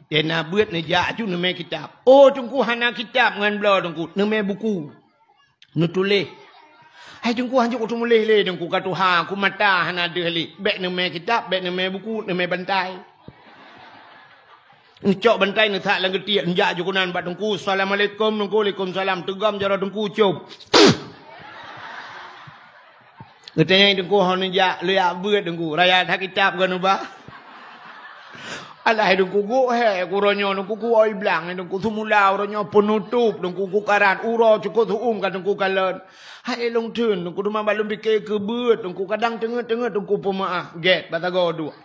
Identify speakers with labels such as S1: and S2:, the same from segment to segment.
S1: Dia nak buat ni jak tu nama kitab. Oh tungku hana kitab ngan bela tungku. Nama buku. Nu tulis. Hai tungku hanjuk tu mulih le tungku kata ha aku mata hana ada li. Bek nama kitab, bek nama buku, nama bantai. Ngcok bantai ni tak lang getiak njak jukunan bat tungku. Assalamualaikum tungku, Waalaikumsalam. Tegam jara tungku cup. Katanya tungku hon njak lu ya buat tungku. Raya tak kitab kan ubah. Alah dengku ku kuronyo dengku ku oi blang dengku semula uronyo penutup dengku ku karat uro cukup tuum kan dengku kalan hai long tun dengku rumah balum pikir kebut dengku kadang tengah-tengah dengku pemaah get batago dua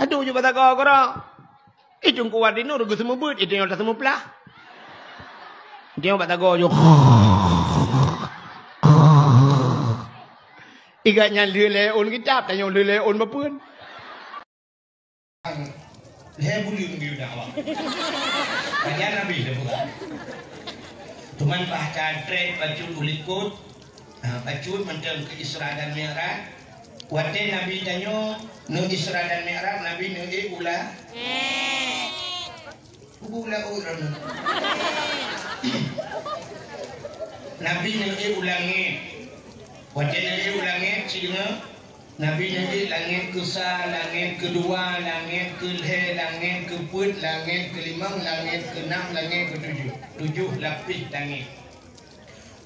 S1: aduh je batago kora itu dengku wadino dengku semua but itu yang tak semua pelah dia batago jo igaknya lele on kitab tanya lele on bapun
S2: Leher bulu pergi dakwah. Kajian Nabi dah bukan. Tuman bahkan trek pacut ulikut, pacut macam ke Isra dan Mi'raj. Wate Nabi tanya, nu Isra dan Mi'raj Nabi nu ulah. Ulah orang. Nabi nu ulangi. Wate Nabi ulangi cina. Nabi Nabi langit ke-1, langit ke-2, langit ke-3, langit ke-4, langit ke-5, langit ke-6, langit ke-7. 7 lapis langit.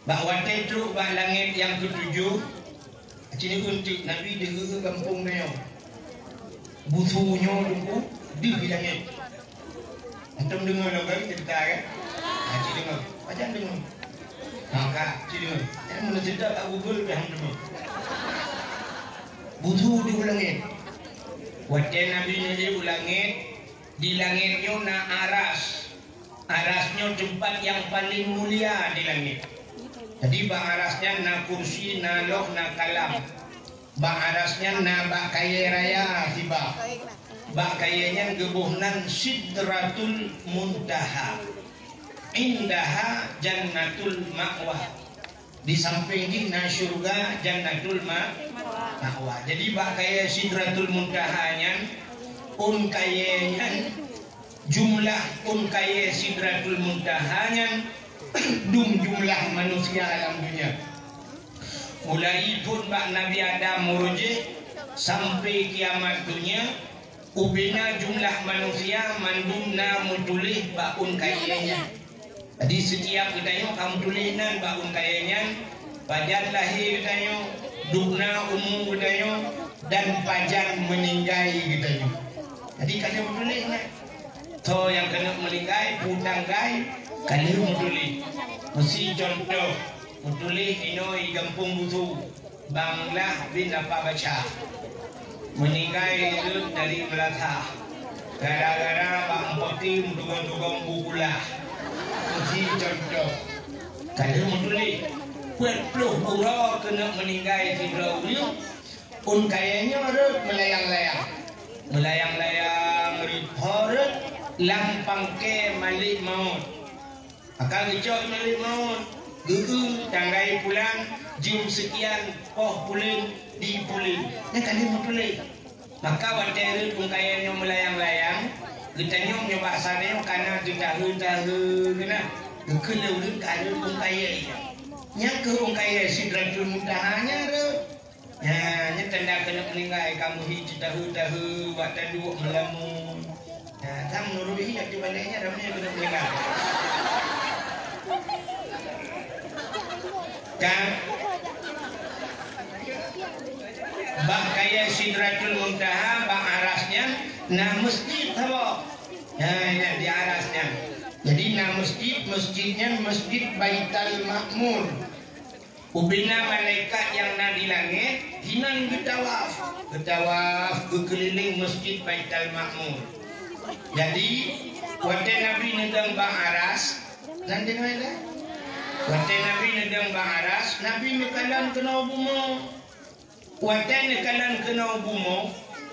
S2: Bak watai truk bak langit yang ke-7. Cini kuntik Nabi dia ke kampung dia. Busunya dulu di langit. Antum dengar lagi cerita kan? Cik dengar. Macam dengar. Kak, cik dengar. Yang mana cerita tak Google dah dengar. Butuh di langit. Wajah Nabi di langit. Di langitnya na aras. Arasnya tempat yang paling mulia di langit. Jadi bak arasnya na kursi, na loh, na kalam. Bak arasnya na bak kaya raya tiba. Bak kayanya gebuhnan Sidratul Muntaha. Indaha Jannatul Ma'wah. Di samping dina syurga Jannatul Ma'wah. Jadi bak kaya Sidratul Muntahanya kayanya jumlah kaya Sidratul Muntahanya jumlah manusia alam dunia. Mulai pun bak Nabi Adam murujih sampai kiamat dunia ubina jumlah manusia mandumna mutulih bakun kayanya. Jadi setiap katanya kamu tulinan bakun kayanya, pajan lahir katanya, dukna umum katanya, dan pajan meninggai katanya. Jadi kalian tulis nak. So yang kena meninggai, putanggai, kalian tulis. Mesti contoh, tulis ino di kampung busu, Banglah bin apa baca. Meninggai itu dari Melaka. Gara-gara bang potim dugang-dugang bukulah. Mesti contoh. Kalau menulis puluh orang kena meninggal di Brawil, kayanya ada melayang-layang, melayang-layang, riporet, lampang ke malik maut. Akan dicok malik maut, tanggai pulang, jam sekian, pulang, di pulang. Yang kali menulis. Maka waktu kayanya melayang-layang. Kita nyom nyoba sana karena kita tahu kena kelewat ada ungkaya nya ke ungkaya Sidratul Muntahanya ada nya tanda kena meninggal kamu hiji tahu waktu dua melamun kamu nuruhi yang dibaliknya ramai kena meninggal kan bak kaya Sidratul Muntaha bak arasnya nah masjid tahu nah di arasnya jadi nah masjidnya masjid Baitul Makmur ubina malaikat yang na di langit hinan bertawaf berkeliling masjid Baitul Makmur jadi waktu Nabi nedang bang aras nanti mana waktu Nabi nedang bang aras Nabi nekalan kena bumo waktu nekalan kena bumo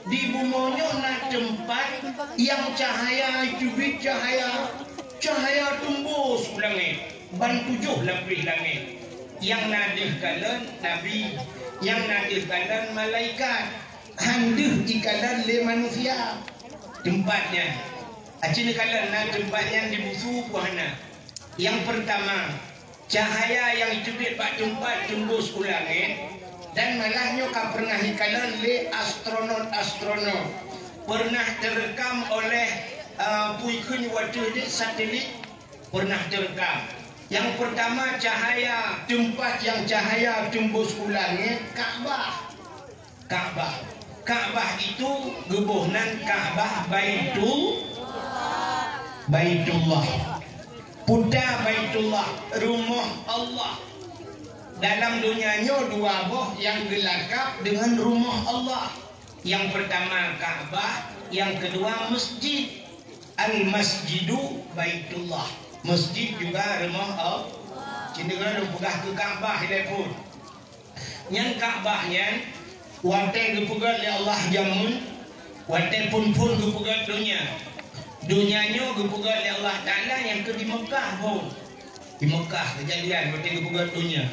S2: di bumonya nak tempat yang cahaya cubit cahaya tembus langit ban 7 lapis langit yang nadih kalan Nabi yang nadih kalan malaikat handih ikalan le manusia tempatnya Acina kala na tempat yang dibusu puhana. Yang pertama, cahaya yang dicubit pak tempat tembus ke langit dan malahnya kau pernah ikalan le astronot pernah terekam oleh puikun water di satelit pernah terekam. Yang pertama cahaya tempat yang cahaya tembus ke langit Kaabah. Kaabah itu gebuhnan Kaabah Baitullah. Putra Baitullah, rumah Allah. Dalam dunianya dua boh yang gelakap dengan rumah Allah. Yang pertama Kaabah, yang kedua masjid. Al-Masjidu Baitullah. Masjid juga rumah Allah. Cenderung pegah ke Kaabah pun. Yang Kaabahnya watai gepegat oleh Allah jamun, watai pun gepegat dunia. Dunianya gepegat oleh Allah Ta'ala yang ke di Mekah pun. Di Mekah kejadian watai gepegat dunia.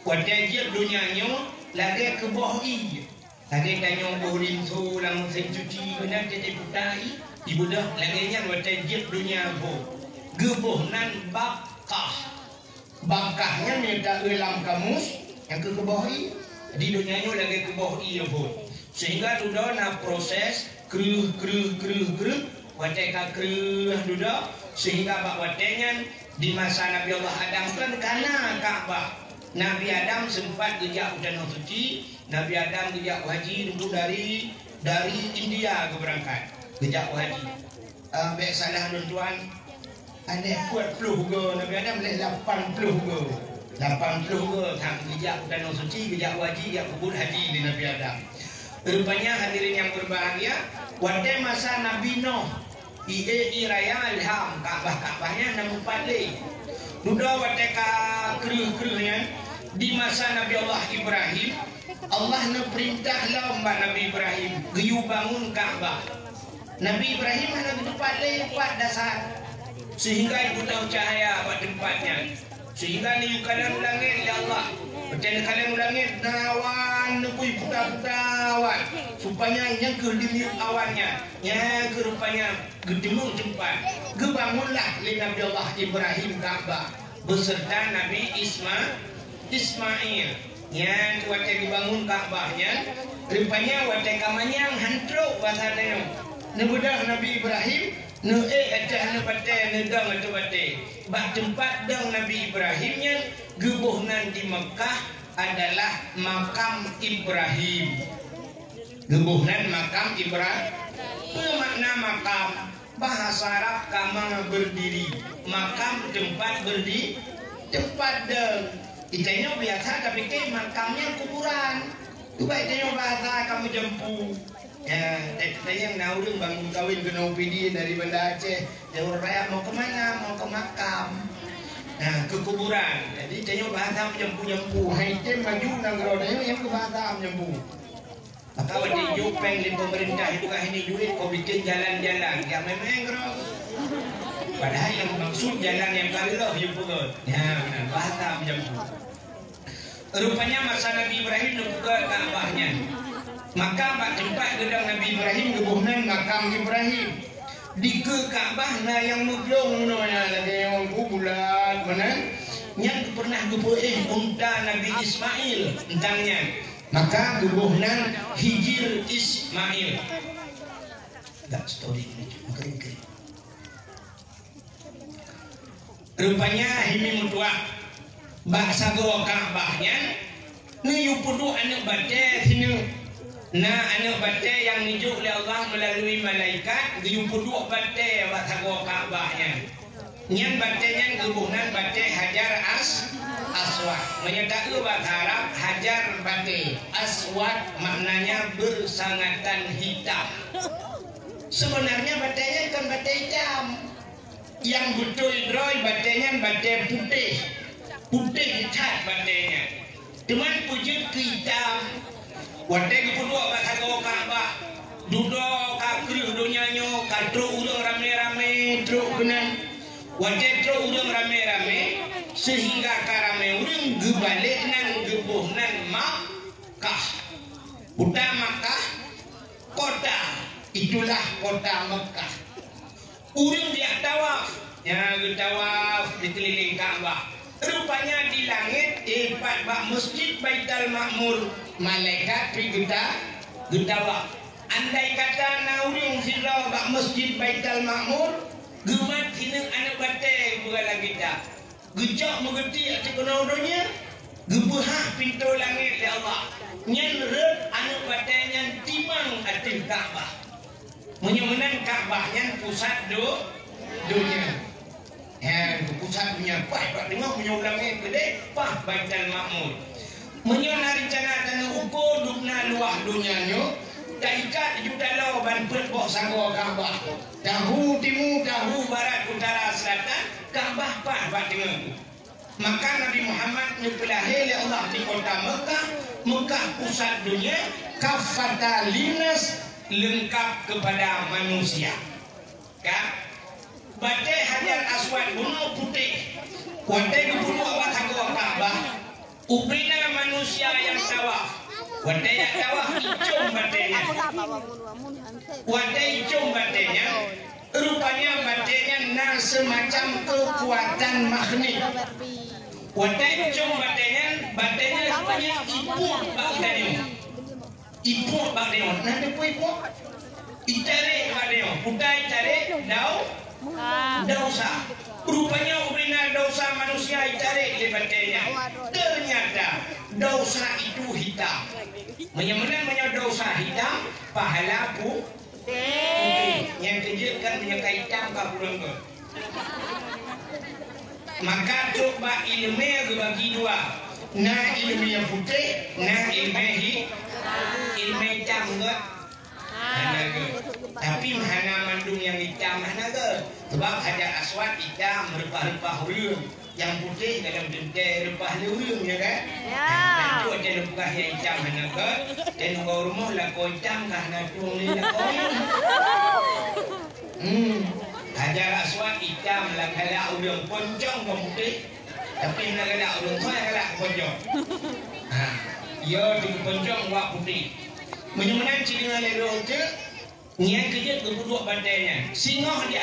S2: Watai je dunianya lagi ke bohi. Lagi tanya bohin so lang saya cuci kena tete putai. Ibu dah lagi yang watai je dunia pun. Gebuhnan Bakah. Bakahnya minta dalam kamus yang ke bohi. Di dunianya lagi ke bohi pun. Sehingga sudah nak proses keruh watai kakruh duda sehingga bak watainya di masa Nabi Allah Adam kan karena Kaabah. Nabi Adam sempat gejak danau suci. Nabi Adam gejak haji dulu dari India ke berangkat gejak haji. Baik salah tuan ada buat puluh ke Nabi Adam boleh 80 ke tak gejak danau suci gejak haji gejak kubur haji di Nabi Adam. Rupanya hadirin yang berbahagia watai masa Nabi Nuh raya ilham Kaabahnya namun padai duda wateka keruh-keruhnya di masa Nabi Allah Ibrahim. Allah nak perintahlah mbak Nabi Ibrahim geyu bangun Kaabah. Nabi Ibrahim ada di tempat dasar sehingga ibu tahu cahaya pada tempatnya sehingga ni kalan langit ya Allah macam kalan langit nawan nepui putar-putar supaya yang ke limit awannya yang ke rupanya gedemung tempat gebangunlah oleh Nabi Allah Ibrahim Kaabah beserta Nabi Ismail yang waktu dibangun Kaabahnya rupanya waktu kamanya hantruk bahasanya nebudah Nabi Ibrahim acah nepate nedang atau bate bak tempat dang Nabi Ibrahimnya gebuhnan di Mekah adalah makam Ibrahim. Gebuhnan makam Ibrahim. Makna makam bahasa Arab kama berdiri, makam tempat berdiri, tempat dang. Itanya biasa tapi ke makamnya kuburan. Coba itanya bahasa kamu jempu. Ya, saya yang naudung bangun kawin ke Nopidi dari Banda Aceh. Jauh raya mau kemana? Mau ke makam. Nah, ke kuburan. Jadi saya bahasa menyempu-nyempu. Haitem maju nangrodanya yang ke bahasa menyempu. Maka waktu jupeng di pemerintah itu ini duit kau bikin jalan-jalan. Ya memang kerok. Padahal yang maksud jalan yang kali loh jumpu kot. Ya, benar bahasa menyempu. Rupanya masa Nabi Ibrahim membuka Kaabahnya. Maka bak tempat gedang Nabi Ibrahim gebuhnan makam Ibrahim di ke Kaabah na yang muglong no ya lagi yang bulat mana yang pernah gebuh unta Nabi Ismail entangnya maka gebuhnan Hijir Ismail tak story ini kering. Rupanya ini mutua bak sago Kaabahnya ni yupudu anak bate sini. Nah, anak bate yang nijuk oleh Allah melalui malaikat diupuduk bate wathago Kaabahnya. Nyan batenya gebuhnan bate Hajar Aswad. Menyatakan bahasa Arab Hajar bate Aswad maknanya bersangatan hitam. Sebenarnya batenya kan bate hitam. Yang betul droy batenya bate putih. Putih cat batenya. Cuman wujud hitam. Watai kedua bahasa Kaabah dudo kakriu dunianya kadro udang rame-rame truk benan watai truk udang rame-rame sehingga karame udang gebalik nan gebuhnan Makkah kota Makkah kota itulah kota Makkah Urang dia tawaf. Ya, tawaf di keliling Kaabah. Rupanya di langit empat bak masjid Baitul Makmur. Malaikat pergi getawaf. Andai kata naurung sirau bak masjid Baitul Makmur, gemat hinang anak batai berala kita. Gejak mengerti ati kenaudonya, gebehak pintu langit ya Allah. Nyan red anak batai nyan timang ati Kaabah. Menyemenan Kaabah nyan pusat dunia. Ya, pusat punya pak tengok punya ulangnya gede, pak Baitul Makmur. Menyona rencana tanah ukur dukna luah dunianya, tak ikat juta lau ban perbok sanggo Kaabah. Tahu timur, tahu barat, utara, selatan, Kaabah pak tengok. Maka Nabi Muhammad nyepelahir oleh Allah di kota Mekah, Mekah pusat dunia, kafata linas, lengkap kepada manusia. Kan? Batai Hajar Aswad bunuh putih. Watai dibunuh awak tangguh Kaabah. Ubrina manusia yang tawaf. Watai yang tawaf icung batainya. Watai icung batainya. Rupanya batainya na semacam kekuatan magnet. Watai icung batainya rupanya iput bagdanya. Iput bagdanya. Nanti pun iput. Itarik bagdanya. Putai tarik dosa. Rupanya ubrina dosa manusia ditarik di batainya. Ternyata dosa itu hitam. Menyemena dosa hitam, pahala putih. Yang kejutkan menyeka hitam kapurang ke. Maka coba ilmu bagi dua. Na ilmu yang putih, na ilmu hitam ke. Tapi mana mandung yang hitam mana ke? Sebab Hajar Aswad hitam rempah-rempah hurung. Yang putih dalam dentai rempah hurung ya kan? Ya. Itu ada rempah yang hitam mana ke? Dan kau rumah lah kau hitam karena tuang ni lah kau. Hajar Aswad hitam lah kalau hurung poncong kau putih. Tapi nak kalau hurung kau yang kalau poncong. Ya di poncong buat putih. Menyumbang ciri dengan lero je, niat kerja kedua batainya. Singoh di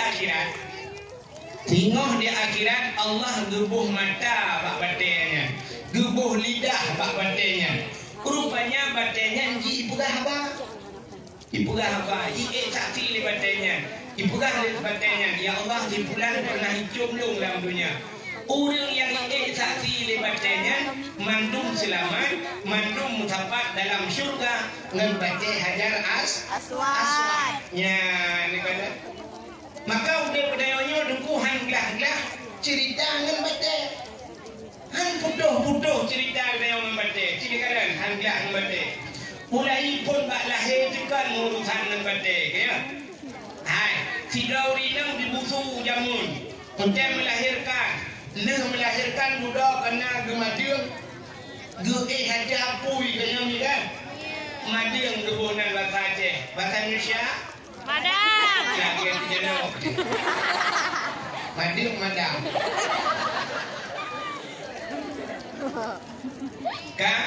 S2: akhirat Allah gebuh mata bak batainya, gebuh lidah bak batainya. Rupanya batainya ibu haba, sakti le batainya, ibu le batainya. Ya Allah di bulan pernah hicum dalam dunia. Orang yang sakti le batainya mandum selamat, mandum mutapat dalam syurga dengan baca Hajar Aswad. Ya, ni kata. Maka udah pedayanya dengkuhan gelah-gelah cerita dengan baca. Han putuh cerita dengan baca. Cerita kan han gelah dengan baca. Mulai pun bak lahir juga urusan dengan baca, ya. Hai, si Dauri nang dibusu jamun. Untuk melahirkan budak kena gemadiung. Ge haja pui kena mi kan. Madiung gebunan bahasa Aceh. Bahasa Indonesia? Madang. Ya, dia jenuh. Madiung madang. Kan?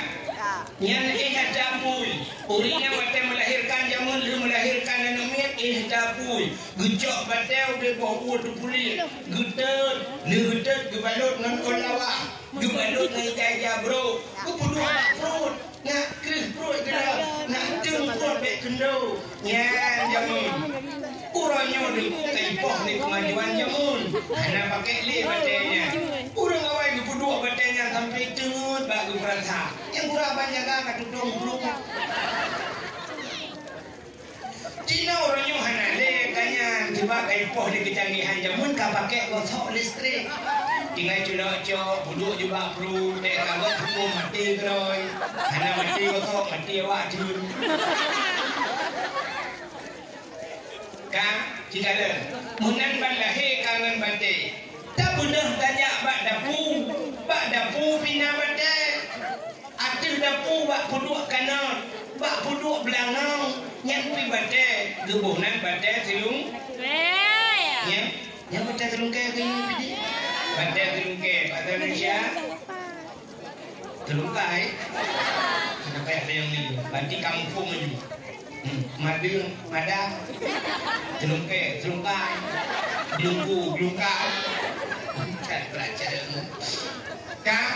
S2: Yang haja pui. Urinya batai melahirkan jamun, dia melahirkan anumiat haja pui. Gejok batai udah bawa tu pulih. Getet gebalut dengan olawa. Gebalut dengan jaya bro. Kepuduh bak perut. Nak kes perut kena. Nak deng perut bek kendo. Ya jamun. Urangnya dengku kaipoh ni kemajuan jamun. Hanya pakai leh batainya. Urang awal kepuduh batainya sampai tengut bak geperasa. Yang kurang banyak kan ketudung belum. Cina orangnya hana leh tanya sebab kaipoh ni kecanggihan jamun kau pakai gosok listrik. Tinggal culok-culok, buduk juga perlu, tak kagak hukum mati keroy. Hana mati gosok, mati awak cun. Kan, jika ada, munan balahir kangen batik. Tak benar tanya bak dapu pina batik. Atil dapu bak puduk kanan, bak puduk belangau, nyampi batik. Gebunan batik silung. Yang batik silung kaya ini. Batik telungkai, bahasa Indonesia telungkai. Kenapa ada yang ni? Banti kampung aja. Madang, telungkai. Dungku glukau. Kan pelajaran. Kak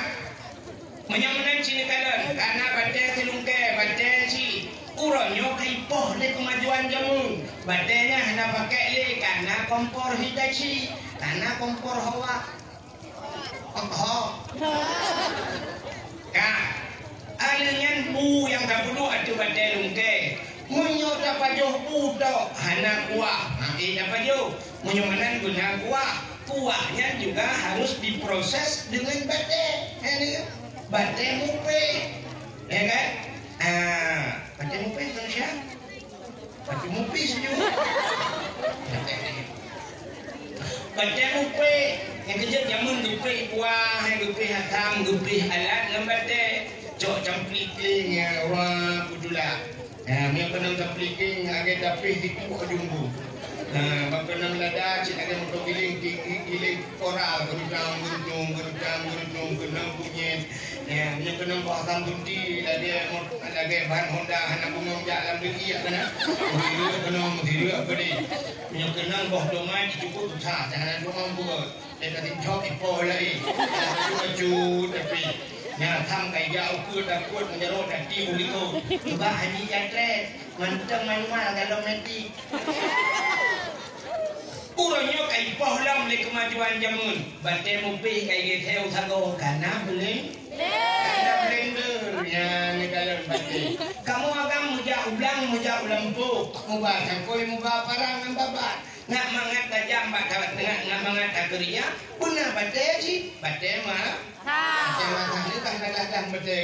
S2: menyamanan sini kalian karena badai selungke badai si uronyo kaipoh le kemajuan jamu badainya hanya pakai le karena kompor Hitachi karena kompor hawa Kak alian bu yang tak perlu ada badai lungke munyo dapat jauh budak hanya kuah nanti dapat jauh menyamanan guna kuahnya juga harus diproses dengan badai badai mupe ya kan badai mupe Indonesia badai mupe sejuk badai mupe yang kerja jamun gupi kuah yang gupi hatam gupi alat dengan badai cok campliking yang orang kudulah yang kena campliking agak dapih di kuah jumbo bagaimana melada cik ada motor giling koral gerudang kenang bunyi yang kena bahkan bunti ada bahan Honda anak bunga jalan beli kena menghirup beli yang kena bah dongan cukup susah jangan dongan buat tadi chop ipo lagi baju tapi yang tham kai jauh ke dapat menjerut hati uliku juga haji jatre manteng manual kalau mati Uronyo kai pohlam le kemajuan jamun badai mupi kai geteu thago karena beling blender ya ni kalau badai kamu agam muja ulampu muba sangkoi muba parang babat ngak mangat tajam bakat ngak mangat agriya punah badai ji badai mah macam ni kadang-kadang badai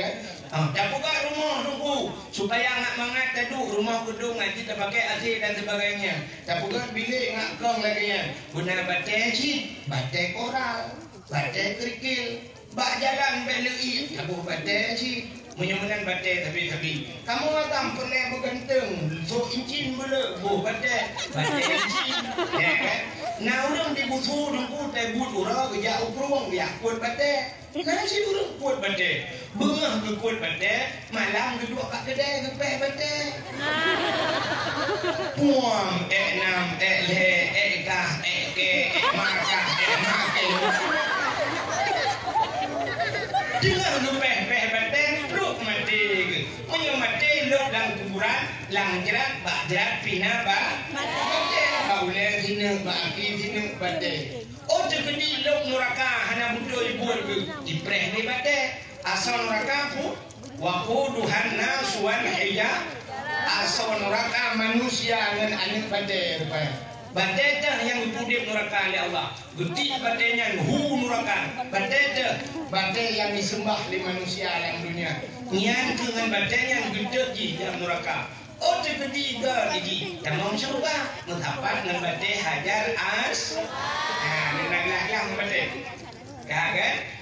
S2: kan dah buka rumah nunggu supaya ngak mangat tadu rumah gedung ngaji terpakai AC dan sebagainya dah buka bilik ngak kong lagi ya guna badai ji badai koral badai kerikil bak jalan belui tabu badai ji menyamakan badai tapi kamu akan pernah bergantung so incin boleh badai incin ya kan nah orang di butuh nunggu tebut orang kerja uprung dia kuat badai nah si orang kuat badai bengah ke kuat badai malam kedua kat kedai kepeh badai puang enam le ekah eke markah make dengar lu peh badai luk mati punya mati luk dalam kuburan lang jerat bak jerat pina bak badai kaule sini bak sini badai oh jadi luk neraka hana butuh ibu dipreh ni badai asal neraka pun waquduhan nas wal hijab asal neraka manusia dan anak badai rupanya badai dah yang dipudip neraka oleh Allah gede badainya hu neraka badai yang disembah oleh manusia dalam dunia nian dengan badai yang gede di dalam neraka oh ketiga lagi yang mau surga mengapa dengan badai hajar as dengan yang badai kan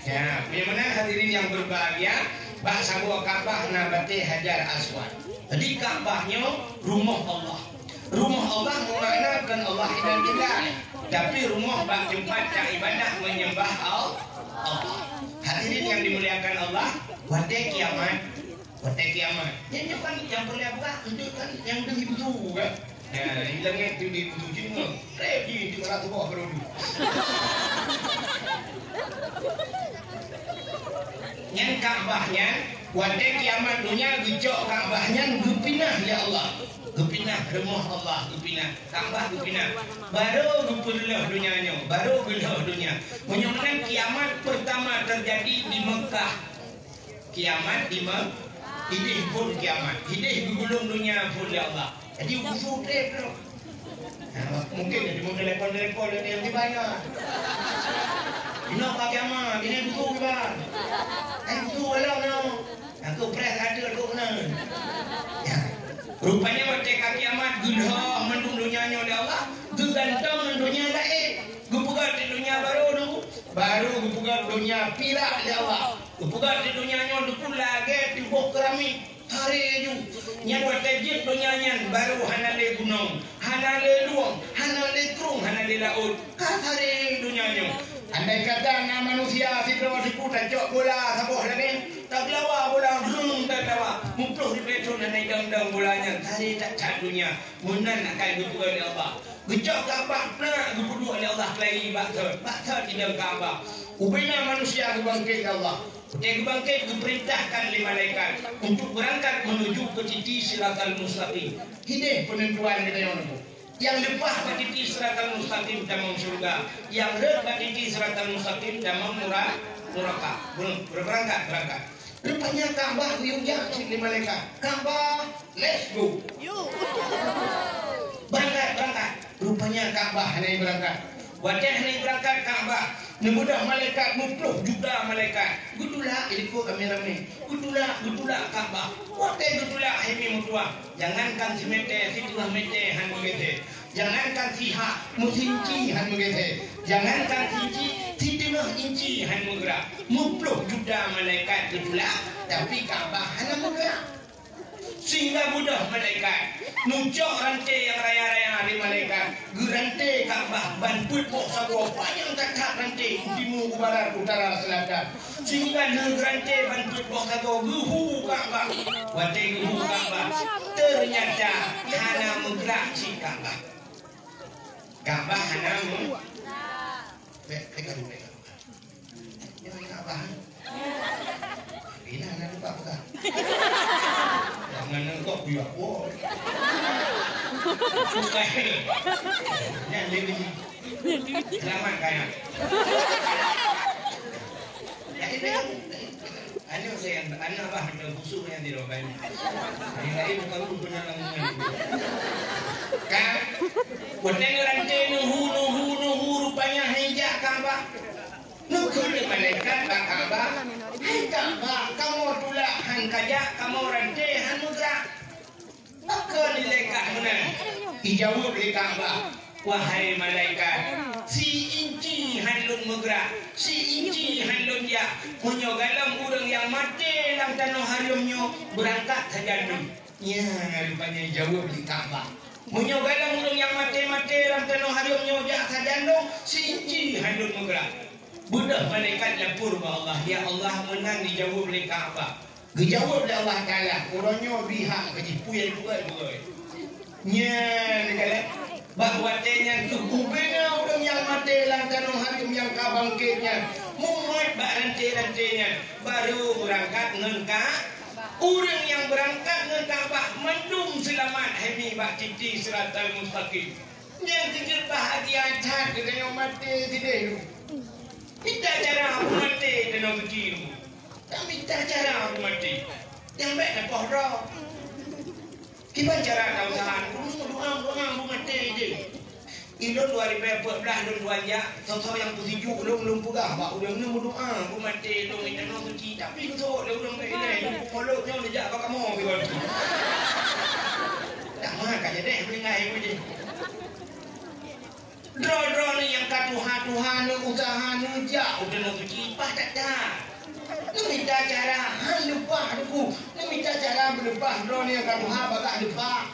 S2: ya bagaimana hadirin yang berbahagia bahasa buah Ka'bah nabati hajar aswad jadi Ka'bahnya rumah Allah memaknakan Allah dan tinggal tapi rumah bak tempat ibadah menyembah Allah hadirin yang dimuliakan Allah wadai kiamat ini kan yang boleh buka itu kan yang demi betul kan ya hilangnya itu di betul jadi repi di 300 bawah baru yang Ka'bahnya wadai kiamat dunia gejok Ka'bahnya gepinah ya Allah gepinah rumah Allah gepinah Ka'bah gepinah baru gepinah dunianya baru gelah dunia menyamakan kiamat pertama terjadi di Mekah kiamat di Mekah ini pun kiamat ini gulung dunia pun ya Allah jadi usul trip tu mungkin jadi mau telepon yang di banyak ini apa kiamat ini buku kan buku alam aku press ada aku benar rupanya waktu kiamat gulung mendung dunia oleh Allah gegantang dunia lain gupugat di dunia baru gupugat dunia pirak ya Allah gupugat di dunia nyon dukul lagi di bok keramik hari ju nyan watajit dunia nyan baru hanale gunung hanale luang hanale krung hanale laut hari dunia nyon andai kata manusia si bawah di putar jok bola sabuh lagi tak lawa bola grung tak awak mumpuh di petron dan dang-dang bolanya tadi tak cadunya munan akan berdoa oleh Allah gejak Kaabah nak berdoa oleh Allah lagi bakter tidak Kaabah ubina manusia kebangkit Allah dia kebangkit diperintahkan oleh malaikat untuk berangkat menuju ke titik Siratal Mustaqim ini penentuan kita yang lepas ke titik Siratal Mustaqim damang surga yang red ke titik Siratal Mustaqim damang neraka berangkat rupanya Kaabah diunjak oleh malaikat Kaabah let's go berangkat rupanya Kaabah yang berangkat wajah yang berangkat Kaabah nemudah malaikat mupluh juga malaikat gudulah iliko kami rame gudulah Kaabah wate gudulah hemi mutua jangankan si mete si tulah mete han begete jangankan si ha musinci han begete jangankan si tulah inci han menggerak mupluh juga malaikat gudulah tapi Kaabah hana menggerak sehingga mudah malaikat nuncok rantai yang raya-raya di malaikat gerantai Kaabah banput mok sawo panjang takak rantai timur barat utara selatan sehingga gerantai banput mok sawo guhu Kaabah wate guhu Kaabah ternyata hana menggerak si Kaabah hana Kaabah ini hana lupa bukan jangan kok biar woi suka yang lebih selamat kaya ya ini anu saya anu apa hendak busuk yang tidak banyak ini lagi bukan benar langsung kan wadeng rantai nuhu rupanya hijak Kaabah nukul malaikat Kaabah Kaabah kamu tulak han kajak kamu rantai han mugrak maka dilekak mana dijawab oleh Kaabah wahai malaikat si inci handlun mugrak si inci handlun ya punyo galam urang yang mati dalam tanah harimnya berangkat saja dulu ya rupanya jawab oleh Kaabah punyo galam urang yang mati dalam tanah harimnya jak saja dulu si inci handlun mugrak budak malaikat lapor ke Allah ya Allah menang dijawab oleh Kaabah dijawab oleh Allah Ta'ala orangnya bihak ketipu yang buat nya negara bahawa tanya kubena orang yang mati lantaran harim yang kabangkitnya muat rantai-rantainya baru berangkat dengan orang yang berangkat dengan Kaabah mendung selamat hemi bak titik Siratal Mustaqim yang tinggal bahagia cat dengan mati tidak minta cara aku mati dan aku cium tak minta cara aku mati yang baik dan pohon kita cara kau sahan doa aku mati je Indon 2014 dan 2 ya tahu yang tujuh belum pegah bak udah nemu doa aku mati dong ini nak suci tapi tu dia udah ini follow nya dia jak kamu gitu tak mah kaje deh melingai je Draw ni yang Tuhan usaha nujak udah nak suci pas tak dah. Ni minta cara lupa aku. Ni minta cara berlepas draw ni yang Tuhan bagak lupa.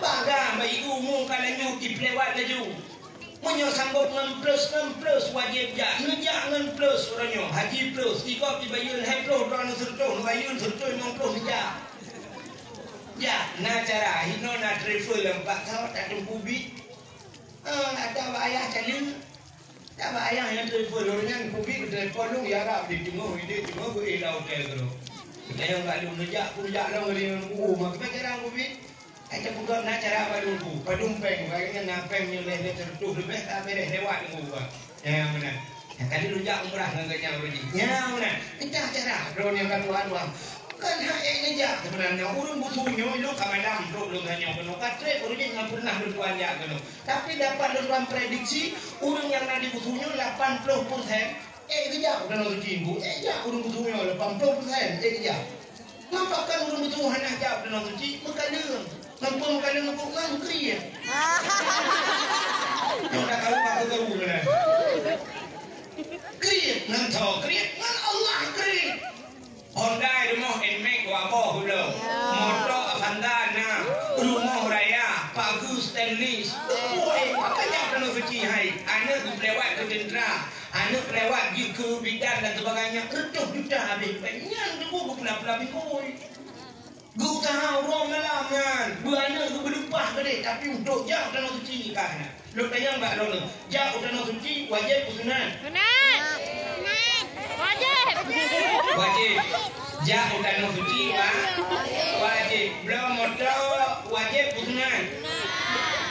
S2: Bagak bayi umum kalanya di lewat laju. Munyo sanggup dengan plus wajib jak nujak dengan plus orangnya haji plus tiga dibayar hai plus draw nak serta bayar serta 60 sejak. Ya, na cara hino na travel 4 tahun tak tempuh bit. Ada bayar cali tak bayar yang telefon orangnya kubik telefon lu ya rap di tengah ide tengah go elau ke tu kita yang tak lu nejak lah ngari nunggu mak cara kubik ada bukan nak cara baru ku padumpeng bagainya napeng ni le tertuh lebih tak beres lewat nunggu yang mana yang kali lu jak umrah dengan kanya berji yang mana kita cara drone yang kan tuan kan hak ini je sebenarnya urang butuhnya lu kamadam bro lu hanya penuh katre urang yang pernah bertuan ya kan tapi dapat dalam prediksi urang yang nanti butuhnya 80% kejap udah nak cimbu ya urang butuhnya 80% kejap nampakkan urang butuh hanya jawab dan nak cuci makanan nampak makanan nampak ngangkri ya yang dah kalau aku tahu benar kriit nang tho kriit ngan Allah kriit Honda rumah enmek wabo hulo motor Vandana rumah raya bagus stainless oi makanya kalau suci hai ana lewat ke tentera. Anak lewat je ke bidan dan sebagainya. Retuh juta habis. Banyak tu pun pelap-pelap ikut. Gua tahu orang malam kan. Beranak ke berlepas ke dia. Tapi untuk jauh tanah suci kan. Lu tanya mbak lu. Jauh tanah suci wajib ke sunat?
S3: Sunat. Wajib.
S2: Wajib. Jauh tanah suci pak. Wajib. Belum motor wajib ke sunat?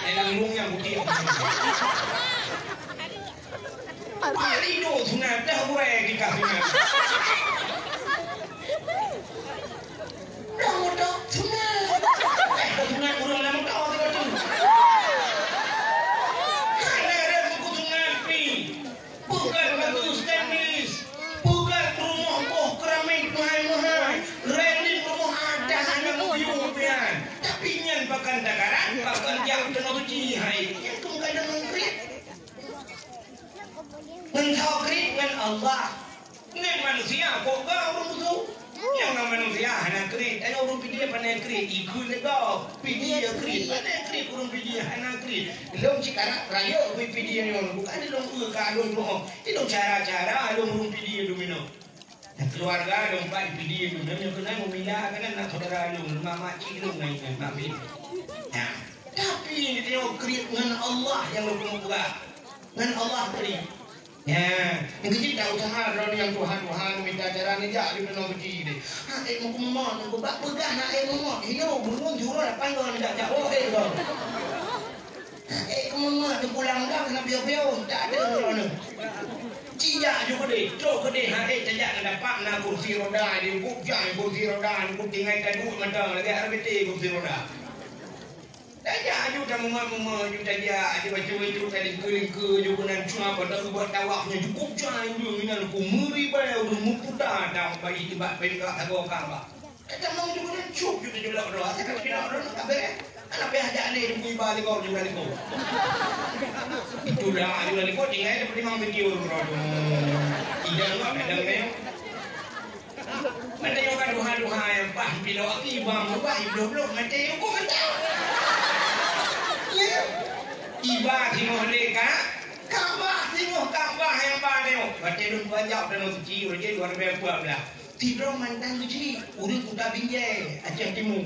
S2: Dalam lung yang putih. Pak itu sunat dah boleh kita sunat. Dah motor sunat. Sunat kurang lama kau tu tu. Karena ada buku sunat ni. Bukan bagus tenis. Bukan rumah boh keramik mahal-mahal. Renin rumah ada hanya mobil pian. Tapi nyan bahkan dakaran, bahkan jauh tanah suci hai. Yang tu kadang mengkrit. Mentau krit dengan Allah. Dengan manusia kok kau orang tu. Yang nama manusia hanya krit. Ada orang pilih pandai krit. Ikut lega. Pilih krit. Pandai krit orang pilih hanya krit. Long cikarak raya pilih ni orang. Bukan dia long kalau long. Itu cara-cara long pilih tu minum. Keluarga long pak pilih tu. Dia kena memilah kan nak saudara long. Mama cik long naik kan nabi. Tapi dia tengok krit dengan Allah yang long buat. Dengan Allah krit. Ya, yang kecil tak usaha orang yang Tuhan minta cara ni jak di mana kecil ni. Mau kemana? Mau bak pegang nak mau. Ini belum jurah apa yang nak jak oh kau. Kemana? Tu pulang dah kena biar-biar tak ada orang. Cia juga deh, cok deh. Tajak nak dapat nak kursi roda di buk jang kursi roda, buk tinggal kadut mandang lagi arbete kursi roda. Tajak juga mama juga dia ada macam-macam tadi ke juga nan cuma pada buat tawaknya cukup jang juga minal ku muri pada udah muda dah bagi tiba pegang agak apa. Kita mau juga nan cukup juga jelak doa. Saya kira orang tak beres. Anak pihak ajak ni di balik kau juga ni kau. Itu dah juga ni kau tinggal ada memang video orang. Tidak apa ada memang. Mana yang kan duha yang pah bila akibam pah belum mati yang kau mati. Iba tengok mereka Kaabah tengok Kaabah yang panel baca dun banyak dan suci orang luar biasa pula tidur mantan suci urut kuda binjai Aceh Timur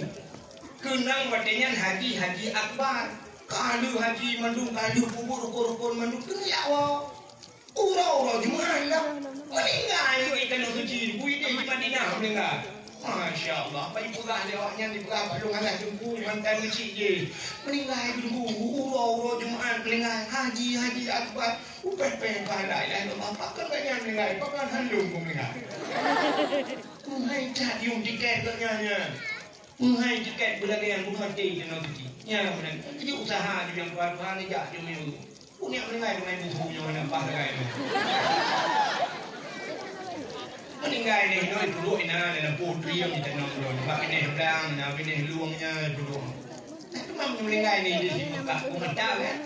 S2: kenang batenya haji akbar kalu haji mandung kalu kubur rukun mandung kenyawa urau jumahan lah meninggal itu ikan suci bui di Madinah meninggal. Masya Allah, baik pula dia awaknya di belah balung anak jumpu mantan kecil je. Meninggal dulu, urau Jumaat meninggal haji akbar. Upet-pet pada ilah Allah, pakai banyak meninggal, pakai handung pun meninggal. Menghai tak yung tiket katanya. Menghai tiket berlagaian bukan mati dan nanti. Ya, benar. Jadi usaha juga yang Tuhan ni jak dia punya. Punya meninggal dengan buku yang mana pakai. Meninggal ni hidup dulu ina dan putri yang kita nak dulu. Bak ini hedang, nak ini luangnya dulu. Tapi mam meninggal ni di sini tak kumata kan.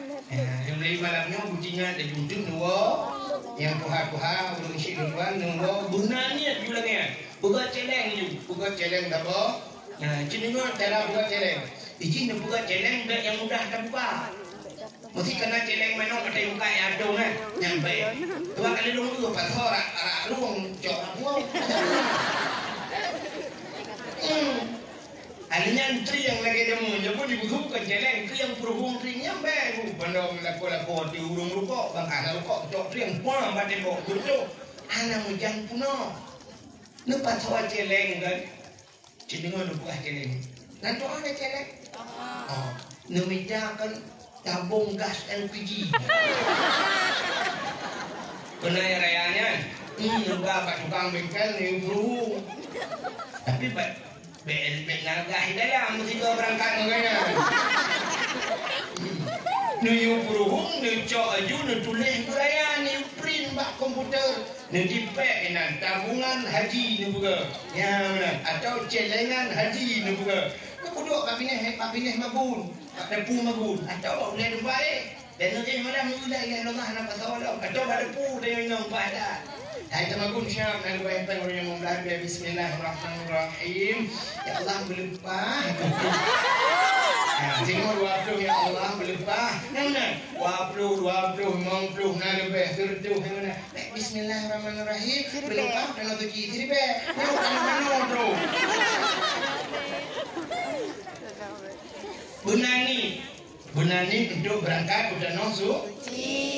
S2: Yang lain malamnya bucinya ada junjung dua. Yang Tuhan belum isi duluan dua. Gunanya juga ni. Buka celeng ni, buka celeng apa? Cenderung cara buka celeng. Izin buka celeng dah yang mudah dah buka. Mesti kena celeng mana ada buka yang ada kan. Nyampe. Dua kali lu tu pas orang arah luang jok apa. Alinya antri yang lagi demo nyapu dibuka celeng tu yang perhubung tri nyampe. Bandar laku-laku di urung rukok bang ana rukok jok tri yang puang bade bok tu. Ana mujang puno. Lepas hawa celeng kan. Cenderung buka celeng. Nanti ada celeng. Oh, nemida kan tabung gas LPG. Kena rayanya. Enggak pak tukang bengkel ni buru. Tapi benarga hidayah mesti kau berangkat makanya. Ni buru, ni cok aju, ni tulis beraya, ni print bak komputer, ni dipek enan tabungan haji ni buka. Ya benar. Atau celengan haji ni buka. Kau duduk kabineh mabun. Depu magun atau boleh baik dan nanti malam muda yang Allah nak pasal atau depu dia minum pada hai tamagun syam dan baik pada orang yang membaca bismillahirrahmanirrahim ya Allah berlimpah Tengok 20 ya Allah berlepas. Mana? 20, 50 nak lebih. Tertuh mana? Bismillahirrahmanirrahim. Berlepas dan tu kiri be. Mana bro? Benani untuk berangkat udah nosu.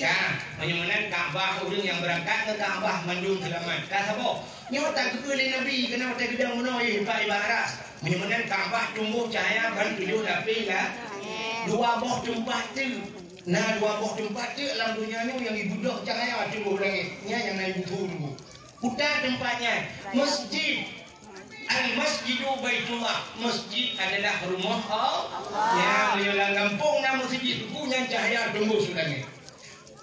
S2: Ya, menyamanan Kaabah orang yang berangkat ke Kaabah mandung selamat. Kata apa? Nyawa tak kekali Nabi kena tak gedang mana ya ibarat. Menyamanan Kaabah tumbuh cahaya ban 7 dapil lah. 2 boh tempat tu. Nah 2 boh tempat tu dalam dunia ni yang ibudah cahaya tumbuh lagi. Nya yang naik butuh dulu. Putar tempatnya masjid. Al-Masjidu Baitullah. Masjid adalah rumah Allah. Ya, dalam kampung nama masjid punya cahaya tumbuh sudah ni.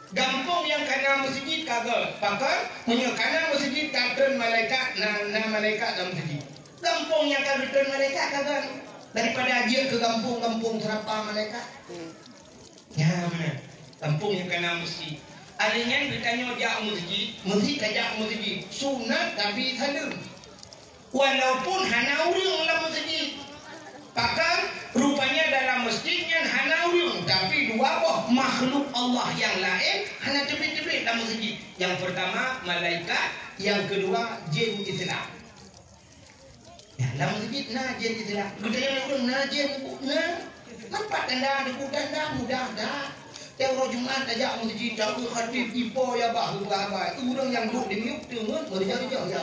S2: Kampung yang kena masjid kagak. Pakar punya kena masjid kagak malaikat na malaikat dalam masjid. Kampung yang kagak malaikat kagak. Daripada aja ke kampung-kampung serapa malaikat. Ya, benar. Kampung yang kena masjid. Adanya ditanya dia masjid kajak masjid. Sunat tapi salam. Walaupun hana urang dalam masjid. Pakar rupanya dalam masjidnya hana urang, tapi 2 boh makhluk Allah yang lain hana tebik-tebik dalam masjid. Yang pertama malaikat, yang kedua jin Islam. Ya, dalam masjid nah jin Islam. Gedanya urang nah jin nah. Nampak tanda deku tanda mudah dah. Yang Jumat ajak masjid jaga khatib ipo ya bah berapa. Urang yang duduk di miuk tengah berjauh-jauh ya.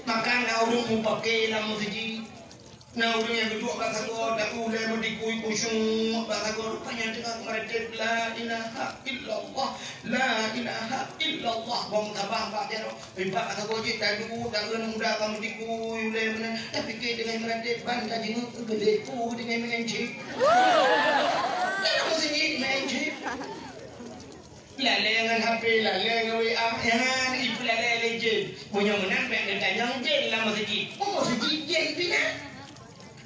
S2: Makan orang mu pakai dalam masjid. Nah orang yang duduk kat sago dak ulai mendikui kusyuk kat sago rupanya tengah meredet la ilaha illallah la ilaha illallah bang sabah pak dia ribat kat sago je tak dulu dak kena muda kamu dikui ulai mana tapi ke dengan meredet ban kaji gede ku dengan mengenci. Dalam masjid mengenci. Lalai dengan HP, lalai dengan WA, jangan ibu lalai legend. Punya menang baik dia tanya je dalam masjid. Oh masjid je bina.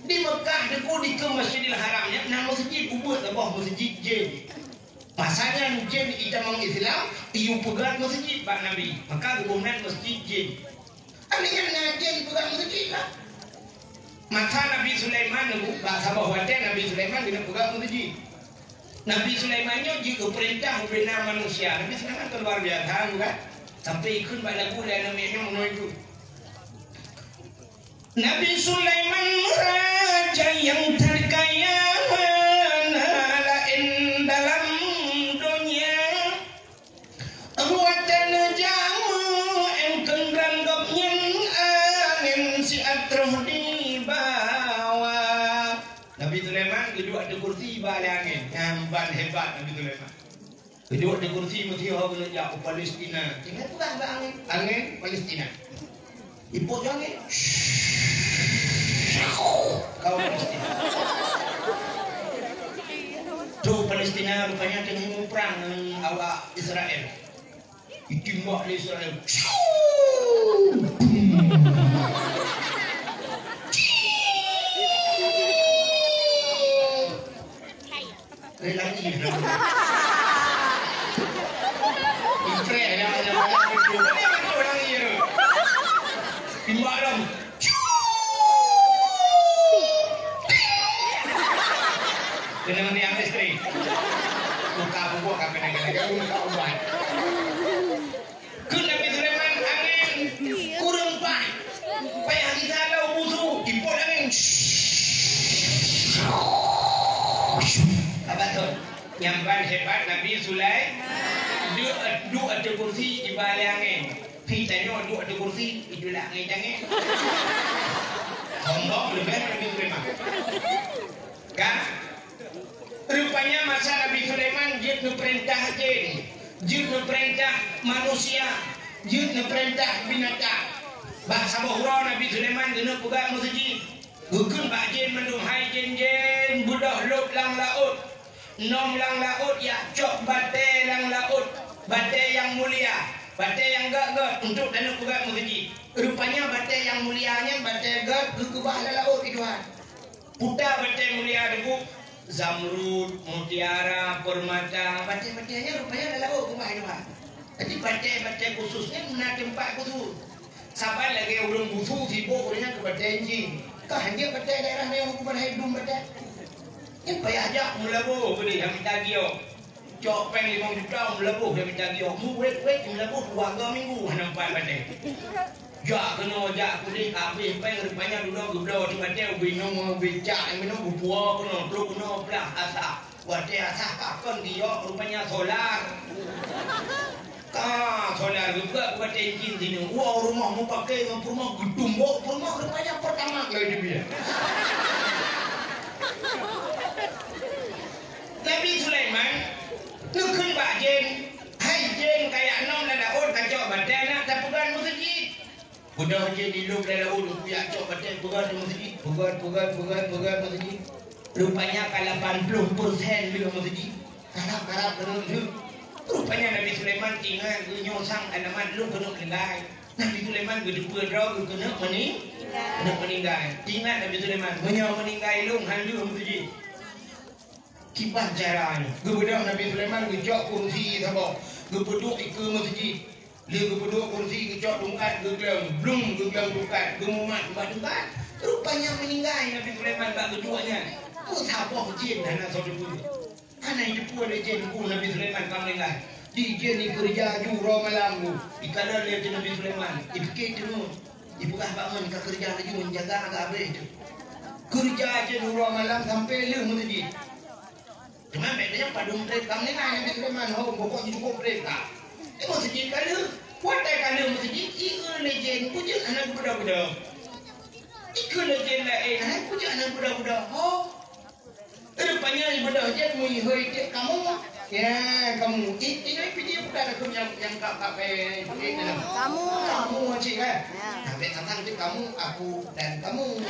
S2: Di Mekah deku di ke Masjidil Haramnya, nama masjid ubah bawah masjid je. Pasalnya je di Islam iu pegat masjid Pak Nabi. Maka kemudian masjid je. Artinya ngaji pegat masjid lah. Maka Nabi Sulaiman bahasa bahwa Nabi Sulaiman dengan pegat masjid. Nabi Sulaimannya juga perintah membina manusia. Nabi Sulaiman itu luar biasa bukan? Sampai ikut pada bulan namanya menuju. Nabi Sulaiman raja yang terkaya lain dalam dunia. Buatan jamu engkang ranggapnya angin si atroh di bawah. Nabi Sulaiman duduk di kursi balik angin. Nyamban hebat Nabi Sulaiman. Duduk di kursi mesti orang kena jauh Palestina. Tinggal tu kan angin. Angin Palestina. Ipot angin. Kau Palestina. Tu Palestina rupanya tengah perang dengan awak Israel. Ditimbak oleh Israel. Lagi Impre ada itu. Mana orang ini? Timbak dong. Kena mandi yang istri. Muka buat kau kena muka ubat. Kena Nabi Sulaiman angin kurang pak. Payah kita lau musuh. Impor angin. Apa tu? Nyamban hebat Nabi Sulaiman. Duduk ada kursi di balik angin. Kita tanya duduk ada kursi itulah angin angin. Sombong lebih Nabi Sulaiman. Kan? Rupanya masa Nabi Sulaiman dia perintah jin, dia perintah manusia, dia perintah binatang. Bahasa bahura Nabi Sulaiman kena pegang masjid. Gugun bak jin mendung hai jin budak lop lang laut. Nom lang laut ya cok bate lang laut. Bate yang mulia, bate yang gagak untuk dana pegang masjid. Rupanya bate yang mulianya bate gagak kekubah laut itu kan. Putar bate mulia debu Zamrud, mutiara, permata, batik-batiknya rupanya adalah rumah itu. Jadi batik-batik khususnya mana tempat khusus. Sampai lagi orang butuh sibuk orangnya ke batik jin. Kau hanya pada daerah yang aku pada hidup pada. Ini payah ajak melabuh boleh yang minta gio. Cok peng 5 juta melabuh yang minta gio. Mu wait melabuh 2 minggu nampak pada. Jak kena jak boleh habis peng rupanya dulu gublo di pada bingung becak minum buah kena peluk kena belah asap. Wate asap kakon gio rupanya solar. Solar juga buat engine sini. Wah rumah mau pakai rumah gedung, rumah rupanya pertama kali dia. Nabi Sulaiman nukun Pak Jen, hai Jen kayak nom lah daun kacau badan nak tak pegang masjid. Budak Jen di luar daun biar cok badan pegang masjid, pegang masjid. Rupanya kalau 80% bila masjid, karap dengan tu. Rupanya Nabi Sulaiman tinggal ke nyosang alamat lu kena meninggal. Nabi Sulaiman berjumpa draw kena meninggal. Tinggal Nabi Sulaiman meninggal lu handu masjid. Kipas caranya. Gebudak Nabi Sulaiman gejok kursi sabok. Gebuduk ke masjid. Dia gebuduk kursi gejok tungkat gegelam. Blum gegelam tungkat. Gemumat tungkat. Rupanya meninggal Nabi Sulaiman bak keduanya. Ku sabok jin anak saudara. Anak itu pun ada jenku Nabi Sulaiman kau meninggal. Di jen kerja juro malamku. Ikadar lihat Nabi Sulaiman. Ipikir tu. Ibukah bangun ke kerja lagi menjaga agak habis itu. Kerja jen juro malam sampai le masjid. Cuma bedanya pada mereka kau meninggal Nabi Sulaiman. Oh pokoknya cukup mereka. Masjid kada. Watai kada masjid. Iku legend pujuk anak budak-budak. Iku legend lain. Hai pujuk anak budak-budak. Oh. Rupanya ibadah je menghoi kamu ya kamu ini video bukan aku yang pakai kamu cik kan sampai tentang itu kamu aku dan kamu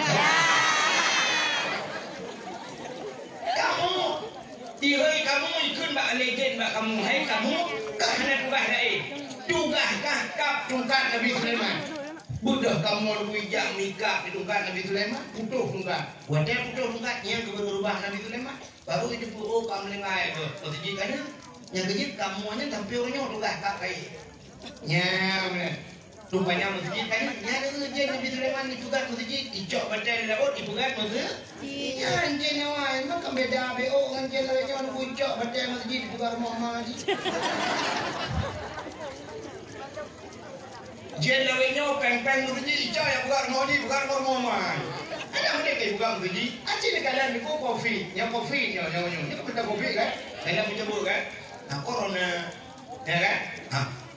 S2: dihoi kamu ikut mbak legend mbak kamu hai kamu kerana tugas kap tungkat Nabi Sulaiman. Budak kamu wijak nikah ditungkat Nabi Sulaiman, putus tungkat. Wadah putus tungkatnya berubah Nabi Sulaiman. Baru itu kamu lengai ke. Masjid ada. Yang kejip kamu hanya tampilnya tugas tak baik. Ya benar. Rupanya masjid kan ya ada kerja Nabi Sulaiman ditugas masjid, icok badan laut dibuat masjid. Ya anjing awak, macam beda BO anjing lawan icok badan masjid dibuat rumah ni. Jen lawenya peng-peng masjid icok yang bukan rumah. Ada mereka bukan masjid. Acik dekat ni kopi. Yang kopi ni benda kopi kan. Dalam menyebut kan. Nah corona. Ya kan?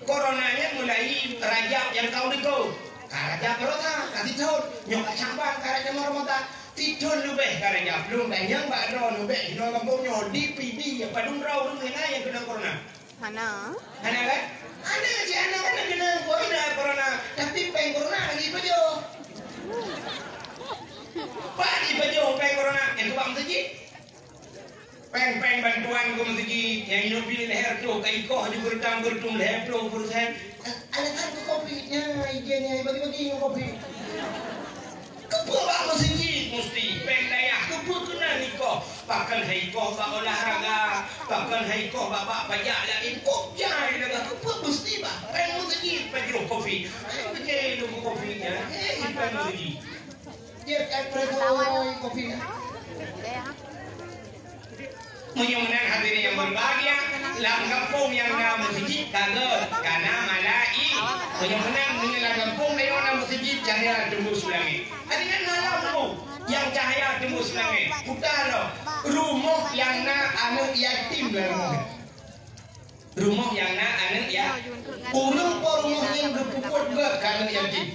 S2: Coronanya mulai Rajab yang kau dikau. Rajab berota kasih tahun. Nyok sambang Rajab marmota. Tidur lebih Rajab belum banyak mbak ron lebih. Hino kampungnya DPD apa dumrau yang kena corona. Mana kan? Ada si anak kan kena corona, tapi peng corona lagi baju. Pak di baju peng corona yang tukang masjid. Peng bantuan ke masjid yang nyubi leher tu kai koh di gertung leher tu perusahaan. Alasan tu kopinya ijennya bagi-bagi kopi. Kepuak masjid mesti peng daya kepuak kena nikoh. Bahkan haikoh bak olahraga, bahkan haikoh bapak pajak lain kok jai dah kepuak mesti bah. Peng masjid bagi kopi. Bagi kopinya. Peng masjid. Dia espresso kopinya. Menyumbang hadirin yang berbahagia, dalam kampung yang nama masjid kaget karena malai. Menyumbang dalam kampung yang nama masjid cahaya tembus langit. Hadirin malam yang cahaya tembus langit. Putar rumah yang na anak yatim lah. Rumah yang na anak yatim. Urung rumah yang berpukul karena yatim.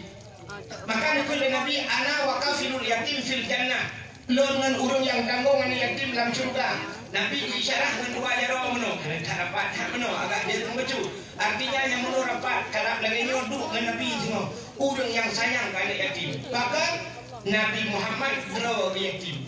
S2: Maka oleh Nabi ana wakafilul yatim fil jannah. Lengan urung yang tanggung anak yatim dalam syurga. Nabi isyarah dengan dua jaro menu. Tak dapat menu agak dia membaca. Artinya yang menu rapat kalau lagi nyoduk dengan Nabi semua. Urang yang sayang ke anak yatim. Bahkan Nabi Muhammad berawa yatim.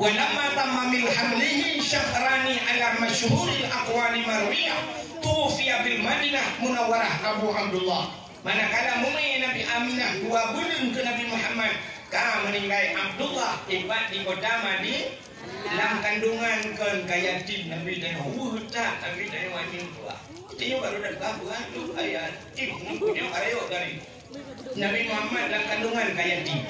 S2: Walamma tamma min hamlihi syahrani ala masyhuril aqwali marwiyah tufiya bil Madinah Munawwarah Abu Abdullah. Manakala mumi Nabi Aminah 2 bulan ke Nabi Muhammad ka meninggal Abdullah ibat di kota Madinah. Dalam kandungan kan kaya tim Nabi dan tak Nabi dan wajib tua. Itu baru dah baru tu ayat tim ni punya ayat dari Nabi Muhammad dalam kandungan kaya yatim.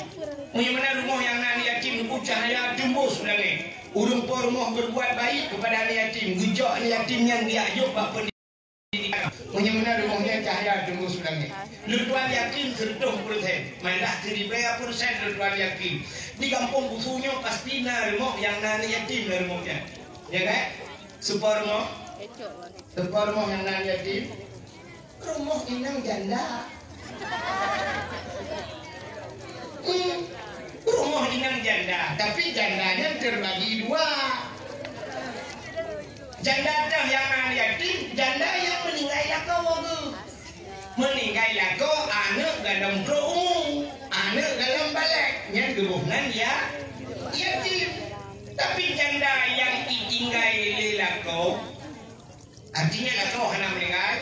S2: Punya mana rumah yang anak yatim ku cahaya tembus sebenarnya. Urung po rumah berbuat baik kepada anak yatim. Gujak anak yatim yang dia ayuh bak pendidikan. Punya mana rumahnya cahaya tembus sebenarnya. Lutuan yatim 100%. Malah 1,000% lutuan yatim. Di kampung busunya pasti na rumah yang anak yatim lah rumahnya. Ya kan? Supaya rumah yang anak yatim. Rumah inang janda. Rumah dengan janda, tapi jandanya terbagi dua. Janda dah yang anak yatim, janda yang meninggal lako. Meninggal lako, anak dalam umum, anak dalam balik, yang gebunan ya yatim. Tapi janda yang ditinggal lako, artinya lako hanya meninggal,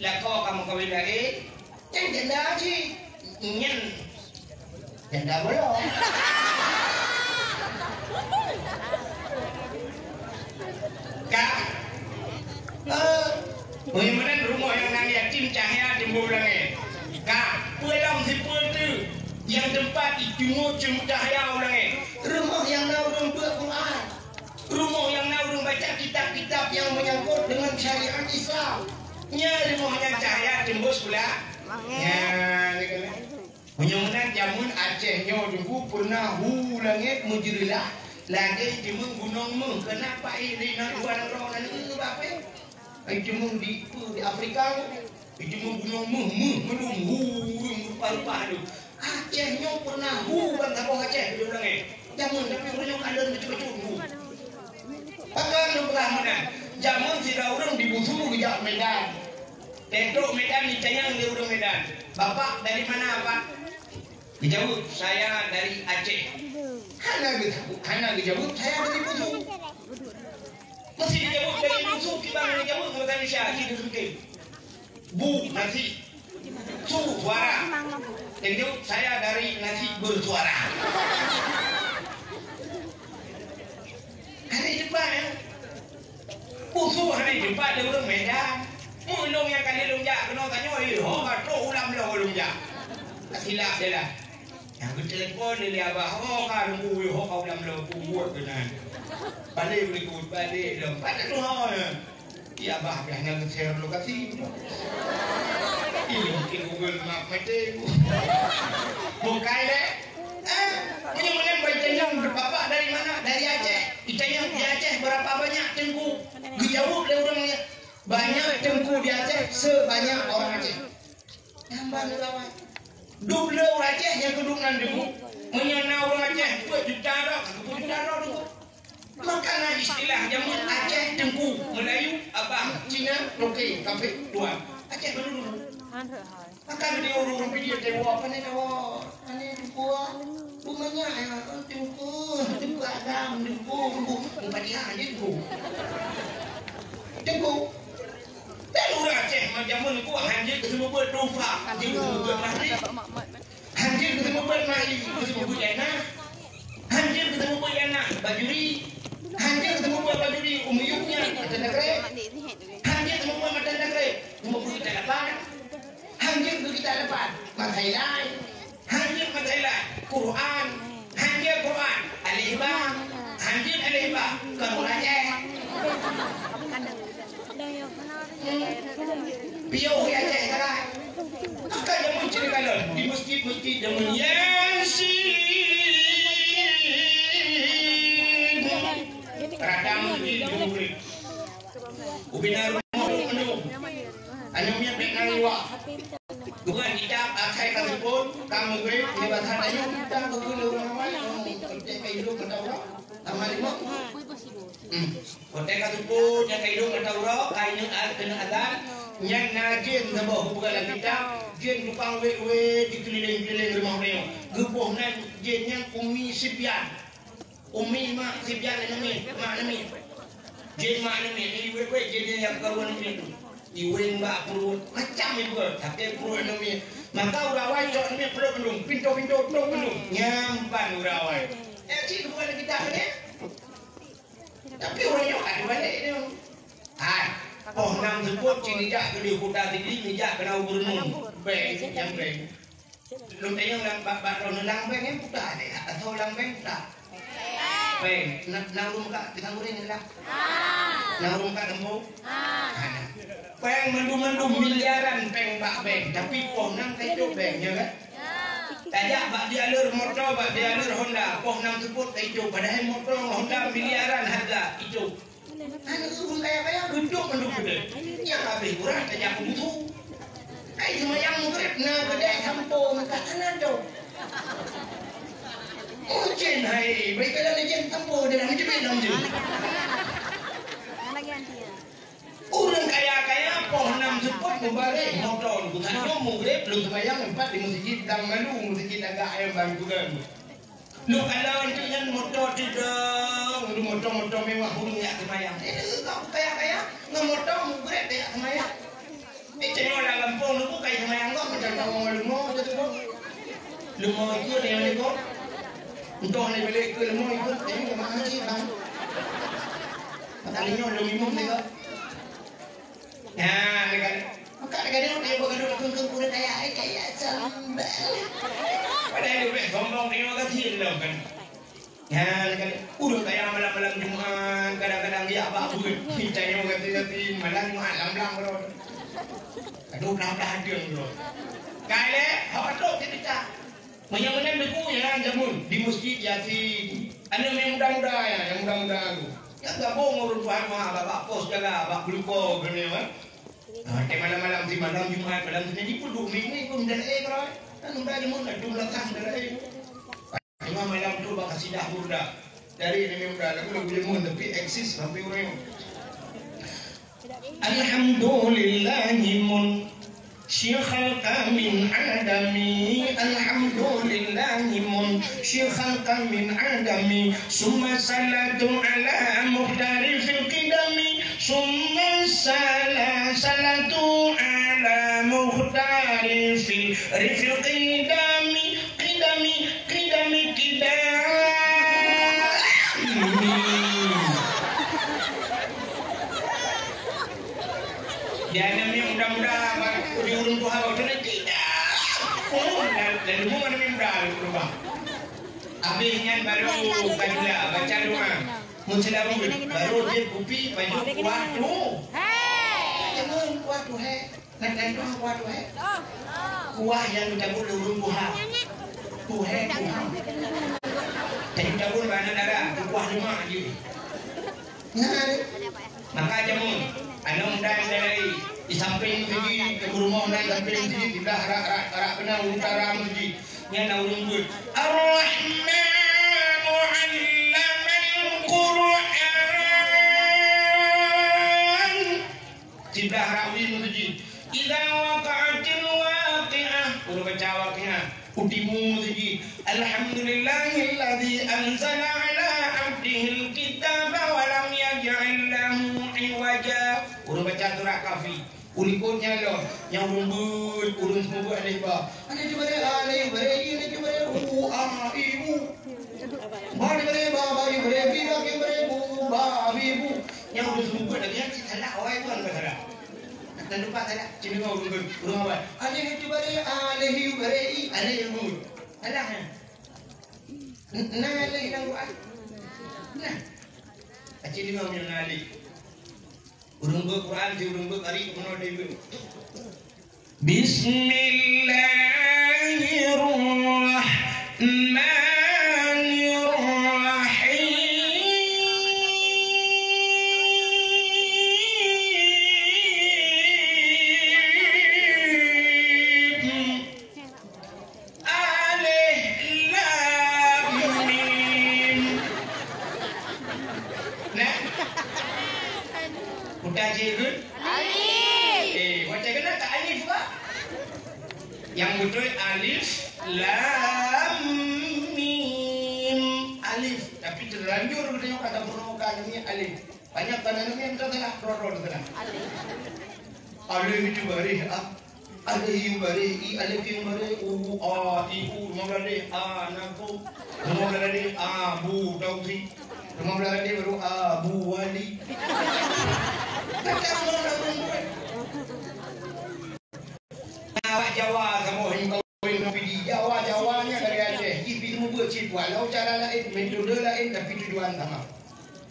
S2: lako kamu kawin lagi. Yang janda sih, ingin janda bolong. Kak, bagaimana rumah yang anak yatim cahaya timbul lagi? Kak, pulang si tu, yang tempat itu cuma cahaya lagi. Rumah yang naurung Quran, rumah yang naurung baca kitab-kitab yang menyangkut dengan syariat Islam. Nya rumahnya cahaya tembus pula. Ya, menyumbang jamun Aceh nyo dulu pernah langit mujrilah lagi jemung gunung mu kenapa ini nak dua orang ini apa? Jemung di Afrika, jemung gunung mu melum rupa-rupa tu. Aceh nyo pernah bang kampung Aceh dia langit. Jamun tapi orang yang ada macam-macam. Pakai lu mana? Jamun si orang dibusu kejak Medan. Tentu Medan dicayang di urung Medan. Bapak dari mana Pak? Dijawab saya dari Aceh. Karena dijawab saya dari Busu. Mesti dijawab dari Busu kita dijawab bukan Malaysia kita mungkin. Bu nasi, su suara. Dijawab saya dari nasi bersuara. Hari depan Busu hari depan di urung Medan. Ulung yang kali lungjak kena tanya ho gato ulam lo lungjak. Silap dia lah. Yang bertelefon dia abah ho ka nunggu ho ka ulam lo buat benar. Balik berikut balik dah. Pada tu ho. Ya abah yang nge-share lokasi. Ini mungkin Google Map mati. Bukan deh. Punya bertanya bapak dari mana? Dari Aceh. Ditanya di Aceh berapa banyak tengku? Dijawab oleh orangnya. Banyak tengku di Aceh sebanyak orang Aceh. Tambah lawan. Dublo orang Aceh yang kedungan dulu. Menyana orang Aceh buat jutara dulu. Makanya istilah jamun Aceh tengku Melayu abang Cina okey kafe dua. Aceh dulu. Akan dia orang video tewa apa ni tewa. Ani buah rumahnya tengku Adam tengku dia tengku. Tengku dan orang Aceh macam mana ku hanjir semua buat dofa, hanjir semua buat mahli, hanjir semua buat mahli, semua buat yana, hanjir semua buat yana, bajuri, hanjir semua buat bajuri, umuyuknya mata negeri, hanjir semua buat mata negeri, semua buat kita dapat, hanjir tu kita dapat, matailah, hanjir matailah, Quran, hanjir Quran, alihbah, hanjir alihbah, kamu Aceh. Piau ya Aceh sekarang. Akan jamun cerita lor di masjid-masjid jamun Yasin. Radang di murid. Ubinar penuh. Anu punya pek naliwa. Bukan kitab akhir kali pun kamu gue di bahasa ayu kita begitu ramai kita hidup berdakwah. Amal lima. Kotek katupun yang kaidung bertaurah kainung kena adan yang najin nambah hubungan kita jin tukang we dikeliling-keliling rumah dia gebuh nan jin yang umi sipian umi mak sipian nami mak nami jin mak nami ini we jin yang kawan nami diwen mbak perut macam itu tapi perut nami maka urawai jok nami perut belum pintu-pintu perut belum nyampan urawai cik bukan kita ni tapi orangnya ada balik dia. Oh nam sebut cini jak ke dia kota tinggi ni jak kena berenung. Baik yang baik. Lu tayang bakro lambeng ni buta ni atau lambeng tak? Beng, nang rumah kita ngurin lah. Nang rumah kamu. Beng mendung miliaran beng bak beng, tapi poh nang kayu beng ya kan? Tajak bak dia alur motor, bak dia alur Honda, poh nang sebut kayu, padahal motor Honda miliaran harga itu. Anak tu kaya duduk mendung gede. Yang habis kurang tajak butuh. Ay semayang maghrib na gede sampo magkaanan daw. Oh jen hay, mereka dah jen sampo dia dah menjepit dalam je. Orang kaya poh nam sepot membalik motor ku tanya maghrib lu semayang 4 di masjid dang malu masjid agak ayam bang juga. Lu kalau dengan motor tidak, lu motor mewah burung ya semayang. Kau kaya ngam motor maghrib ya semayang. Ini orang Lampung lu kayak semayang kok macam orang Lumo tu tu. Lumo itu ada yang lekor. Untuk ni balik ke Lumo itu, tapi memang haji bang. Matalinya ada minum ni kok. Ya, dekat. Maka dekat dia bukan duduk kengkeng kuda kayak sambal. Padahal dia sombong dia orang kecil lah kan. Ya, dekat. Udah kayak malam-malam Jumat, kadang-kadang dia apa-apa. Hintanya orang kata malam Jumat lam-lam berapa. Aduh, dah ada bro. Kale, awak tu cerita. Macam-macam beku yang jamun di masjid Yasin. Ada yang muda-muda ya, yang muda-muda tu. Yang gabung urut Tuhan mah, bapak pos jaga, bapak lupa kena kan. Malam-malam di malam Jumat, malam tu jadi pun 2 minggu pun dah bro. Kan muda jamun dah belakang dah cuma malam tu bapak sidah burda. Dari ini muda lagu jamun tapi eksis sampai orang. Alhamdulillahi syikhalka min adami. Alhamdulillahi syikhalka min adami. Summa salatu ala muhtari fil qidami. Summa salatu ala muhtari fil qidami. Qidami jangan ni mudah-mudah di urung Tuhan waktu ni tidak. Oh, dan rumah mana mudah berubah. Habisnya baru baca baca doa. Mencelam baru dia kopi baju kuat tu. Jangan kuat tu dan doa kuat tu kuah yang dicabut di urung Tuhan. Tuhan. Jadi cabut mana darah kuah rumah je. Maka jamun anak muda dari di samping segi ke rumah dan samping segi tidak rak kena utara masjid yang nak urut Ar-Rahman 'allamal Quran tidak rawi masjid idza waqa'atil waqi'ah udah baca waqi'ah utimu masjid alhamdulillahilladzi anzala ala 'abdihi al-kitaba wa lam yaj'al lahu iwaja. Urung baca surah Kahfi. Urikutnya lo yang rumbut, urung semua alif ba. Ada di bare alif bare ini di bare u a ibu. Ba di bare ba ba di bare bi ba ke bare bu ba ibu. Yang urung semua lagi yang salah awai tuan kata. Dan lupa salah. Cini mau urung apa? Ada di bare alif bare i ada yang rumbut. Salah kan? Nah alif dan Quran. Nah. Cini mau alif. Urung Quran di urung hari kuno dewe. Bismillahirrahmanirrahim. Alif lam mim. Nah. Udah je alif. Baca kena tak alif juga? Yang betul alif lam mim. Alif. Tapi terlanjur tengok kata permukaan ini alif. Banyak kanan ini yang salah. Ror salah. Alif itu bari alif yang bari alif yang bari u a i u mengade a naku mengade a bu tausi mengade baru a bu wali. Awak Jawa kamu hingga kau pidi walau cara lain, metode lain tapi tujuan sama.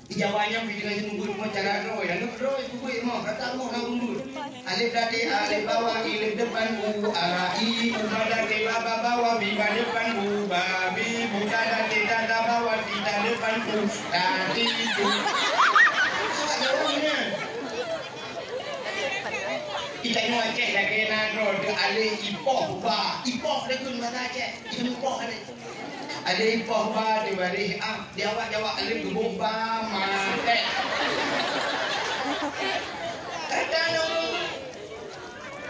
S2: Jawanya pergi dengan jemput cuma cara roy. Lalu roy kuih mau kata mau nak undur. Alif dati alif bawah alif depan u i uba dati baba bawah biba depan u babi buka dati dada bawah tidak depan u dati u. Ada orangnya. Kita ni Aceh dah kena roy alif ipoh ba ipoh dah kun bahasa Aceh ipoh ada. Ada ipoh ba di bari dia awak alif gebuk ba mate. Kadang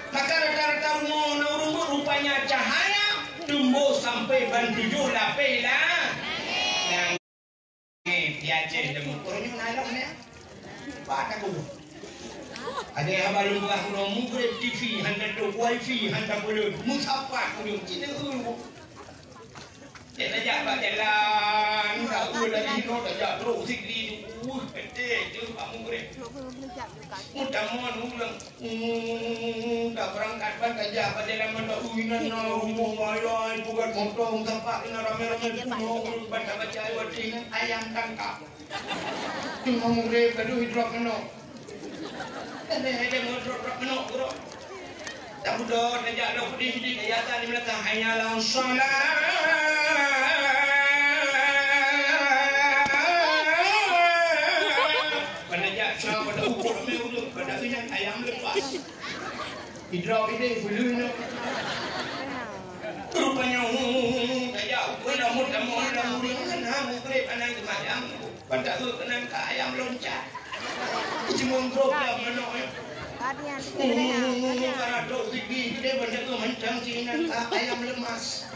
S2: maka rata-rata rumah rupanya cahaya tumbuh sampai ban 7 lapis lah. Yang dia Aceh demu orangnya nalam ni. Pada aku. Ada yang baru buat kuno mugrib TV handa tu wifi handa boleh musafat kuno cina ulu. Dia tajak pak jalan, tak ulu lagi no tajak terus sikli tu. Kete je pak mugrib. Mudah mohon ulang. Tak berangkat pan tajak pada dalam dak uinan no rumah ayah buat motor musafat ina ramai-ramai kuno baca-baca ayam tangkap. Tu mugrib kadu hidrop no. Ada motor menok bro. Tak mudah najak dah pedih-pedih ayatan di belakang hayya salat. Penajak syah pada ukur meuluk pada minyak ayam lepas. Hidrop ini bulunya. Rupanya najak ukur dah mudah kan mugrib anak kemayang. Pada tu kena ke ayam loncat. Cuma grup dah menok ya. Para dok tinggi dia benda tu mencang sinan ayam lemas.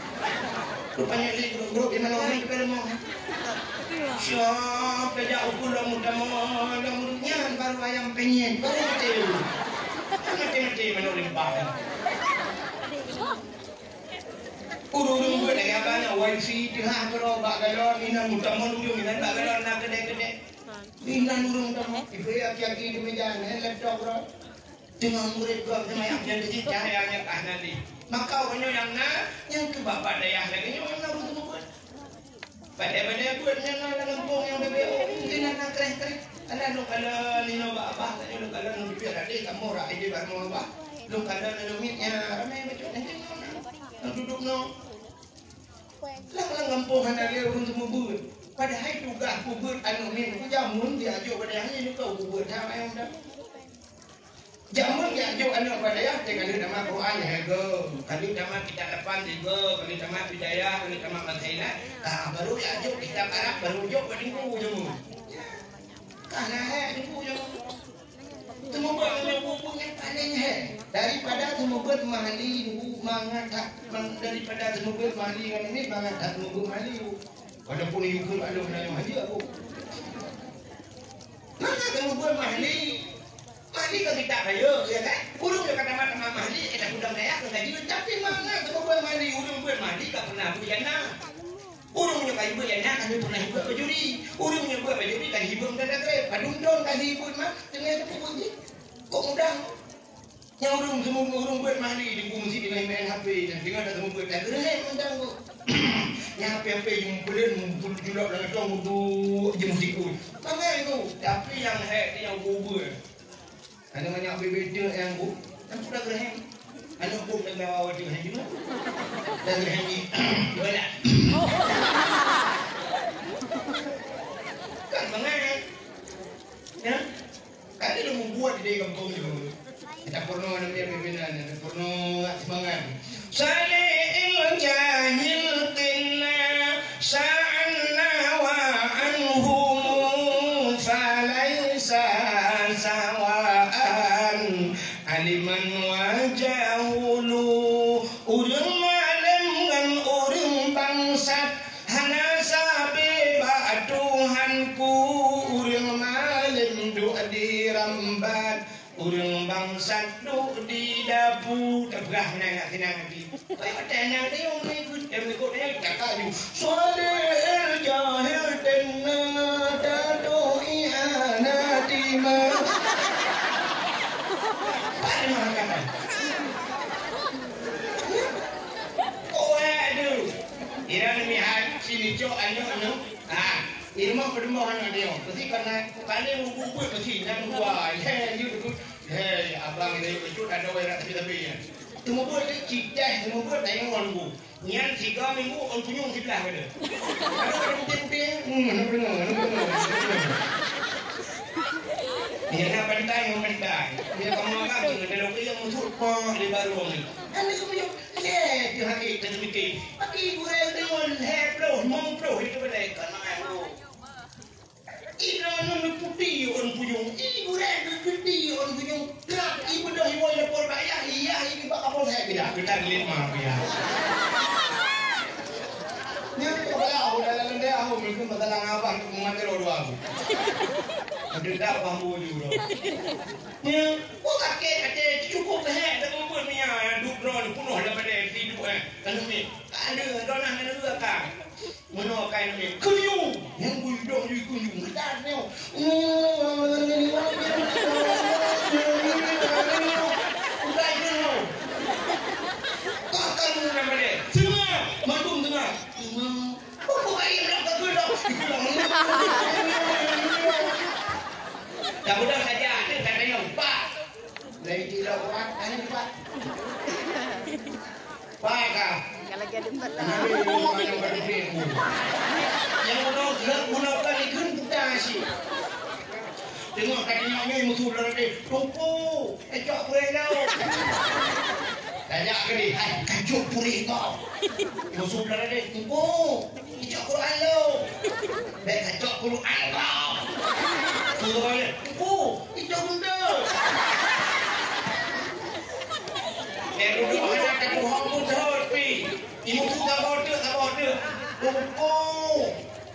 S2: Rupanya di grup di mana orang kita lemah. Siap dah ukur dah mudanya baru ayam penyet baru betul. Mati menok limpah. Urung buat dengan banyak wifi tengah berobak galon minan mudah-mudahan ujung minan galon nak kedai-kedai. Minan urung tamu, ibu aki-aki di meja ni laptop bro. Dengan murid gua sama yang jadi cahayanya kanan ni. Maka orangnya yang ke bapak dayah lagi orang nak bertemu buat. Pada buat yang dalam kampung yang BBO mungkin anak keren-keren. Anak lu kalau lino bapak, tanya lu kalau nu biar ada kamu rak ide baru bapak. Lu kalau lu mitnya ramai macam ni. Nak duduk no. Lang kampung anak dia orang semua buat. Padahal tugas kubur anu min ku jamun diajuk pada yang ni kau kubur dah mai dah. Jamun diajuk anu pada yang dengan nama Quran hego. Kali nama kita depan tiga, kali nama bidayah, kali nama masaila. Baru diajuk kita Arab baru jok pada ku jamun. Kana he ku jamun. Semua buat yang paling he. Daripada semua buat mahali mangat daripada semua buat mahali dengan ini mangat semua buat mahali. Walaupun ikut ada penanya haji aku. Mana kamu buat mahli? Mahli kan kita kaya, ya kan? Urung dia kata mata mahli, kita udang daya ke gaji. Tapi mana kamu buat mahli? Urung buat mahli tak pernah berjana. Urungnya kayu berjana, kami pernah buat bajuri. Urungnya buat bajuri, kami hibung dan grab. Padundon kami hibung mah, dengan tu pun kok mudah. Yang urung buat mahli di fungsi dengan main HP dan dengan ada semua buat grab mudah kok. Yang apa yang boleh mumpul julap dalam tong tu je musik pun. Mangai tu. Tapi yang hack yang bubur. Ada banyak bebeda yang bu. Dan sudah gerah. Ada pun dengan awak dengan juga. Dan gerah ni. Boleh. Kan mangai. Ya. Kali lu membuat di kampung tu. Kita porno nama dia bebeda ni. Porno semangat. Salil jahil sa'anna wa anhum falaysa sawa'an aliman wa jahulu urung alim dan urung bangsat hana sabi ba'atuhanku urung alim du dirambat urung bangsat du di dapu tebrah menang lagi kaya tenang dia orang ikut dia ikut dia cakap je Salil jahil tenna dadu i'anati ma pada mana kata oh aduh Ira ni sini cok anu. Ini mah berdua hanya dia. Pasti karena kalian ngumpul pasti nak buat. Abang ini itu ada orang tapi ya. Temu buat cicah, temu buat tayang orang. Nian 3 minggu on punyung sebelah ada. Ada putih-putih. Dia nak pandai. Dia kamu makan tu, dia nak yang musuh pun di baru ni. Anda semua dia hati terfikir. Tapi bukan dengan hello, mongpro itu berdaya kan mau. Ina nak putih on punyung. Ibu dah putih on punyung. Kerap ibu dah ibu dah pol bayar. Iya ini bak kapal saya tidak. Kita lihat mana ya. Ni kalau dah dalam dia aku mungkin masalah apa mati rodo aku. Ada dah bambu juga. Ni, oh kakek ada cukup dah. Dah kumpul punya duk drone penuh daripada hidup kan ni. Ada donang ada juga kan. Mana kain ni? Kuyung. Yang kuyung ni kuyung. Dah ni. Udah ni. Kakak ni nama dia. Tengah. Mantum tengah. Oh, ayam nak keluar. Dah mudah saja, ada katanya 4. Dari kilo 4, ini 4. Baiklah.
S3: Kalau lagi ada 4 lah.
S2: Yang mudah kan ikut kita sih. Tengok katanya ni musuh dalam dia. Tunggu, ejak purih kau. Tanya ke dia, hai, kajuk purih kau. Musuh dalam dia, tunggu, ejak Quran kau. Baik kajuk Quran kau. Turun, itu benda. Duduk ada kat Tuhan pun terus pi. Ibu tu tak bodoh.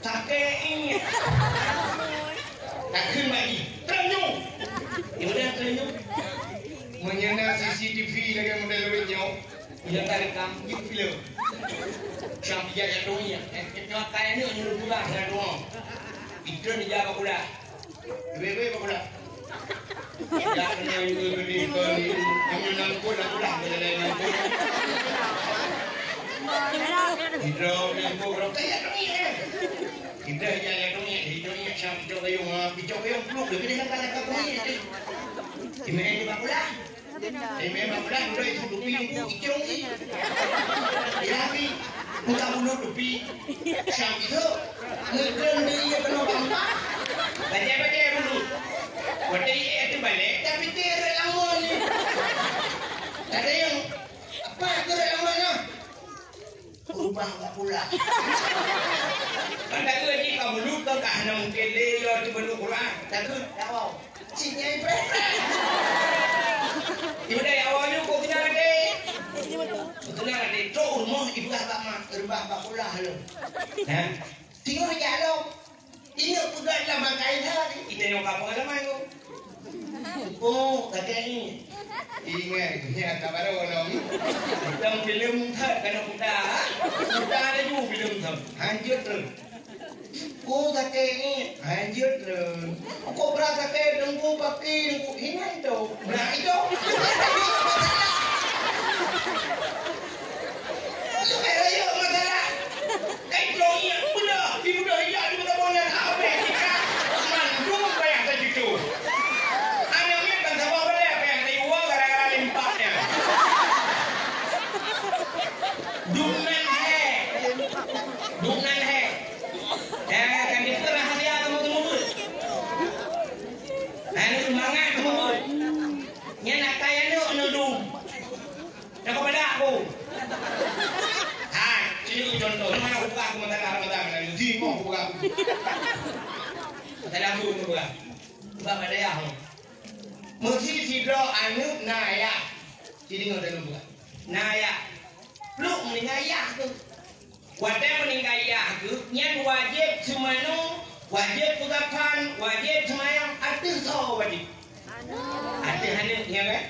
S2: Kakek ini. Tak kena lagi. Terenyuh. Ibu dah terenyuh. Menyana CCTV lagi model lebihnya. Dia tak rekam itu film. Siapa dia yang dunia? Kita kaya ni nyuruh pula saya doang. Itu ni jaga pula. Bebe pula. Ya kena juga ni kali. Yang nangkut pula berjalan nangkut. Kita yang program kayak ni. Kita yang dunia siapa jauh yang peluk dia kena kata kau ni. Ini pula. Ini pula udah itu dupi hijau ni. Ya ni muka bulu dupi. Siapa itu? Mungkin dia kena bangsa. Baca dulu. Wadah itu balik, tapi dia lama ni. Ada yang apa tu lama ni? Ubah tak pula. Anda tu ni kamu lupa kah nak mungkin dia tu belum Quran. Takut tak mau. Cinya ibu. Ibu dah awalnya kau kena ada. Kena ada. Cok rumah ibu dah tak pula lu. Tinggal jalan. Ini aku dah lama kain hari. Kita nak apa lama tu? Oh, kakek ni. Ingat, ni tak baru orang. Dalam film tak kena muda. Muda ada juga film tu. Hancur tu. Oh, kakek ni hancur tu. Kau berasa kakek dengku pakai dengku ingat tu. Nah itu. Supaya yo masalah. Kain lori muda, ibu dah iya di mana boleh apa kita. Mandu bayar segitu. Dunan hai. Dah kan kita rahasia temu-temu. Anu semangat temu. Nya nak kaya nudu. Dah kepada aku. Ini contoh. Mana buka aku mata di mau buka. Mata aku buka. Buka pada yang. Mesti tidak anu naya. Jadi ngoten buka. Naya. Lu meningaya tu. Wadah meningaya tu, nyan wajib semanu, wajib pugapan, wajib semayang, ada so wajib. Ada hanya kan?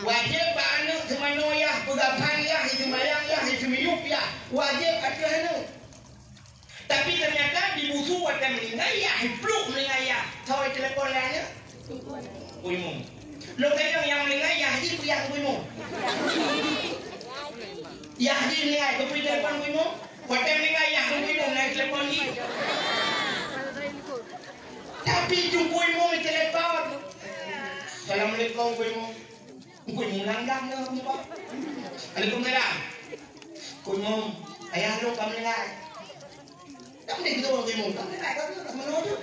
S2: Wajib anu semanu ya, pugapan ya, semayang ya, semiyup ya, wajib ada hanya. Tapi ternyata di buku wadah meningaya, peluk meningaya, tahu telepon lainnya? Puimu. Lo kaya yang meningaya, haji puyang puimu. Ya haji meningaya, kau punya telepon puimu? Kuatem ni ayah kuih mu naik telepon ni. Tapi kuih mu ni telepon. Assalamualaikum kuih mu. Kuih mu langgang dah muka. Waalaikumsalam. Kuih mu ayah lu kamu dengar. Kamu ni kita kuih mu. Kamu dengar kau tu mana tu?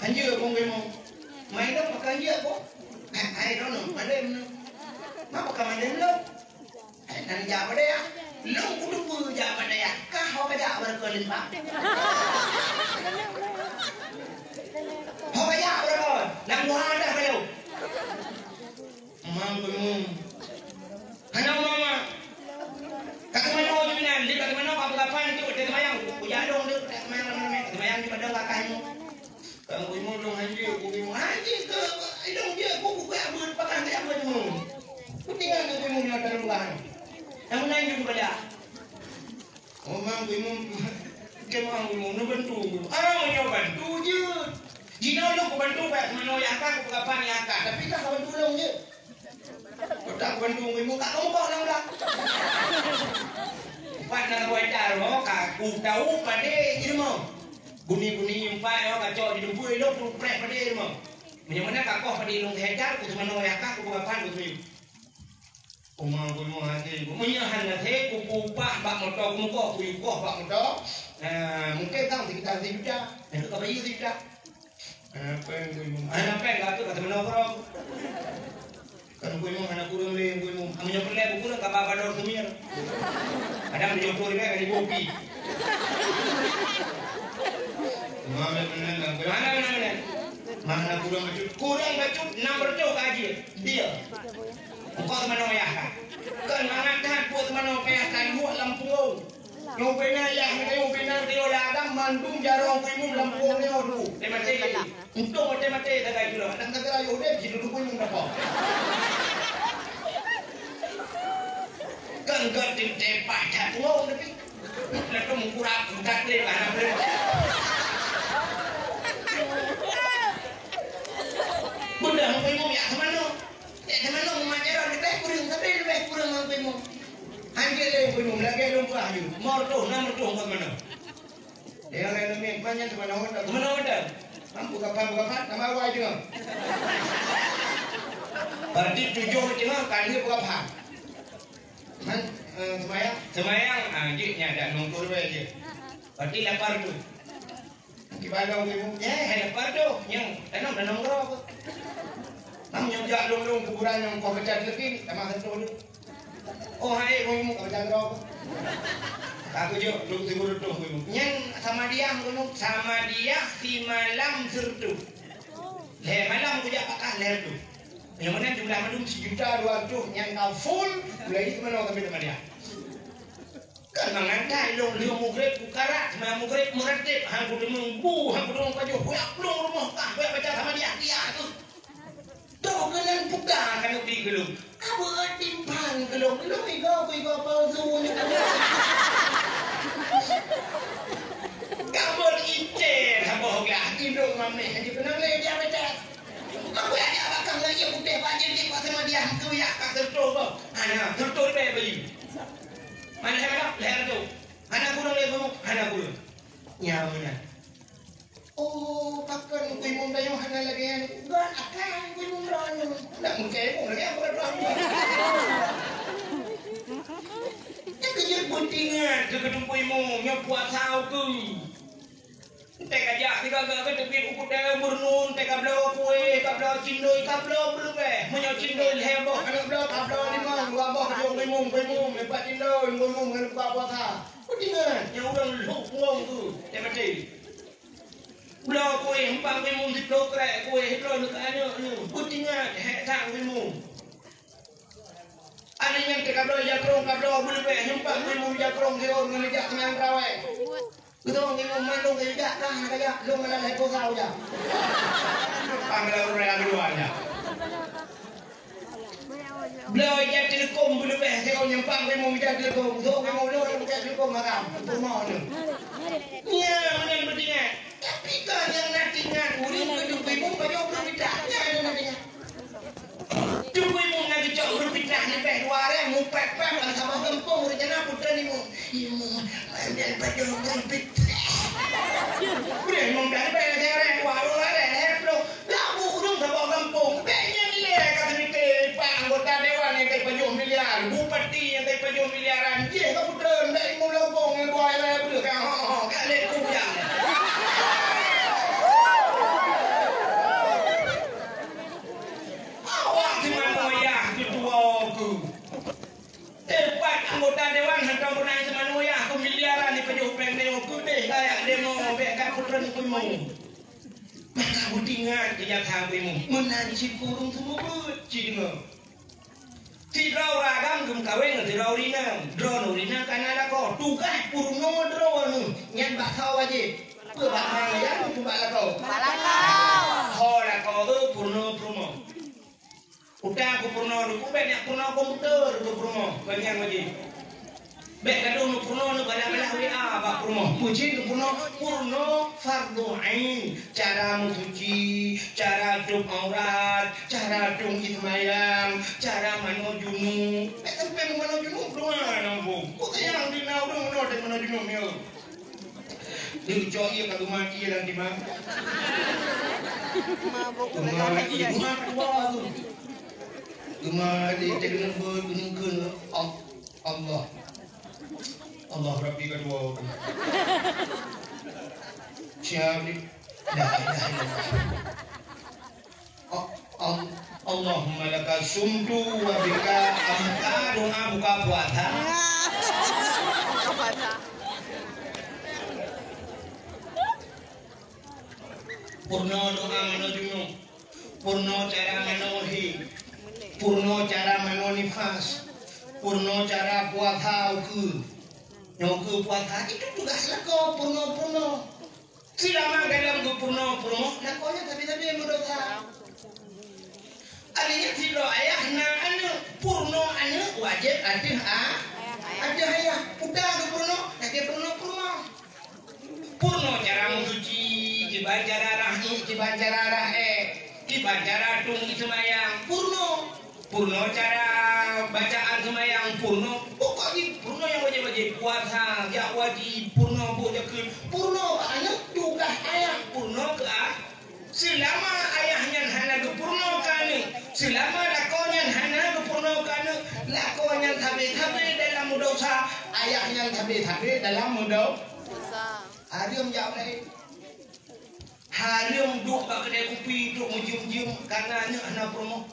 S2: Anjir kuih mu. Main dong makan anjir aku. I don't know. Madam. Mak makan madam lu. Nanti jawab dia ya. Lu kudu jawab dia ya. Kau kerja berkelin pak. Kau kerja berkelin. Nak buat apa kau? Mampu. Hanya mama. Kata mana kau cuma ni? Kata mana kau apa ni? Kau tengok mayang. Kau jadong tu. Kata mayang di padang kakakmu. Kamu ibu dong anjir. Ibu anjir ke? Idong dia. Kau apa berpakai apa tu? Kau tinggal dengan ibu ni ada bukan? Yang mana yang pada? Oh mang ibu, kemang ibu, nu bantu. Ah, mau bantu je. Jika lu kau bantu baik mana yang akan kau kapan yang akan. Tapi tak kau bantu dong je. Kau tak bantu ibu, tak kamu bawa lang dah. Partner waiter, oh kaku tahu pada ilmu. Buni impai, oh kacau di dumpui lu tu prep pada ilmu. Mana kakoh pada ilmu hejar, kau mana yang akan kau kapan kau tu. Umang ku mau hati, menyahan hati, ku pak motor, ku muka, ku yukoh pak motor. Mungkin kau sekitar sejuta, itu kau bayar sejuta. Apa yang ku mau? Anak peng kau tu kata menokong. Kan ku mau anak kurang leh, ku mau. Amnya perlu aku kurang kau bawa dor semir. Ada menjopor ni kan di kopi. Mama menang, mana kurang bacut, nomor tu kaji dia. Kau mana ya? Kan anak kan buat mana kayak kan buat Lampung. Nyopena ya, nyopena dia ladang Bandung jarong kuimu Lampung ni orang. Temate. Untuk temate dah kayak gitu. Dan kata ayo deh jitu kuimu dapat. Kan gatin tepat dah ngau tapi. Lalu mengkurap budak deh kan apa. Bunda kuimu ya mana? Ya mana mengajar lebih kurang sampai mu. Anjir le kuimu lagi dong kayu. Nomor tu kau mana? Yang lain ni banyak tu mana ada? Kamu buka nama awak juga. Berarti 7 juga kali buka apa? Man semayang anjirnya ada nongkur aja. Berarti lapar tu. Kibadong kuimu. Lapar tu yang tanam dan nongkrong. Kamu yang jalan long kuburan yang kau kecat lagi, sama satu tu. Oh hai, kau mau kecat berapa? Aku jo, lu tidur tu, yang sama dia si malam sertu. Malam aku jak pakai ler tu. Yang mana jumlah madum 1.200.000 yang kau full, mulai itu mana kami dengan dia. Kan mengantai long liu mugrib kukara, sama mugrib muratib, hang kudu mengbu, hang kudu mengkajo, buyak long rumah kah, buyak baca sama dia tu. Tahu kalian buka kan ubi gelung. Apa timpang gelung? Gelung iko palsu ni. Kamu icer, kamu gak hidup mami. Jadi pernah le dia baca. Aku ada bakal lagi putih banjir di pasar dia. Aku ya tak tertul kau. Ana tertul be beli. Mana saya leher tu. Ana kurang le kamu. Ana kurang. Ya mana. Oh, pakai kuimu dah yang hana lagi yang enggak akan kuimu berani. Nak mungkin lagi apa berani. Yang kerja pentingan kedua kuimu yang buat tahu tu. Teka jak tiga ke tepi ukut dah bernun teka belau kue, kablau cindoi, kablau belum menyo cindoi heboh, kablau di mana gua bawa kuimu, lepas cindoi, kuimu dengan buat apa? Pentingan yang udah lukung tu, temati. Belau kue, empang kuimu di blokre, kue hidro nekanya, putingan, hekang kuimu. Ada yang kablau jakrong, kablau boleh empang kuimu jakrong, hero mengejar dengan rawai. Betul, kuimu mandung kejak dah, kaya lu malah lepo kau je. Panggil orang luar je. Belau je telekom boleh hero nyempang kuimu jadi telekom, tu kuimu lu jadi telekom makam, rumah ni. Ya, mana pentingnya? Tapi kan yang nantinya uring kuimu banyak berbidanya yang nantinya. Kuimu ngaji jauh berbidanya lebih dua orang pek-pek kan sama gempung rencana putra ni mu. Imu, ambil baju gempit. Udah emang dari pek kerek walau ada lo. Labu udung sama gempung. Peknya ni kata ni pak anggota dewan yang kayak baju miliar, bupati yang kayak baju miliaran. Dia kau putra ndak imu lobong yang boy lah putra kan. Kali kujang. Anggota dewan hantar punai semanu ya aku miliaran ni pejuh pendek aku deh kayak demo bekat putra ni kumu maka aku tinggal kerja kamu menanci kurung semua buci dengar tidak ragam gum kawin tidak rina drone rina kanada kau tugas kurung no drone nyan bakau aja kebakar ya tu balakau kau purno promo udah aku purno aku banyak purno komputer aku purno banyak lagi baik kadang purno banyak WA apa purno puji purno fardu ain cara mencuci cara duk aurat cara duk ismayang cara manojunu sampai manojunu purno nampu yang di nau dong no dan manojunu mel di coy kalau mati dan di mana mati tua tu Cuma dia dengan bergunung Allah Rabbi kedua siapa ni Allahumma laka sumtu wa bika amka doa buka puasa purno doa menuju purno cara menuhi purno cara menonifas, purno cara puasa nyoku puasa itu tugas lako purno. Silama dalam ke purno, lakonya tapi mendosa. Alinya tidak ayahna anu purno anu wajib ada ayah udah ke purno, lagi purno. Purno cara mencuci, dibaca darah dibaca tung itu mayang purno cara bacaan semayang purno pokoknya purno yang wajib puasa jak wajib purno purno anak tugas ayah purno ke selama ayahnya hana ke purno kan selama lakonya hana ke purno kan lakonya tabe dalam dosa ayahnya tabe dalam dosa harium jawab lagi harium duk kat kedai kopi duk menjium karena anak purno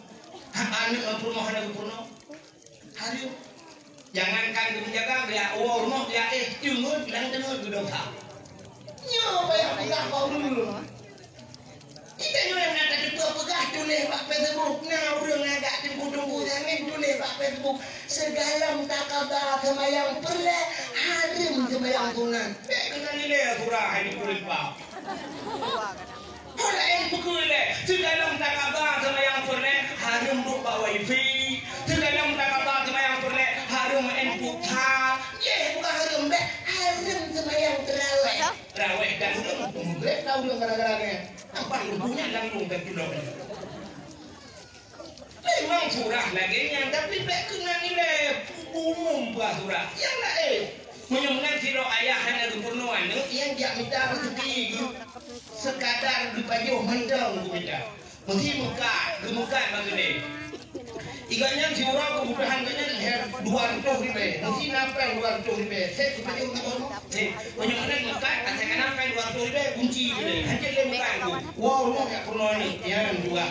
S2: anak purno harium jangankan menjaga dia rumah dia tunggu bilang dosa nyo bayar enggak kau dulu kita juga nak ada pegah tulis pak Facebook nah urang agak tunggu jangan tulis pak Facebook segala takabah kemayang perle harim kemayang tunan kena nilai surah ini tulis pak Orang yang pukul segala takabah kemayang perle harim buka wifi segala takabah kemayang perle harim input ha ye bukan harim deh harim kemayang terawih dan boleh tahu dong gara-garanya apa ilmunya langsung berjuang memang surah lagi yang tapi tak kena nilai umum buat surah yang lain menyebutkan siro ayah hanya keperluan yang dia minta rezeki sekadar dipajuh mendang minta mesti muka bagi iganya surah kebutuhan kanya 200 ribu mesti nampak 200 ribu saya kepajuh menyebutkan muka asalkan nampak 200 ribu kunci hanya dia muka itu wow rumah tak perlu ni yang dua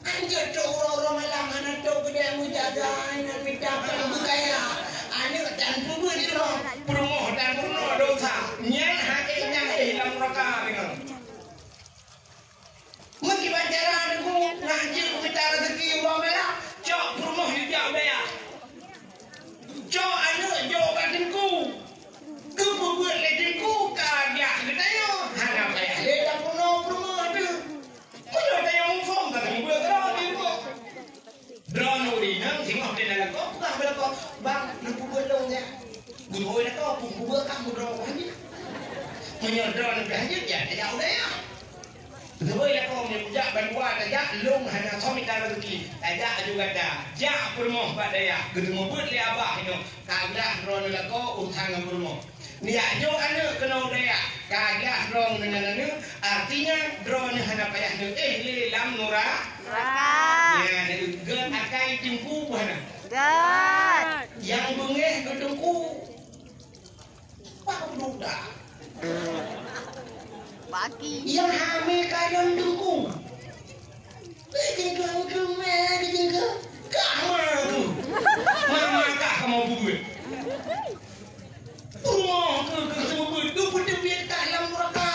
S2: anjir tu orang malam anak tu kena menjaga anak minta berkaya anak dan puluh di rumah promo dan purno dosa nyan hakiknya hilang raka dengan mesti bacara aku ngaji aku minta rezeki orang malam cok promo hijau dia cok anak jauh batinku kebubuhan ledinku kagak katanya harap ayah ledak promo ada mana ada yang mufong kata ibu drone ibu drone uri nang tengok dia dalam kau bukan bila kau bang lampu belongnya guru nak kau pun kamu drone aja menyodron aja ya jauh dia betul ya kau menjak bandua aja long hanya somita lancar rezeki. Tajak juga dah. Jak permoh pak daya. Gedung but le abah nyo. Kagak ron lako utang permoh. Niat jo anak kena daya. Kagak ron dengan anu artinya drone hana payah nu le lam nura. Ya, dari gen akai timku buana.
S3: God.
S2: Yang bengeh gedungku. Pak budak.
S3: Baki.
S2: Yang hamil kadang dengku. Tinggal ke mana tinggal? Kamar tu. Mama tak kamu buat. Rumah ke semua betul betul biar tak dalam neraka.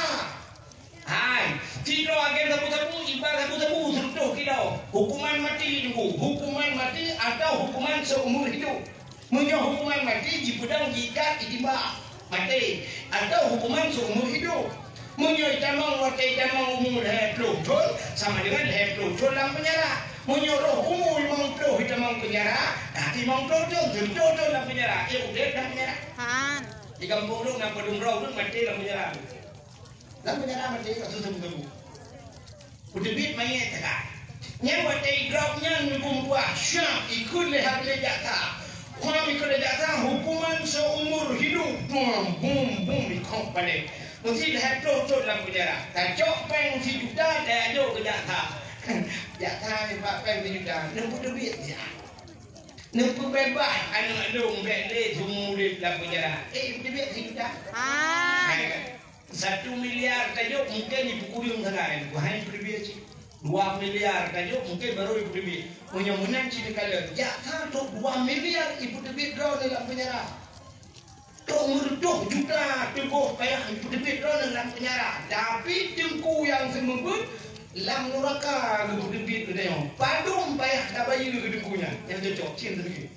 S2: Hai, tidak agen sapu-sapu ibarat sapu-sapu serutuh kita. Hukuman mati dengku. Hukuman mati atau hukuman seumur hidup. Menyo hukuman mati di pedang jika itibah mati atau hukuman seumur hidup. Menyo tamang mati tamang umur pelutun sama dengan pelutun dalam penjara. Menyo roh umur mangklo hitamang penjara, nanti mangklo tu dalam penjara. Ia udah dalam penjara.
S3: Han.
S2: Di kampung tu nak pedung roh tu mati dalam penjara. Dalam penjara mati kat susu-susu. Udah bit mayat tak? Nyawa tay dropnya nukum buah syam ikut lehat lejata. Kau ikut lejata hukuman seumur hidup. Bum ikut balik. Mesti lehat pelutut dalam penjara. Kacok peng si juta dah ada ke jata. Jata ni pak peng si juta. Nampak duit ya. Nampak bebas anak dong bele semua dalam penjara. Duit si juta.
S3: Han.
S2: 1 miliar tajuk mungkin dipukuli sekarang. Wahai pribadi cik. 2 miliar tajuk mungkin baru ibu debit. Punya menang cik kala. Jatah tu 2 miliar ibu debit draw dalam penjara. Tok merduh juta teguh payah ibu debit draw dalam penjara. Tapi tengku yang semebut lam neraka ibu debit tu dia. Padung payah dah bayar ke tengkunya. Yang cocok cik sedikit.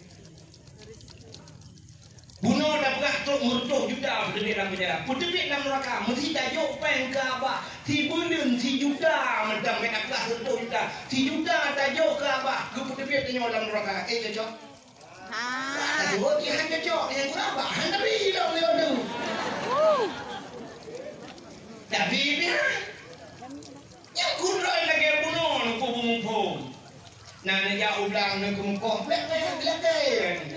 S2: Bunuh dah berat tok merduh juta berdebit dalam penjara. Berdebit dalam neraka. Mesti tajuk peng ke abah. Si belum si juta. Medang nak berat 1 juta. Si juta tajuk ke abah. Ke berdebit dalam neraka. Cocok?
S3: Han.
S2: Tajuk dia cocok. Yang kurang abah. Tapi dah lewat tu. Tapi dia. Yang kurang lagi bunuh. Nuku bumumpung. Nah, dia ulang nuku mumpung. Belakang.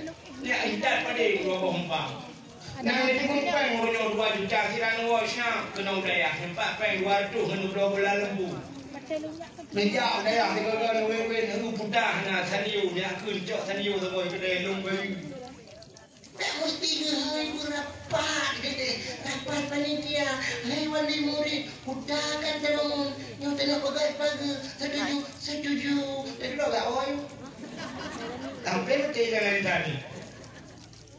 S2: Ya intat pada dua bombang. Nah ni peng ronyo 2 juta kirana wasna kena udaya. Nampak peng 200 kena 12 lembu. Meja udaya tiga wewe ngu putah na saniu dia kuncok saniu semua kedai long bayu. Mesti hai rapat gede. Rapat panitia, hai wali murid, putakan terbangun. Yang tengah pegai pagi. Setuju. Jadi lo gak wayu. Sampai mesti jangan tadi.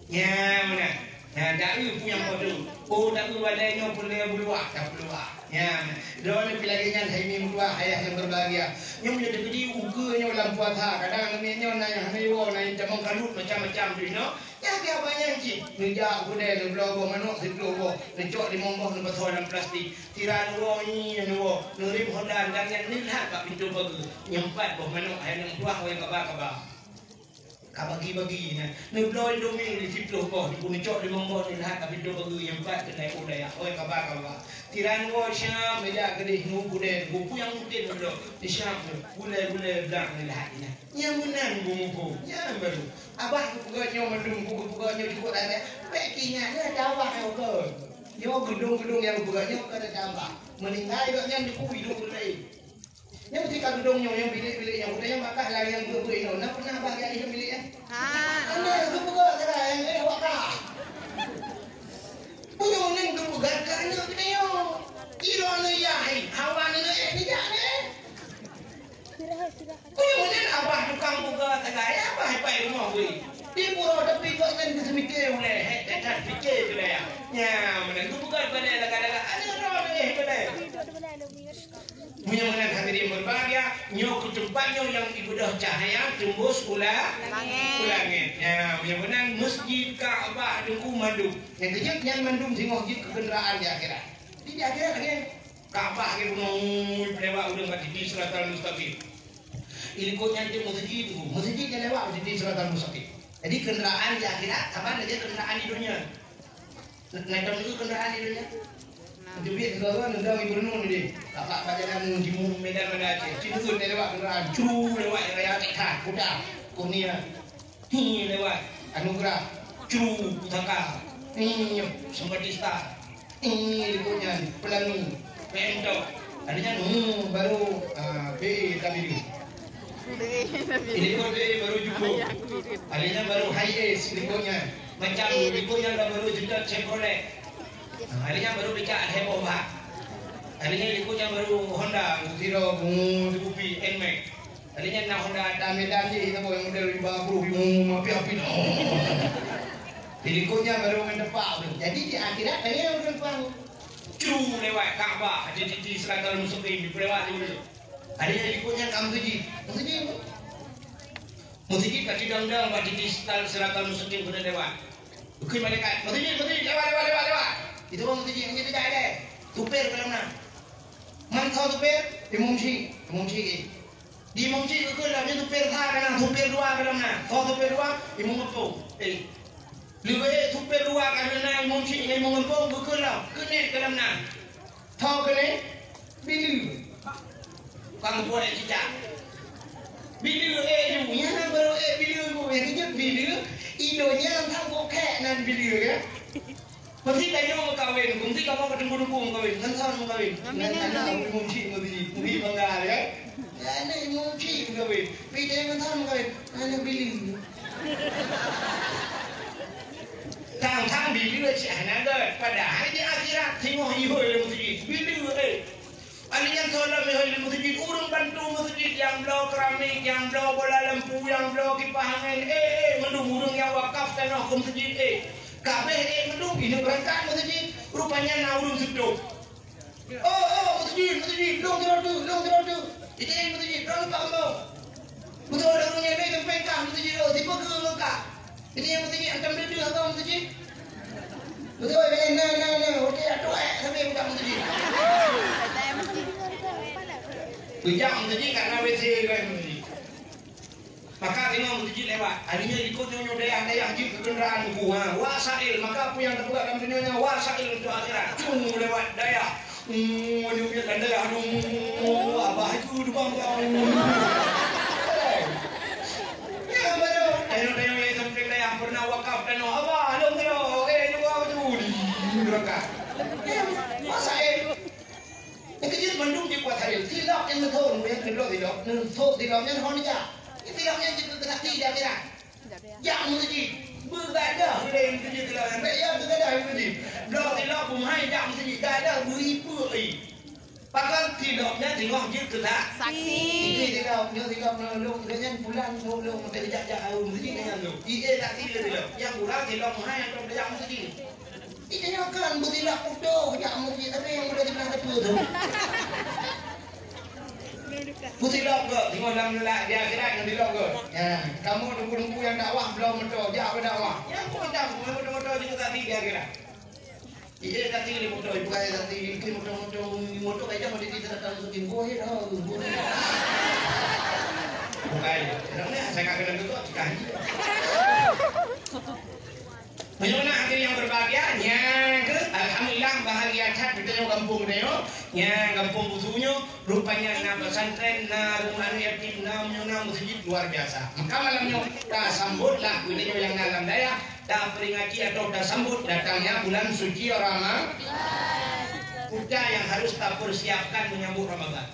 S2: Ya mana? Ya tak ada punya bodoh. Oh tak ada walainya boleh berluah, tak berluah. Ya, doa pelajaran hari ini berluah ayah yang berbahagia. Yang punya diberi uganya dalam puasa. Kadang namanya nanya hanewo, nanya jamang kalut macam-macam tu, no. Ya dia banyak cik. Nijak kuda, nublogo manuk, seblogo, necok di mombok, nubasol dalam plastik. Tiran wo ni, nuwo, nurim hondan dan yang nilhat kat pintu bagi. Nyempat boh manuk ayah yang buah yang kabar-kabar. Bagi-bagi ni bloy domi di situ kau di puncak di mombor ni lah tapi do bagi yang 4 kedai udaya oi kabar tiran wo syam meja kedai nu kude buku yang mungkin do di syam bule-bule blang ni lah ini yang menang buku yang baru abah puganya mendung buku puganya cukup ada pekinya ada dawah ke yo gedung-gedung yang puganya ada tambah meninggal yang dikui do kedai. Yang mesti kalau dongnya yang bilik-bilik yang udah yang bakal lagi yang gue itu, nak pernah bahagia itu biliknya? Anda tu buka sekarang, awak kah? Punya orang tu buka kerana kita yo, kira ni yai, hawan ni ni jadi. Punya orang abah tukang buka sekarang, abah hebat rumah gue. Di pura tapi kau kan kesemikir boleh, tak fikir tu ya. Ya, mana tu buka pada laga-laga, ada orang ni pada. Punya mana hadirin berbahagia, nyok ke tempatnya yang ibadah cahaya tembus ulangit. Ya, punya mana masjid Kaabah dengku mandum. Yang kejut yang mandum singoh jid kenderaan di akhirat. Di akhirat lagi Kaabah ke gunung lewat udah kat di Siratal Mustaqim. Ikutnya di masjid tu, masjidnya lewat di Siratal Mustaqim. Jadi kenderaan di akhirat sama aja kenderaan di dunia. Naik itu kenderaan di dunia. Jepit kalau nendang ibu nun ni. Tak jangan di Medan mana Aceh. Cinta lewat kendaraan cu lewat raya Tekat kuda Kurnia. Hi lewat Anugerah cu Pusaka. Ni Sempatista. Ini punya Pelangi. Pento. Adanya baru B tadi ni. Ini baru jumbo. Adanya baru high ace likonya. Macam likonya baru juga Chevrolet. Adanya baru becak heboh bah. Adanya likonya baru Honda Zero Dukupi Nmax. Adanya nak Honda Medan je kita yang model 50 api-api. Likonya baru mendepak tu. Jadi di akhirat dia orang faham. Cu lewat Kaabah di Siratal Mustaqim di lewat dulu. Adanya likonya kamu tuji. Mesti kat cidang-dang buat di Siratal Mustaqim sudah lewat. Bukan malaikat. Mesti lewat. Itu orang mesti punya tidak ada. Tupir ke mana? Man kau tupir? Di mumsi. Di mumsi ke dalamnya tupir tha kana, tupir dua ke mana? Kau tupir dua, imum apa? Lebih tupir dua ke mana? Mumsi imum apa? Bukan lah. Kenet ke mana? Tahu kenet? Bilu. Kang boleh cicak. Bilu nya baru bilu yang kejut bilu. Idonya thang bokek nan bilu kan? Mesti kayo kawin, kung di ka mo kadungkung kawin, kansan mo kawin. Nanti mumsi mo di bangga ya. Ano mumsi kawin. Pide kansan mo kawin. Ano bili. Tang bili ci anada padahal di akhirat tengok ihoi mesti bili Alian solar mehoi mesti urung bantu mesti yang blo keramik, yang blo bola lampu, yang blo kipas angin. Mendung urung yang wakaf tanah mesti kabeh mendung ini berangkat masjid rupanya naurung seduk. Masjid long teradu ini masjid orang tak mau betul orangnya ini kempengkah masjid tiba ke lengkap ini yang masjid akan berdua atau masjid betul okey aduh sampai buka masjid bijak masjid karena WC kan masjid. Maka tengok masjid lewat. Harinya ikut nyonya dayang jip kendaraan buah. Wasail. Maka apa yang terbuat dalam dunia wasail untuk akhirat. Cung lewat dayang. Nyubiat dan dayang. Abah itu dukang kau. Ya baru. Dayang yang sampai dayang pernah wakaf dan abah. Long tero. Juga tu. Berangkat. Wasail. Yang kecil Bandung je kuat hari. Silap yang betul. Yang kedua tidak. Tidaknya Honda. Tidaknya kita tengah tidak kira. Yang mesti berada di dalam kejalan. Bayar berada mesti. Blok tidak pumai yang mesti ada beribu. Pakai tidaknya tengok je kita.
S3: Saksi.
S2: Ini tidaknya lalu dengan bulan lalu mesti jajak mesti dengan lalu. Ia tak tidak. Yang bulan tidak pumai yang mesti. Ini kan bertilak bodoh yang mesti tapi yang boleh dibilang betul tu. Putih log ke, tengok dalam lelak dia akhirat yang dilog ke. Kamu nunggu yang dakwah belum motor, dia apa dakwah? Yang pun dah, motor juga tadi dia akhirat. Ia tadi ni motor, bukan tadi ni motor aja mau dititip dalam sukin gohe dah. Bukan, saya kagak kena tu kan. Bagaimana akhir yang berbahagianya? Alhamdulillah bahagia cat kita yang kampung neo, yang kampung busunya rupanya na pesantren na rumah yatim na masjid luar biasa. Maka malamnya dah sambutlah kita yang dalam daya dah peringati atau dah sambut datangnya bulan suci Ramadan. Kita yang harus kita persiapkan menyambut Ramadan.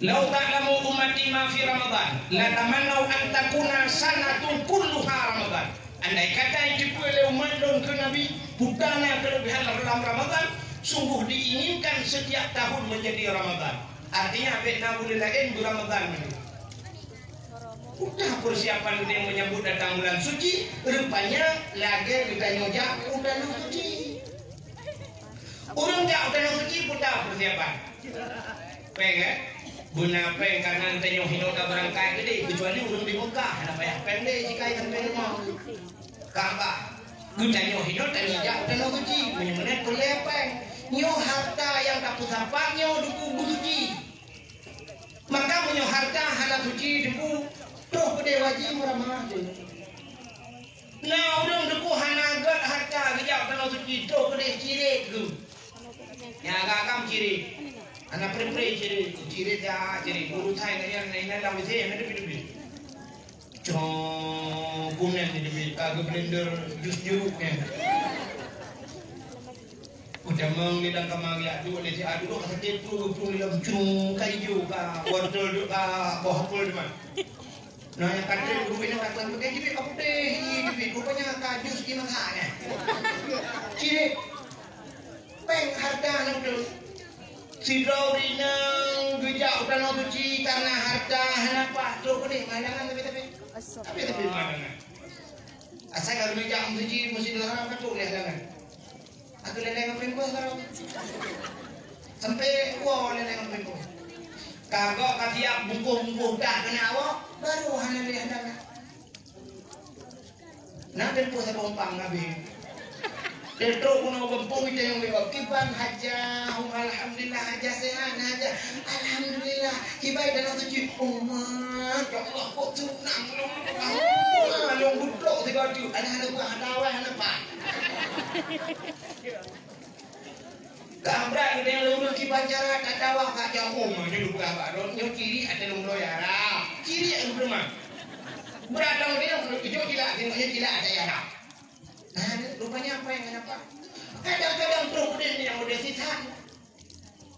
S2: Lau ta'lamu ummati ma fi Ramadan, la tamannau an takuna sanatun kulluha Ramadan. Andai kata itu oleh umat dan ke Nabi putana kelebihan dalam Ramadan, sungguh diinginkan setiap tahun menjadi Ramadan. Artinya benar boleh lain Ramadan. Udah persiapan kita yang menyambut datang bulan suci, rupanya lagi kita nyojak bulan suci. Orang tak bulan suci putar persiapan. Pengen? Guna peng karena nanti yang hidup dah berangkat gede, kecuali orang di Mekah, ada payah pendek jika yang rumah. Kaabah, guna yang hidup dan hijau dan suci, menyembuhkan pelepeng, nyo harta yang tak pusapa, nyo duku suci. Maka menyo harta hala suci duku, toh pada wajib ramah tu. Nah, orang duku hanagat harta hijau dan suci, toh pada ciret tu. Yang agak-agak ciri. Anak pre-pre ciri dia ciri. Guru Thai yang lain dalam itu yang ada lebih. Kunen ni lebih. Kagak blender jus jeruknya. Udah mengilang kamari adu oleh si adu kata tepu pun dalam cung kayu ka wortel ka bohol teman. Nah yang kata guru ini kata pakai jadi apa deh ini rupanya kajus di makanya. Ciri peng harga nang tu si Raurinang gejak udah nak cuci karena harga kenapa tu kau malangan tapi malangan. Asal kalau gejak cuci mesti dalam apa tu malangan. Aku leleng ngapain gua sekarang? Sampai gua leleng ngapain gua? Kagak katiak bungkuh dah kena awak baru hana lihat dah. Nak tempoh saya pompang nabi. Dentro kuno bempung itu yang bebas. Kiban haja, alhamdulillah haja sehat haja. Alhamdulillah kibai dan suci. Umat, ya Allah kok tunang long. Long budak tiga tu. Ada buah ada awal ada apa? Gambar kita yang lurus di pancara tak tahu kat jauh mana dulu gambar. Yang kiri ada lomba yara. Kiri yang bermah. Beradang dia hijau tidak, tengoknya tidak ada yara. Nah, rupanya apa yang kenapa? Kadang-kadang problem yang udah sisaan.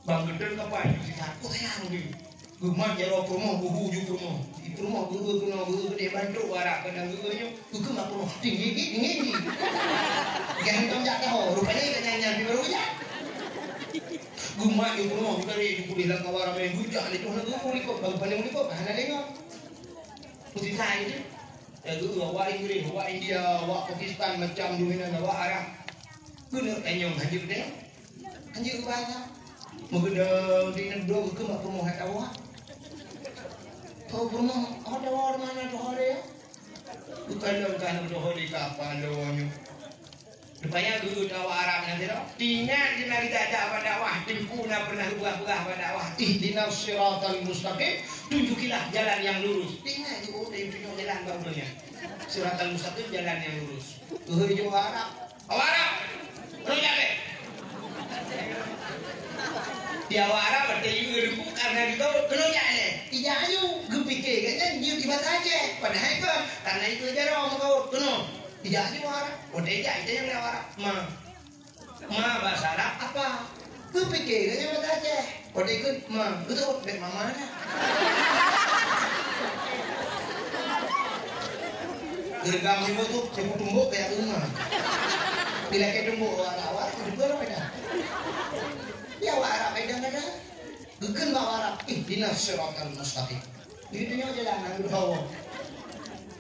S2: Bang Geden kapan sisaan? Kok sayang dia? Gemar jaro promo buhu ju promo. Di promo buhu gede bantu warak kadang gugunya. Gugu mak promo tinggi. Gantong jak tahu. Rupanya nyanyi di baru ya. Gemar ju promo dari ju bilang kawara main hujak itu nak gugu liko bang paling liko hana dengar. Sisaan itu dulu awak Inggeris, awak India, awak Pakistan macam dominan awak Arab. Guna anyong haji dia. Haji bahasa. Mengena di negara ke mak promo hat awak. Tahu promo ada orang mana tu hari ya? Bukan tu hari kapan doanya. Rupanya guru awak Arab nanti dah. Tinggal di negeri ada pada awak. Timku nak pernah buah-buah pada awak. Ihdinas siratal mustaqim. Tunjukilah jalan yang lurus. Tinggal di dia tunjuk jalan bagusnya. Siratal mustaqim jalan yang lurus. Guru Arab. Awak Arab. Rojak deh. Di awak Arab ada juga dulu karena kita kena jalan. Tidak ayu. Gepikir kan dia tiba saja. Padahal itu karena itu jarang kau kena. Tidak ayu Arab. Udah itu yang lewat Arab. Ma bahasa Arab apa? Gepikir kan tiba saja. Udah ikut betul baik mama mana? Gergam ni tu saya tumbuk kayak rumah. Bila kita tumbuk awak itu berapa dah? Dia awak Arab ada. Gegen bawa Arab. Ihdinas siratal mustaqim. Itu nya jalan nang bawa.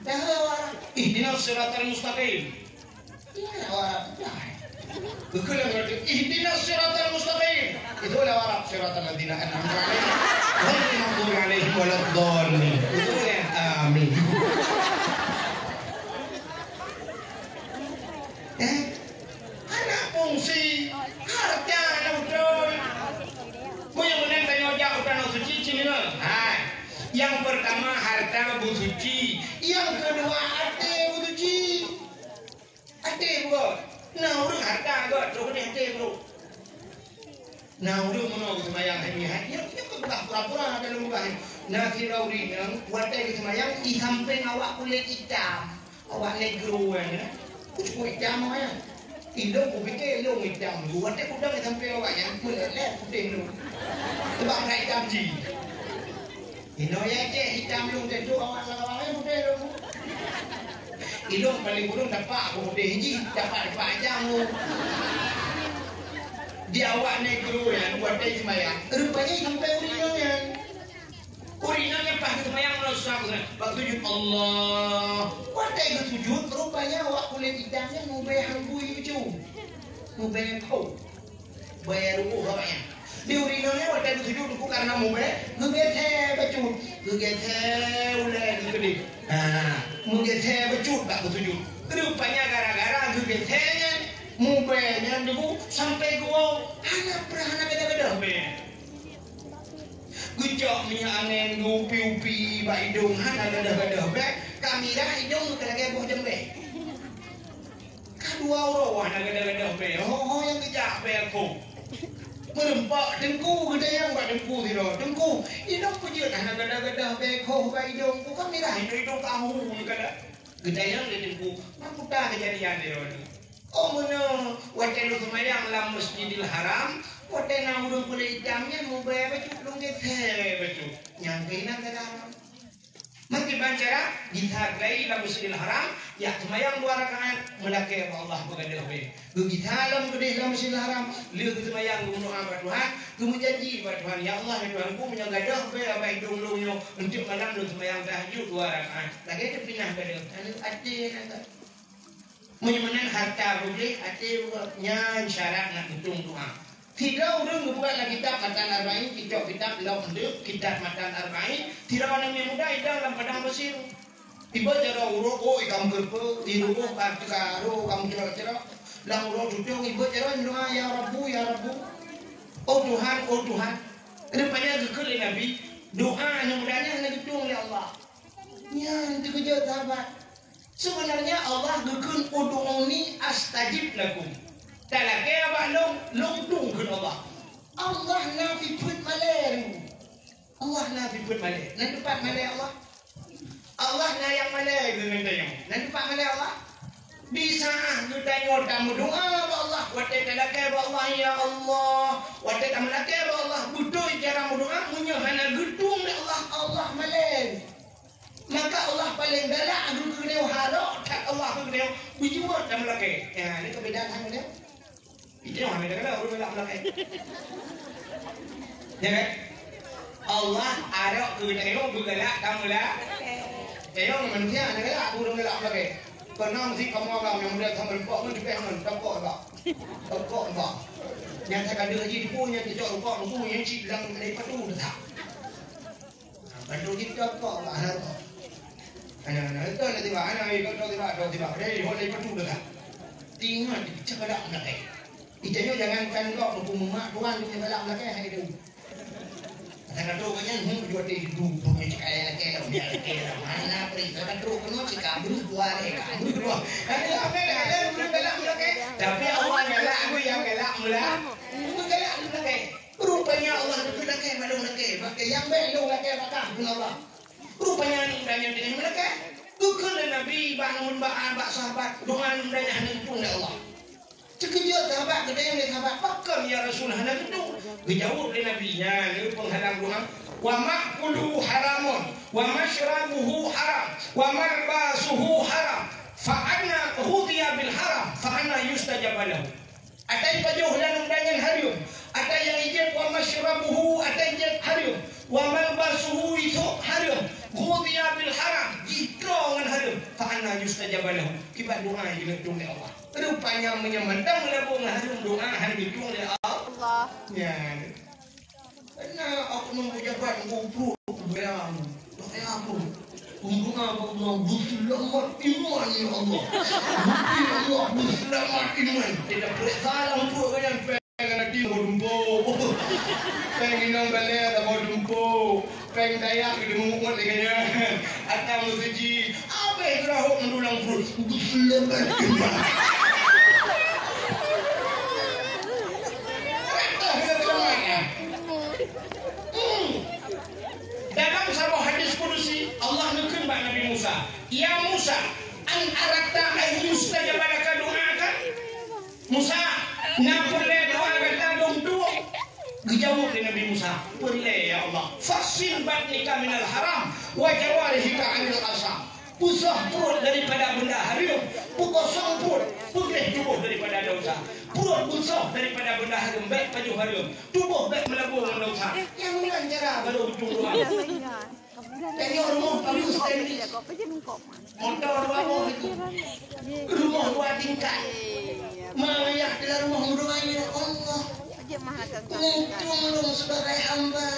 S2: Dah awak ihdinas siratal mustaqim. Iya awak Arab. Gegen yang berarti ihdinas siratal mustaqim. Itu awak Arab siratal ladzina an'amta alaihim. Ghairil maghdubi alaihim waladdallin. Itu yang amin. Anak fungsi harga nak betul. Yang menang tanya ojak utang suci cina. Yang pertama harta bu suci. Yang kedua ate bu suci. Ate bro. Nah urang harta agak terus dia ate bro. Nah urang mana semayang ini hati. Yang kebelah pura-pura ada lembah. Nasi rauri yang watai semayang di samping awak kulit hitam. Awak negro kan. Kulit hitam mana? Indong ku fikir long hitam. Gua tak udang sampai awak yang meleleh putih tu. Sebab naik hitam ji. Indong yang je hitam long tu awak lawan putih tu. Indong paling burung dapat aku putih ji, dapat panjang tu. Dia awak negro yang buat dia semayang. Rupanya sampai urinanya. Urinanya pas semayang rosak. Waktu sujud Allah. Buat dia sujud rupanya awak kulit hitamnya mau bayar hambui itu. Mau bayar kau. Bayar ruku katanya. Di urinanya waktu dia sujud ruku karena mau bayar. Gegete becut. Gegete ulai gede. Mau gegete becut tak sujud. Rupanya gara-gara gegetenya mubenya dulu sampai gua hanya pernah beda-beda gejok minyak angin upi-upi ba hidung hanya beda-beda kami dah hidung lagi buah jembe kedua orang hanya beda-beda yang gejak aku merempak dengku kita yang buat dengku tidak dengku hidung punya tanah gadah-gadah beko hidung bukan merah hidung tahu kita yang dengku mampu tak kejadian dia oh mana wajan lu semayang dalam Masjidil Haram wajan nak urung kulit hitamnya mau berapa cukup kita betul nyangkain ada Mesti bancara dihargai dalam Masjidil Haram ya semayang 2 rakaat melaki Allah bergadah be. Begitu dalam gede dalam Masjidil Haram lihat semayang berdoa kepada Tuhan, kemudian janji kepada Tuhan ya Allah ya Tuhanku mengadah be apa hidung lu untuk malam lu semayang tahajud 2 rakaat. Lagi itu pindah gadah. Ada nak menyamakan harta boleh ada nyan syarat nak hitung doa. Tidak orang membuatlah kitab Matan Arba'in, kitab lauk ndek, kitab Matan Arba'in. Tidak orang yang muda hidup dalam padang pasir. Tiba jara uruk, oh ikam berpe, iruk, karo, kamu cerah-cerah. Lang uruk duduk, ibu jara doa ya Rabbu, ya Rabbu. Oh Tuhan. Kedepannya zikir Nabi, doa yang mudahnya hanya hitung oleh Allah. Ya, itu kerja sahabat. Sebenarnya Allah gekun ud'uni astajib lakum. Tak kaya abang long tung ke Allah. Allah nak piput malai. Allah nak piput malai. Nak tempat malai Allah. Allah nak yang malai dengan dia. Nak tempat malai Allah. Bisa kita tengok kamu doa Allah. Wadah tak kaya Allah ya Allah. Wadah tak kaya Allah. Betul cara doa punya hana gedung Allah. Allah malai. Maka Allah paling galak aku kena harok tak Allah aku kena bijimot dalam lagi. Ya, ini kebedaan hang dia. Itu yang kami kata orang galak belakang. Ya kan? Allah ada kebenaran bergalak kamu lah. Tengok manusia ada galak orang galak belakang. Karena mesti kamu orang yang muda sama lupa pun juga yang tokok tak. Tokok tak. Yang saya kata lagi di punya tidak lupa lupa yang cik dalam dari padu tak. Padu kita tokok lah. Anak-anak itu ada tiba anak itu tiba dari orang dari padu tak. Tinggal cakap nak. Ijanya jangankan kau untuk memak Tuhan punya balak belakang hari itu. Karena tu kan yang jual di dulu punya cakap lelaki mana pergi karena tu kan macam kabur dua lelaki kabur dua. Ada apa ada punya balak belakang. Tapi Allah galak aku yang galak mula. Galak belakang. Rupanya Allah itu belakang malu belakang. Pakai yang belok belakang belakang Allah. Rupanya ni banyak dengan belakang. Bukan Nabi bangun bak sahabat doa banyak hanya pun Allah. Sekejap sahabat kata yang sahabat pakam ya Rasul hana gedung. Dijawab oleh Nabi-Nya ni penghalang doa. Wa ma'kuluhu haramun wa mashrabuhu haram wa malbasuhu haram fa anna hudiya bil haram fa anna yustajab lahu. Ada yang pajuh dalam dangan harum. Ada yang ijab wa mashrabuhu ada ijab harum. Wa malbasuhu itu harum. Hudiya bil haram. Jika dengan harum fa anna yustajab lahu. Kibat doa yang dilakukan oleh Allah. Rupanya menyemendang melabung harum doa hari itu oleh Allah. Ya. Karena aku mengucapkan kumpul beramu. Doa aku. Kumpul apa selamat iman ya Allah. Ya Allah selamat iman. Tidak boleh salah untuk yang pengen di rumpo. Pengen nang balai atau rumpo. Pengen dayak di mumut dengan atau musiji. Apa yang terahuk mendulang perut. Selamat iman. Dalam sebuah hadis kudusi Allah nukun bak Nabi Musa. Ya Musa, an arakta an yustajab laka doakan. Musa, nak boleh doa kata dong doa. Dijawab oleh Nabi Musa, boleh ya Allah. Fasil batnika minal haram wa jawarihika anil asam. Pusah perut daripada benda haram, kosong perut, putih tubuh daripada dosa. Perut busah daripada benda haram, baik baju haram, tubuh baik melabur dengan dosa. Yang mana cara baru ujung doa? Tengok rumah bagus sekali. Motor bawa itu, rumah 2 tingkat. Mayak dalam rumah doanya Allah. Untung lu sebagai hamba.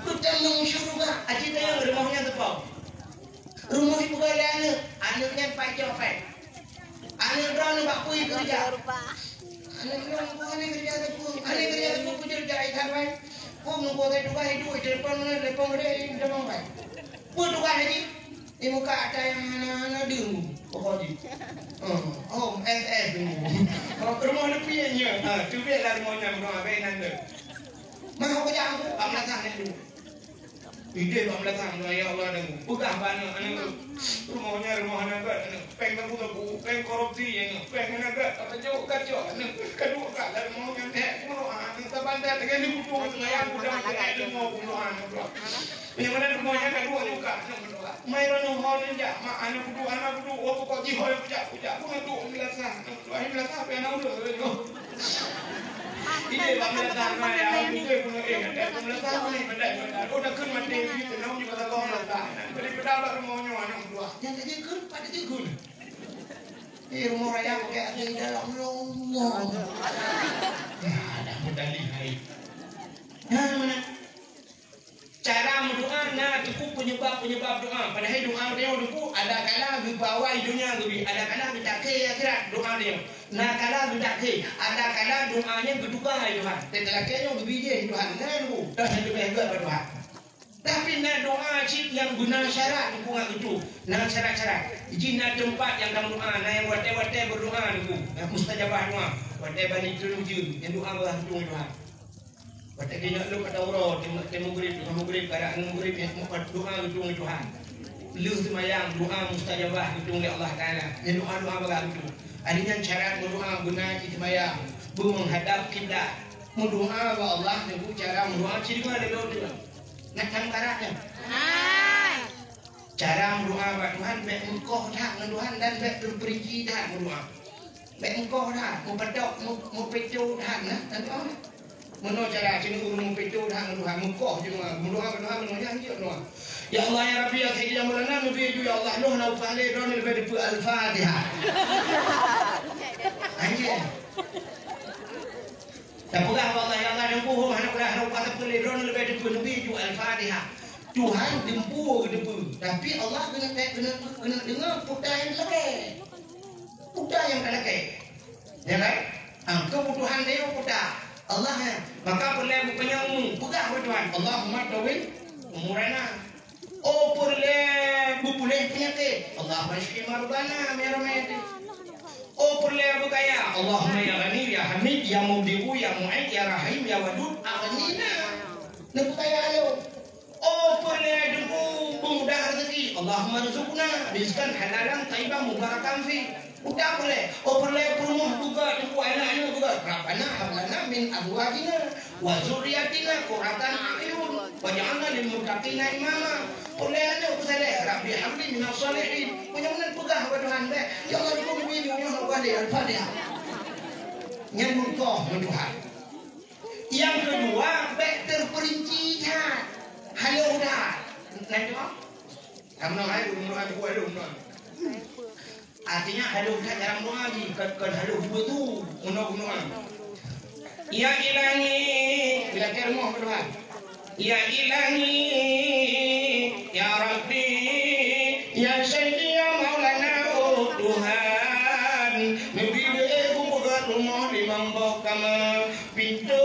S2: Bertanggung syurga. Aji tanya rumahnya tepau. Rumah ibu kaya anaknya pajak apa? Anak berani bakui kerja. Anak berani kerja tu. Anak kerja tu kerja ikan apa? Kau mungkin kau tukar hidup depan mana depan mana depan apa? Kau tukar haji. Di muka ada yang mana dulu. Kau haji. Oh SS dulu. Rumah lepiannya. Tu biarlah rumahnya rumah benan tu. Mau kerja aku, amlatang ni. Ide amlatang tu ya Allah dan bukan banyak anak rumahnya kan peng aku peng korupsi yang peng anak kacau kedua kali rumahnya nek mau kita bandar dengan di buku semayang udah ada mau puluhan yang mana rumahnya kedua juga mai rono honin ja ma anak kudu oh kok ji hoy puja aku tu biasa apa yang udah Ide pemerintahan maya, ide punya pemerintahan ni benda. Udah kan mati itu, namun juga tak kau letak. Jadi berdapat rumahnya anak dua. Yang tadi kan pada jegun. Rumah raya kayak ada di dalam rumah. Ada mudah lihat. Mana? Cara mendoa nak cukup penyebab doa. Padahal doa dia dulu ada kala di bawah hidungnya tu, ada kala di kaki akhirat doa dia. Nak kala di kaki, ada kala doanya berduka Tuhan. Tetelaknya berbiji Tuhan. Nah tu dah lebih hebat berdoa. Tapi nak doa cip yang guna syarat dukungan itu. Nak syarat-syarat. Jina tempat yang kamu doa, nak yang wate-wate berdoa tu. Mustajabah doa. Wate bani turun yang doa Allah Tuhan. Pada kena lu pada urut, temu gurib, kadang gurib yang doa gedung Tuhan. Lu semayang doa mustajabah gedung Allah Taala. Yang doa begitu. Adanya cara berdoa guna semayang, menghadap kiblat. Mendoa kepada Allah dengan cara mendoa ciri mana dia tu? Nak kan karaknya. Cara mendoa kepada Tuhan baik engkau dah dengan Tuhan dan baik terperinci dah mendoa. Baik engkau dah, mau pedok, mau pecu dah dan doa. Menurut cara sini urung petu dah Tuhan mukoh cuma mendoa janji doa. Ya Allah ya Rabbi ya Sayyidi ya Maulana nabi ya Allah nuh na fa'ale don lebih al-Fatihah. Anjir. Tapugah Allah ya Allah dempuh mana kulah na kata pele don lebih nabi al-Fatihah. Tuhan dempuh tapi Allah kena dengar putar yang lagi. Putar yang lagi. Ya kan? Kebutuhan dia putar. Allah ya, maka perlu bukannya bukan Tuhan. Allahumma tawil umurana. Oh perlu boleh penyakit. Allahumma shfi marbana merometi. Oh perlu bukaya. Allahumma ya Ghani ya Hamid ya Mubdi'u ya Mu'id ya Rahim ya Wadud aghnina. Bukaya lo. Oh perlu dulu pemudah rezeki. Allahumma rizqna rizqan halalan thayyiban mubarakan fi. Udah boleh. Oh perlu rumah juga, ibu anaknya juga. Rabbana hablana min azwajina wa dzurriyyatina qurratan a'yun waj'alna lil muttaqina imama. Boleh ada usaha Rabbi habli minas shalihin. Punya mana pegang kepada Tuhan be. Ya Allah ibu video yang wali al-Fatihah. Nyambung kau Tuhan. Yang kedua, baik terperinci kan. Halau dah. Nanti apa? Kamu nak ada buat ada. Artinya halau dah jarang doa lagi. Kan halau dua tu guna. Ya Ilahi, bila kira rumah berdoa. Ya Ilahi, Ya Rabbi, Ya Sayyidi, Ya Maulana, oh Tuhan. Nabi aku buka rumah di Mambok Kama. Pintu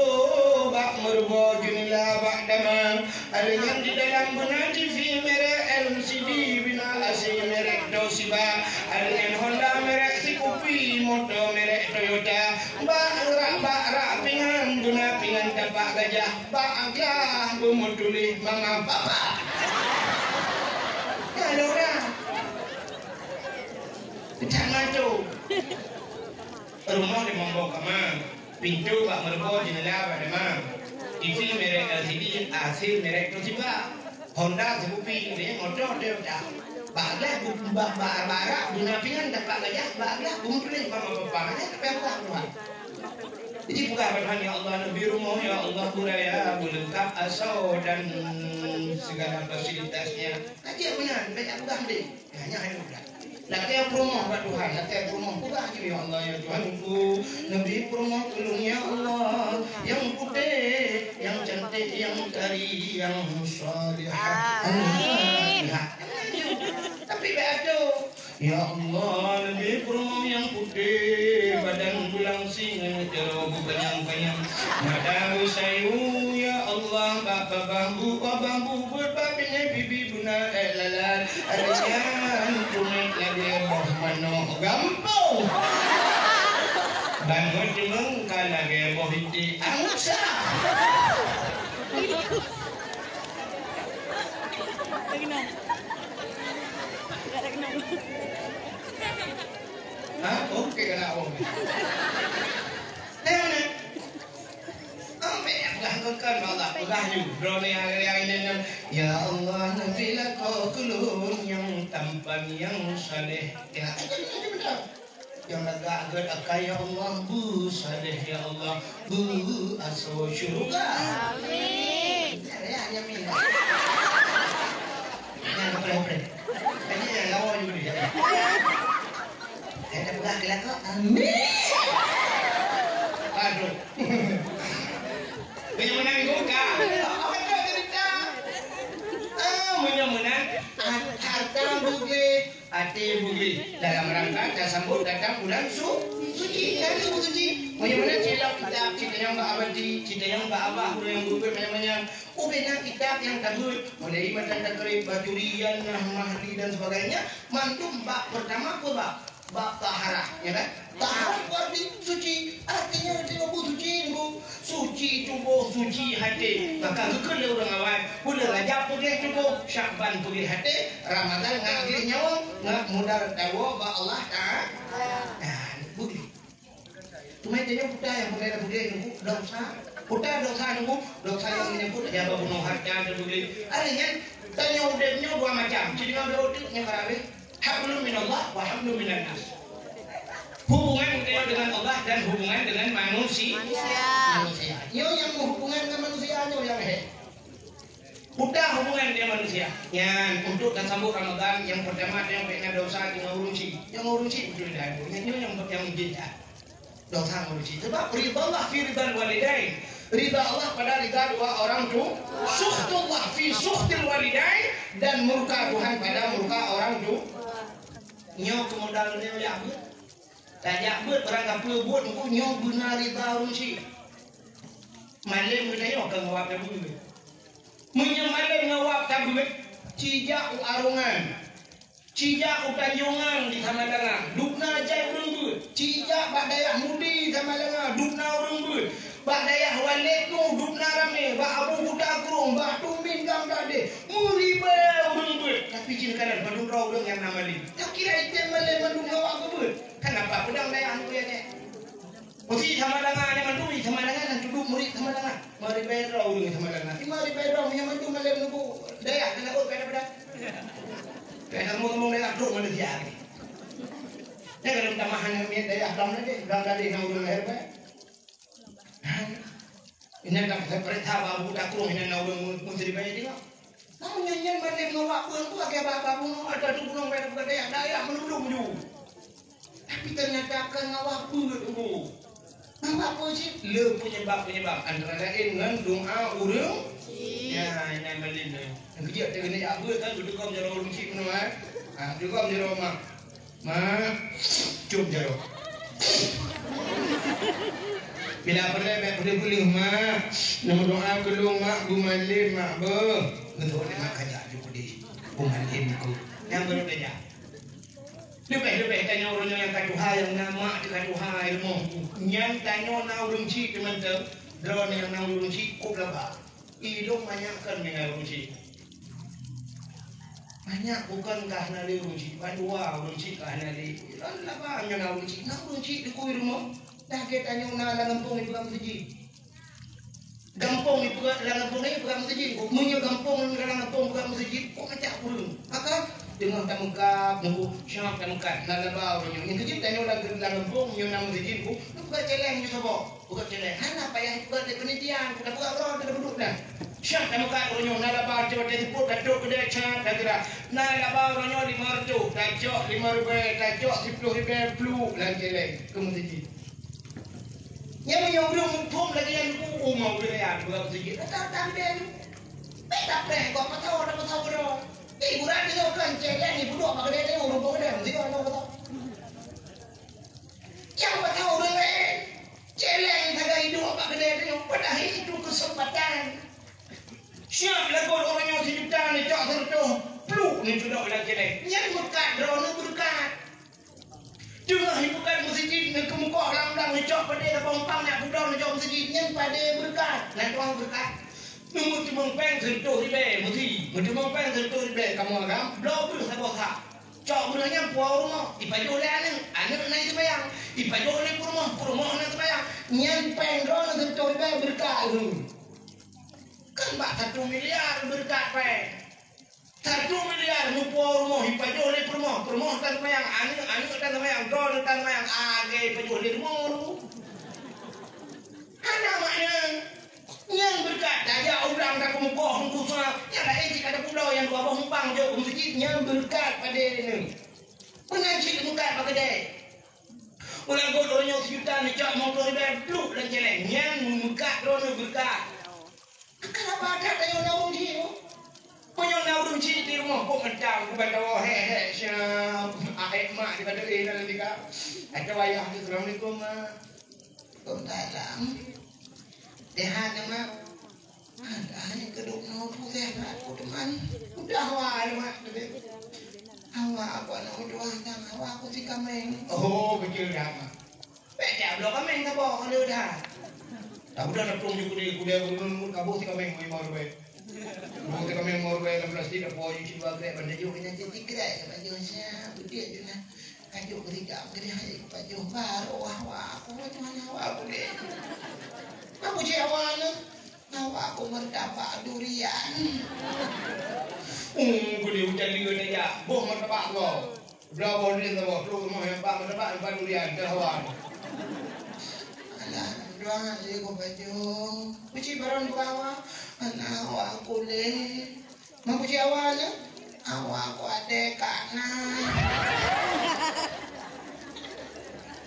S2: bak merubah junilah bak dama. Ada yang di dalam benar TV merek LCD bina asing merek Toshiba. Ada yang Honda merek Scoopy, motor merek Toyota. Bak rak pingan guna pingan tapak gajah. Bak aglah bumutulih mama papa. Ya ada orang. Jangan tu. Rumah di Mambok Kama. Pintu bak merubah junilah bak dama. TV merek LCD, AC merek Toshiba, Honda Scoopy, ini motor Toyota. Baglah barak guna pingan dapat gajah, baglah kumpulin mama bapa ada tapi apa Tuhan. Jadi bukan Tuhan ya Allah Nabi rumah ya Allah buraya lengkap asal dan segala fasilitasnya. Kaji benar banyak bukan deh. Hanya bukan. Latihan rumah buat Tuhan, latihan rumah bukan ya Allah ya Tuhanku. Nabi rumah tolong ya Allah yang putih, yang cantik, yang kari, yang salihah. Amin. Tapi betul. Ya Allah, Nabi rumah yang putih, badan tulang singa, jerobu kenyang-kenyang. Nada sayu ya Allah, bapa bambu berbabinya bibi buna lalat. Adanya kuning lagi mana gampang. Dan kau cemeng kan lagi mau hiti angsa. Hah? Okey kan awak? Mana? Kan Allah pegang drone yang ini ya Allah nabilah kau kulun yang tampan yang saleh ya yang agak akai ya Allah bu saleh ya Allah bu aso syurga
S3: Amin.
S2: ya min ya boleh ini yang lawan juga dia ada pegang kelak amin aduh menyemenang juga. Apa cerita? Menyemenang harta bugli, hati bugli. Dalam rangka kita sambut datang bulan suci. Hari suci. Menyemenang cerita yang abadi, cerita yang abah, yang berubah menyemenang. Ubahnya kitab yang tabut, mulai macam takrib, bajurian, mahli dan sebagainya. Mantum bab pertama apa bab taharah, ya kan? Taharah berarti suci. Artinya dia suci, suci tubuh, suci hati. Maka kekal orang awal. Bulan Rajab pergi tubuh, Syakban pergi hati, Ramadan ngagih nyawa, ngak mudar tawa ba Allah Taala. Budi. Tumai dia putar yang boleh nunggu dosa. Putar dosa nunggu, dosa yang menyebut jabah bunuh harta dan budi. Artinya tanya udahnya dua macam. Jadi ngambil udahnya karabe. Hablum minallah wa hablum minan nas. Hubungan kita dengan Allah dan hubungan dengan manusia. Yo yang hubungan dengan manusia yo yang udah hubungan dengan manusia. Yang untuk sambut Ramadan yang pertama yang kena dosa yang ngurusi itu dah. Yang menjadi dosa ngurusi. Sebab ridha Allah fi ridal walidain. Ridha Allah pada ridha dua orang tua. Sukhtullah fi sukhtil walidain dan murka Tuhan pada murka orang tua. Nyo kemudahan dia ya abut. Tanya abut orang kapal buat aku nyo benar ridha rusi. Malam kita yo kan ngawap tabu. Menyemalam ngawap tabu. Cijak arungan. Cijak utanjungan di Tamalanga. Dukna jai urung. Cijak badaya mudi Tamalanga. Dukna urung. Badaya walek tu dukna rame. Ba abu buta kurung, ba tumbin gamdade. Muribe urung. Tapi jin kanan badung raw urung yang namali. Tak kira item malam mandung ngawap tabu. Kenapa pedang daya aku ya ni? Mesti Tamalanga ni mandu ni Tamalanga dan duduk murid Tamalanga. Mari bayar urung Tamalanga. Mari bayar yang mandu malam nunggu daya kena ur pada pedang. Kaya ngomong daya duk manusia ni. Ni kalau tamahan yang daya dam ni, dam tadi nak urung lahir ba. Ini tak perintah babu tak kurung ini nak urung menteri bayar dia. Namun nyanyian malam ngawak pun tu agak apa pun ada tu kurung bayar daya menudung ju. Tapi ternyata akan ngawak pun tu. Ngawak apa sih? Le penyebab antara lain dengan doa urung. Ya, ini malam ni. Yang kerja dengan ni apa kan duduk kau jaro urung cik mana ah? Duduk kau jaro mak. Mak, cum jaro. Bila boleh mak. Nama doa kelung mak gumalim mak be. Betul dia mak kajak juga di gumalim ku. Yang baru kajak. Lebih tanya orang yang katuhai yang nama katuhai ilmu. Yang tanya na urung cik teman tu. Drone yang na urung cik kok laba. Hidung banyakkan dengan urung cik. Banyak bukan kerana dia urung cik. Dua urung cik kerana dia. Laba yang na urung cik. Na urung cik di kuih rumah. Dah kita tanya na lampung itu bukan masjid. Gampung itu lampung ini bukan masjid. Munyo gampung lampung bukan masjid. Kok macam urung? Maka dengan tamukap nunggu syam tamukap nalaba orang yang kecil tanya orang lampung yang nama masjid ku. Bukan celeng juga bo. Bukan celeng. Hana payah bukan penelitian. Kita buat orang kita duduk dah. Syam tamukap orang yang nalaba coba dia pun datuk kedai cang dah kira. Nalaba orang yang 500, datuk 5 ribu, datuk 10 ribu flu lagi celeng ke masjid. Yang menyuruh pun lagi yang ku mau dia buat masjid. Tak ben. Tak ben kau patau dah patau dah. Ibu rada kau kan celeng ibu dua pakai dia urung kau dia mesti kau tahu. Yang patau orang lain celeng jaga hidup pakai dia pada itu kesempatan. Siap lagu orang yang sejuta ni tak tertuh. Peluk ni sudah orang celeng. Yang berkat drone berkat. Dengar hibukan masjid ni kemuka alam tang ngecok pada kampung nak budok ngecok masjid nyen pada berkat. Nak tuang berkat. Nunggu timung peng sentuh di be mesti. Timung peng sentuh di be kamu agam. Blok tu sabot ha. Cok benarnya puau rumah. Ipajo le anak naik sembayang. Ipajo le rumah nak sembayang. Nyen peng ro sentuh di be berkat tu. Kan bak 1 miliar berkat peng. 1 miliar nupo rumah ipajo le rumah tan sembayang. Anak tan sembayang. Ro tan sembayang. Age ipajo le rumah. Anak maknya yang berkat daya orang tak mukoh hungkusna yang dah ejik ada pulau yang dua humpang jauh masjid yang berkat pada ini pengaji berkat pada dia ulang gol orangnya sejuta nejak motor dia bluk dan jelek yang berkat rono berkat kenapa ada yang naung ji punya naung ji di rumah kok ngedang kepada he syam aek mak di pada ini nanti kak ada wayah assalamualaikum mak dalam Dehan nama ada yang keduk no tu saya aku teman udah awal mak awak aku nak doa tang awak aku si kameng oh kecil dah mak pecah belum kameng tak bawa kalau dah tak udah nak tunggu kuda kabur si kameng mau baik mau si kameng mau baik 16 tidak bawa cuci bagai pada jauh kena jadi kerai baju saya dia tu nak kajuk kerja baju baru awak aku macam awak aku deh aku jawan awak aku merdapak durian boleh hujan liur aja boh merdapak kau berapa durian kau keluar rumah yang pak merdapak durian kawan alah doang aja kau baju puji barang bawa anak awak aku le mampu jawan awak aku ada kanan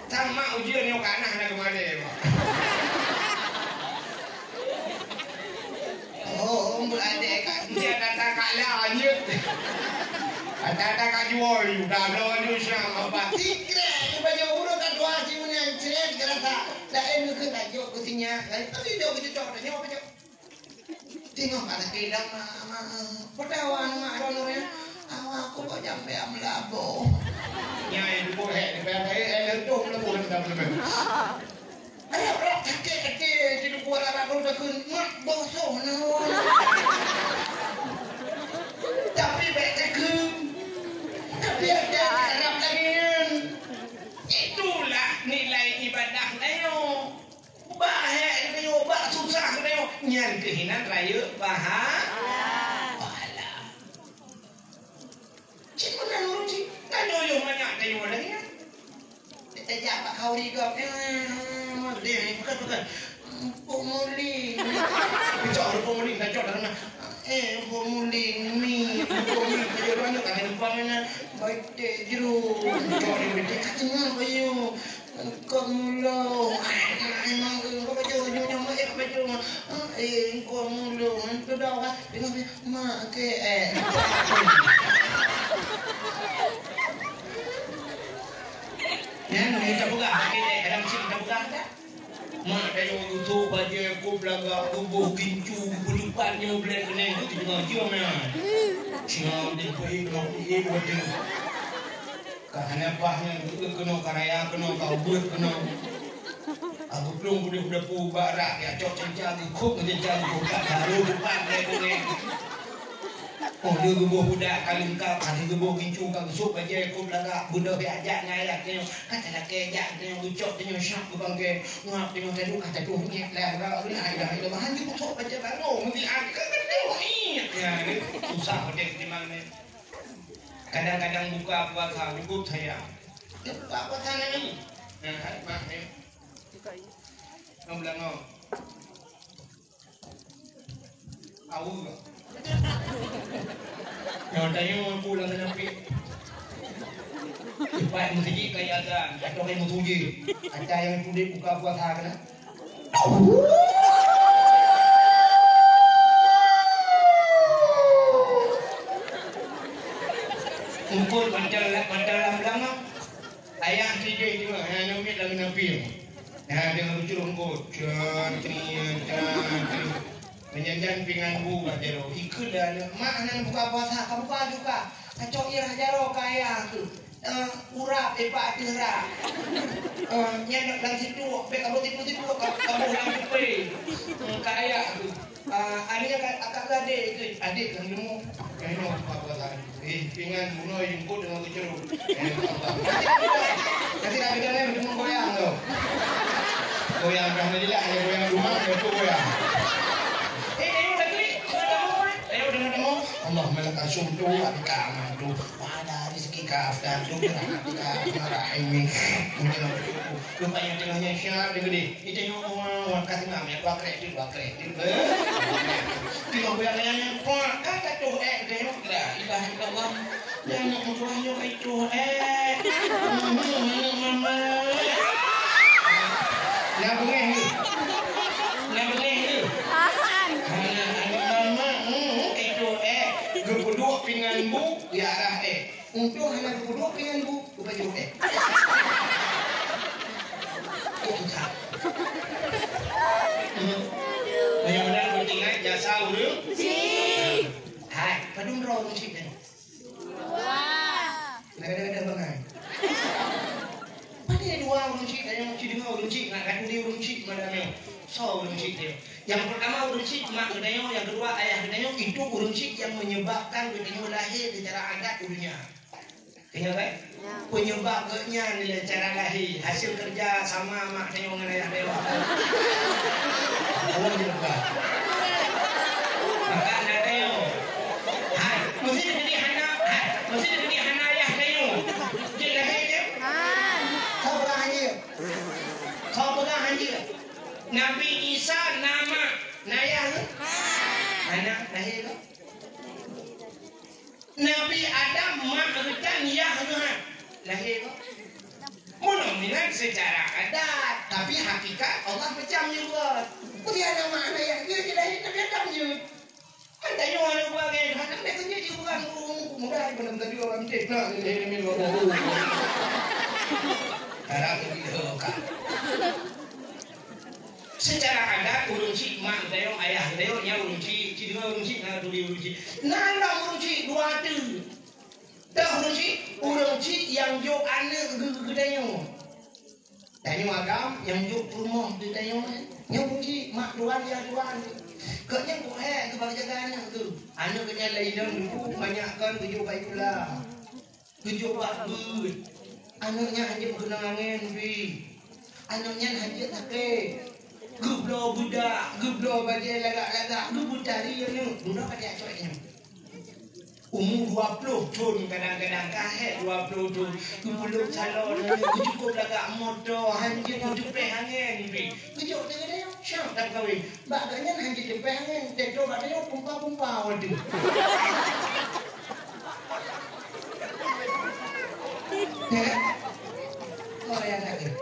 S2: sama ujian yang kanan nak kemana pak oh, berada kat dia datang kat langit. Datang kat jual dah lawan dia syam apa. Tikret baju urut kat dua si punya cret kereta. Lain ke tajuk kutinya. Tapi dia cocok dah nyawa baju. Tengok ada kedang pertawan mak rononya. Awak aku kok jambe melabo. Nyai dulu di bayar tu melabo betul. Ayah berat kecil di luar arah kau dah mak bosong nawan. Tapi baik tapi ada harap lagi. Itulah nilai ibadah nayo. Bahaya nayo, bah susah nayo. Nyan kehinan raya pahala. Cik mana orang cik? Nayo yang banyak nayo lagi ya. Kita jawab kau hidup. Dia ni bukan pemuling. Bicara pemuling dah cakap dah. Pemuling ni. Pemuling kerja banyak kan depan mana. Baik dek jeruk. Cakap dia dek katanya bayu. Kau mulu. Memang kau baca jom mak baca mak. Kau mulu. Tu dah kan. Dia mak ke Yang ni tak buka. Ada mesin tak buka tak? Mak dah yang itu baju aku belagak tubuh kincu berdepannya boleh kena itu tengah cium ya. Cium dia baik nak dia buat dia. Kerana pahnya kena karaya kena kau buat kena. Aku belum boleh pu barak ya cok cencang kok ngejencang buka baru bukan dia. Oh dia gebuh budak kali kau kali gebuh kincu kau sup aja aku belagak budak biajak ngayak dia kata nak kejak dia ucap dia syak bang ke ngap dia tadi kata tu ngek lah kau ni ada bahan tu sup aja baru mesti ada benda ni ya susah pedek di mana kadang-kadang buka puasa cukup saya buka puasa ni nah mak ni bilang oh awal yang tanya pulang ke napi. Cepat masjid kaya azan, ada yang musuji. Ada yang sudah buka puasa kena. Umpul pancal lama. Ayah tiga itu hanya umit lagi napi. Nah dengan bercurung kot, cantik. Menjanjan pingan bu bajaro ikut dah mak nan buka puasa kamu buka juga kacau irah jaro kaya tu urap pak tera. Nya nak situ, pe kamu tipu kamu yang pe. Kaya tu. Ada akak gade itu adik yang demo. Kayaknya apa lagi. Pingan bunuh jemput dengan keceruk. Kasi nak kita ni cuma goyang tu. Goyang dah menjelah, goyang rumah itu goyang. Tengok dah klik. Tengok dengan demo. Allah melangkah sumtu kaman tu. Pada rezeki kafir tu rahim. Lupa yang tengahnya syar dia gede. Kita tengok kasih ngam ya dua kredit. Tengok yang kuat kata tu tengok dah. Ilah Allah. Yang nak menguahnya itu mama. Nak bengih ni. Gepuduk pinggan bu, ya arah Untuk hanya gepuduk pinggan bu, baju Benar-benar bertingkat jasa urung. Hai, padung roh musik ni. Ada bangai. Pada dua musik, ada yang dengar musik, nak kata dia musik mana ni? So musik dia. Yang pertama musik mak kedayo, yang kedua ayah kedayo, itu musik yang menyebabkan kedayo lahir secara adat dunia. Ingat kan? Penyebabnya nilai cara lahir, hasil kerja sama mak kedayo dengan ayah kedayo. Allah menyebab. Maka anak kedayo. Hai, mesti jadi anak, mesti jadi anak ayah kedayo. Jadi lahir dia. Kau pegang hanya. Nabi Isa nama nayah anak lahir Nabi Adam mak rekan yah lahir menang secara adat tapi hakikat Allah macam juga dia nama nayah dia lahir Nabi Adam je ada yang ada buat kan anak dia kerja dia bukan mudah benar-benar dia orang cekak dia ni luar harap dia kan secara adat urung cik mak dayo ayah dayo nya urung cik dengar urung cik na tuli urung cik nanda urung cik dua tu dah urung cik yang jo anak gedayo dayo agam yang jo rumah gedayo nya urung cik mak tuan ya tuan kenya ko ke bajagan tu anak kenya lain dulu banyak kan kejo baiklah kejo bagus anaknya hanya kenangan bi anaknya hanya take Gublo budak, gublo bagi lagak-lagak, gublo dari yang budak pada acoknya. Umur 20 tahun kadang-kadang kahet 20 tahun. Gublo calon, cukup lagak motor, hanjir cukup angin ni. Kujuk dengan dia, syok tak kahwin. Baganya hanjir cukup angin, teto baganya pumpa-pumpa waduh. Orang yang sakit.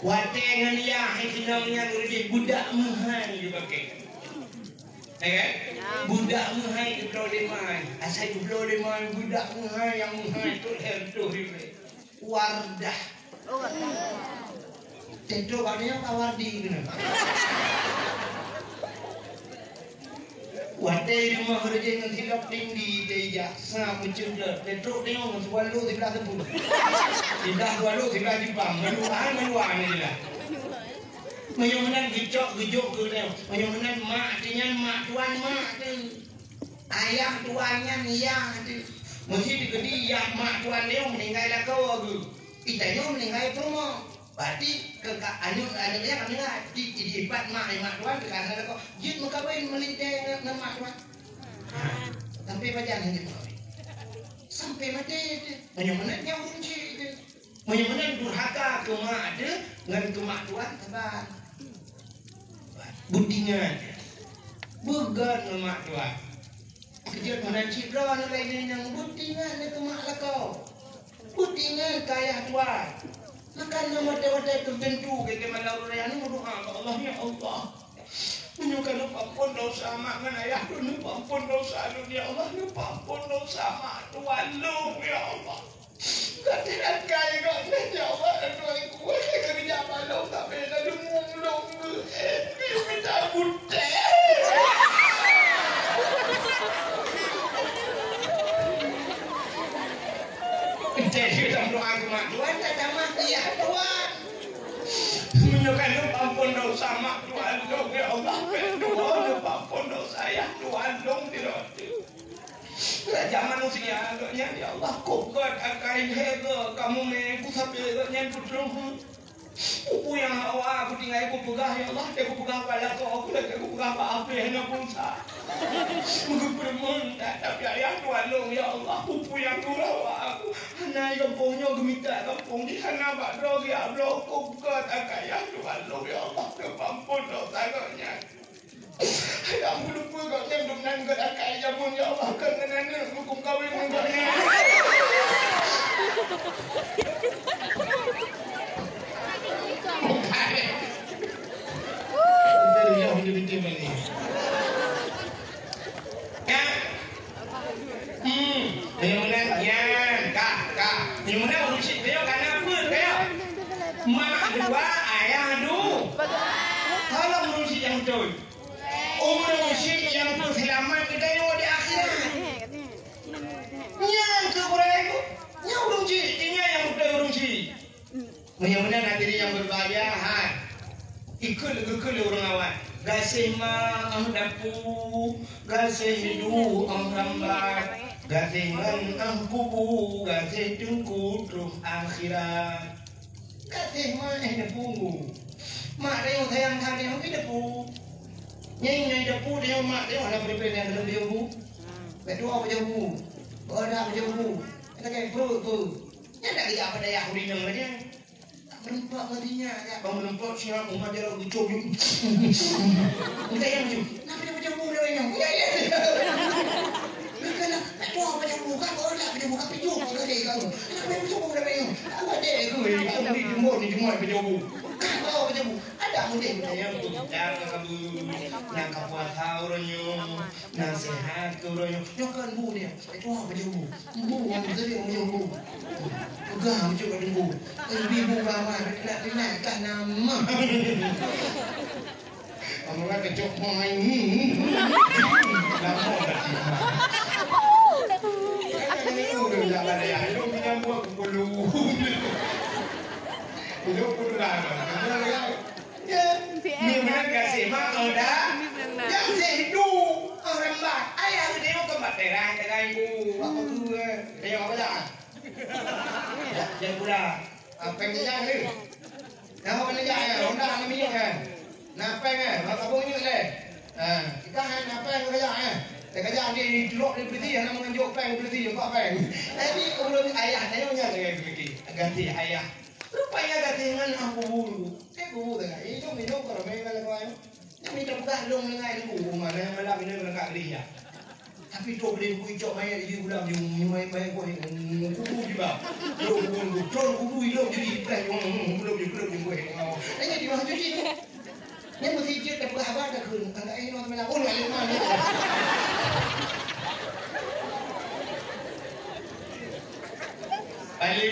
S2: Watengan yang hilang yang lebih budak muhai dipakai. Budak muhai di Pulau Lemai. Asal di Pulau Lemai budak muhai yang muhai tu hertu ini. Wardah. Tentu katanya kawardi kena. Watai rumah kerja yang silap tinggi dia sa mencuri. Tentu dia orang sewalu di belah tepung. Tidak walu di belah Jepang. Meluan ni lah. Menyumbang gejok ke dia. Menyumbang mak artinya mak tuan mak tu. Ayah tuannya niang tu. Mesti digedi yang mak tuan dia meninggal lah kau tu. Itanya meninggal rumah. Berarti anak-anaknya kami lah di empat mak tuan kerana kau jid mengkawin melintai dengan mak tuan. Sampai macam ni kawin. Sampai mati menyumbang yang kunci itu. Menyumbang durhaka ke mak ada dengan ke mak tuan tebat. Budingan began ke mak tuan. Kejut mana cipra nak lain yang budingan ke mak lah kau. Budingan kaya tuan. Makanya mata-mata tertentu kita malam raya ni berdoa kepada Allah, ya Allah. Menyukai ampun dosa mak dan ayah tu, ampun dosa lu ya Allah, ampun dosa mak tuan lu ya Allah. Katiran kaya kau ni ya Allah, doa aku kerja malam tak beda lumung minta budak. Kerajaan manusia agaknya ya Allah kokot akai hega kamu me ku sabe agaknya putra Upu yang awak aku tinggal aku pegah ya Allah aku pegah pada kau aku lagi aku pegah apa yang pulsa aku berminta tapi ayah tolong ya Allah upu yang kurawa aku hanya kampungnya gemita kampung di sana Pak Dro ya Bro kokot akai ya tolong ya Allah kepampun dosa agaknya Aku lupa kau yang dengan kata kaya pun ya Allah kerana hukum kawin menggaknya. Dari yang hidup-hidup ini. Ya. Yang mana? Ya, kak. Yang mana urusan dia karena apa dia? Mak dua, ayah dua. Kalau urusan yang betul. Urusan yang selamat kita yang di akhirat. Yang kekurang itu, yang urusan, yang betul urusan. Yang nanti yang berbahaya, ikut orang awak. Gasih ma ang dapu, gasih hidu ang rambat, gasih ngan ang kubu, gasih tungku terus akhirat. Gasih ma dapu, mak dia sayang kali yang dapu. Yang dapu dia mak dia ada berpikir yang lebih bu. Kedua macam bu, berada macam bu. Kita kayak bu. Yang tak kerja pada yang di nang aja. Menempat matinya ya. Bang menempat siapa umat dia lagu coba. Kita yang macam. Nak macam bu dia yang. Ya. Bukan kedua macam bu kan berada macam bu tapi jom kita dia kau. Nak macam bu dia yang. Apa dia aku ni jumpa macam bu. Kau macam bu. Ada mungkin yang jangan kamu nak kapuat orangnya, nak sehat orangnya. Jangan bu dia. Itu apa macam bu? Bu yang betul macam bu. Pegang macam bu. Ibu bapa nak kan nama. Kamu nak kecok main. Nama tak. Ini udah jalan ya. Itu punya buat bulu. Itu pun dah. Ni mana kasih mak ada, yang sehidup orang mak. Ayah dia tu mak terang dengan ibu. Apa tu? Dia apa dah? Jangan pula. Apa yang dia ni? Nama apa dia? Honda ni kan? Napa kan? Maka bunyi leh. Kita hanya napa yang kerja kan? Kerja di lok di polisi, nama menjuk peng polisi juga peng. Tapi kalau ayah saya punya ganti ayah. Rupanya gantian aku bulu. Bulu dengan itu minum kalau mereka lagi yang minum dah long dengan ibu mana yang malam minum dengan dia. Tapi tu boleh buat jok main di ulang di main kau ini kubu juga. Kubu hidup jadi plan belum buat. Ini di mana jadi? Yang mesti kita berhabar dah kun. Angkat ini orang melakukan lagi mana?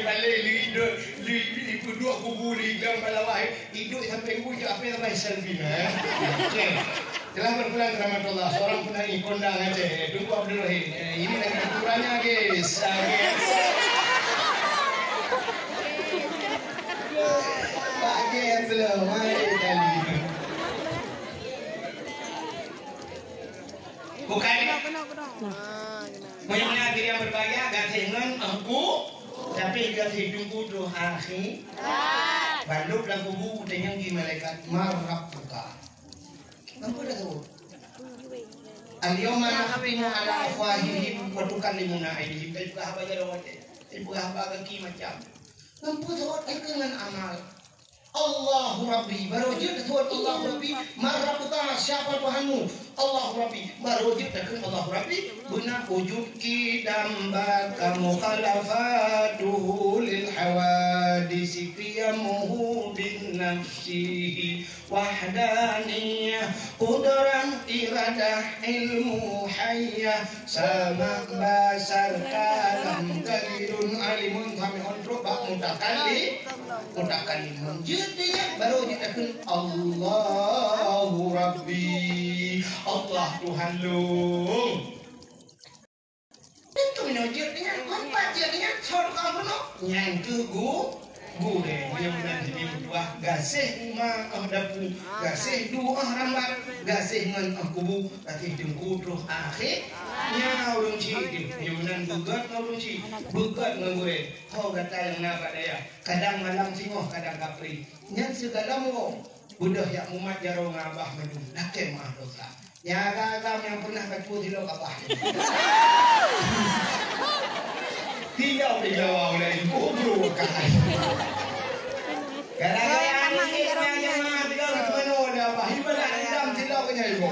S2: Balik hidup dua kubu di dalam balawah hidup sampai kubu apa yang namanya selfie telah berpulang ke rahmatullah seorang penyanyi kondang aja Tunggu Abdul Rahim ini lagi ukurannya guys pakai belum mari kali bukan banyak diri yang berbahagia gantengan aku tapi ganti tunggu doa akhir baluk lagu buku dengan di malaikat marah buka apa dah tu al-yawma nakhtimu ala afwahihim wa tukallimuna aydihim tapi apa jadi orang itu apa kaki macam lampu sawat dengan amal Allahu Rabbi barujud Tuhan Allahu Rabbi marah buka siapa Tuhanmu Allahu Rabbi barujud dengan Allahu Rabbi benar wujud kidamba kamu khalafatuhu lil hawadisi qiyamuhu bin nafsihi wahdaniyah qudrah iradah ilmu hayyah sama basar kalam kadirun alimun kami kontrol bak mutakalim jadi baru dikatakan Allahu Rabbi Allah Tuhan lu itu menunjuk dengan empat jadinya sorok kamu no yang kegu Gue yang nanti di buah gasih uma dapu gasih dua rambat gasih ngan kubu kasih dengku terus akhir nya urung ci yang nan bugat urung ci bugat ngan gue kau kata yang nak ada ya kadang malam singoh kadang kapri nya segala mo udah yang umat jaro ngabah madu lake mah dosa ya agam yang pernah kacu di lo kapah tinggal di Jawa oleh kubur kan gara-gara ini yang mati kalau kemana ada apa ibadah dalam tidak punya ibu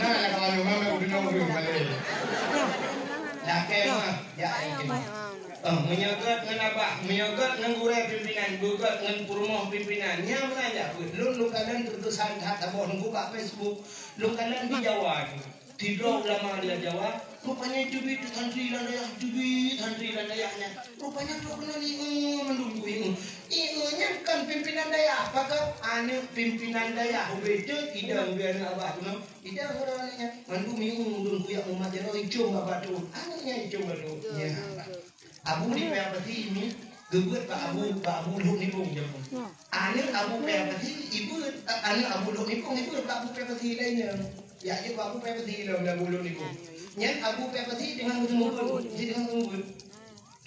S2: nah kalau mama udah nunggu balik dah kemah ya menyegat dengan apa menyegat dengan gurau pimpinan gugat dengan purmoh pimpinannya menanya lu kalian terkesan tak mau nunggu pak Facebook lu kalian di Jawa tidak lama dia Jawa rupanya cubit santri dan dayahnya rupanya kau kena menunggu nya kan pimpinan dayah apakah ane pimpinan dayah beda tidak biar abah tu tidak orangnya mandu menunggu yang umat jero icung abah tu anaknya icung tu ya abu ni apa sih ini geget pak abu lu ni pun jam ane abu apa sih ibu ane abu lu ni pun ibu pak abu apa sih lainnya ya je abu apa sih dalam bulu ni pun nyen abu apa sih dengan mulut dengan mulut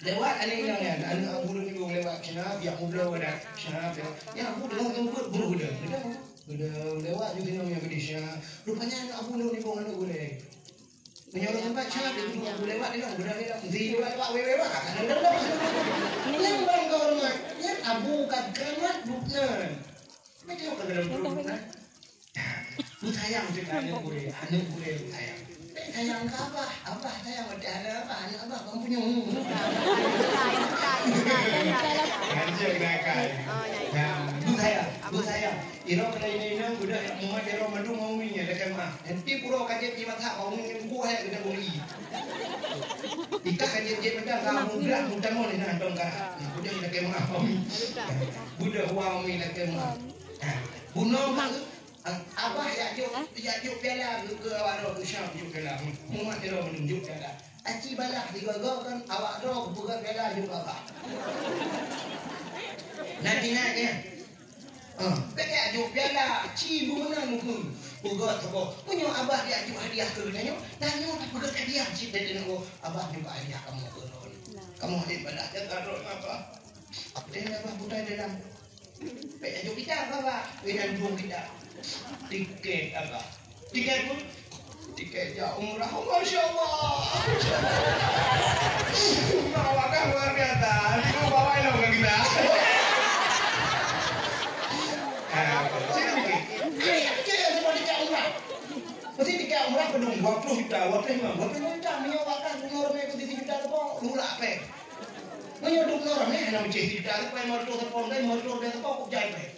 S2: lewat ane yang ane abu lu ni pun lewat kenapa ya mudah ada kenapa ya abu dengan mulut buru lewat juga yang bedisnya rupanya abu lu ni pun ane boleh menyuruh tempat cakap dia tunggu lewat dia budak dia lewat wewe yang bang kau rumah yang abu kat kemat bukan macam apa dalam perut bu sayang juga anak gue sayang sayang ke apa sayang ada apa anak abah kamu punya anjir nakai bu sayang iro kena ini budak yang muat iro madu mau minyak dekat mah nanti pura kajet di mata kau minyak gua yang kita beli ikat kajet je benda kamu mudah mau ni nak dongkar budak dekat mah budak wang mi dekat mah bunuh abah ya juk piala ke awak ro syam juk piala muat iro menunjuk piala aci balak digogokkan awak ro buka piala juk abah nanti Pekak ajuk piala, cibu mana muka. Ugat apa? Punya abah dia ajuk hadiah ke nanya. Tanya tak pegat hadiah cip dari nengko. Abah juga hadiah kamu ke non. Kamu hadir pada taruh apa? Apa dia abah butai dalam. Pekak ajuk kita apa? Dengan buang kita. Tiket apa? Tiket pun tiket ya umrah. Masya Allah. Bawa kan luar biasa. Ini bawa lo ke kita. Mesti tiga umrah penuh 20 juta, 20 juta menyewakan orang yang di juta apa, lu lah apa? Menyodok orang ni nak mencari juta, apa yang motor terpon, motor dia terpon jai pe.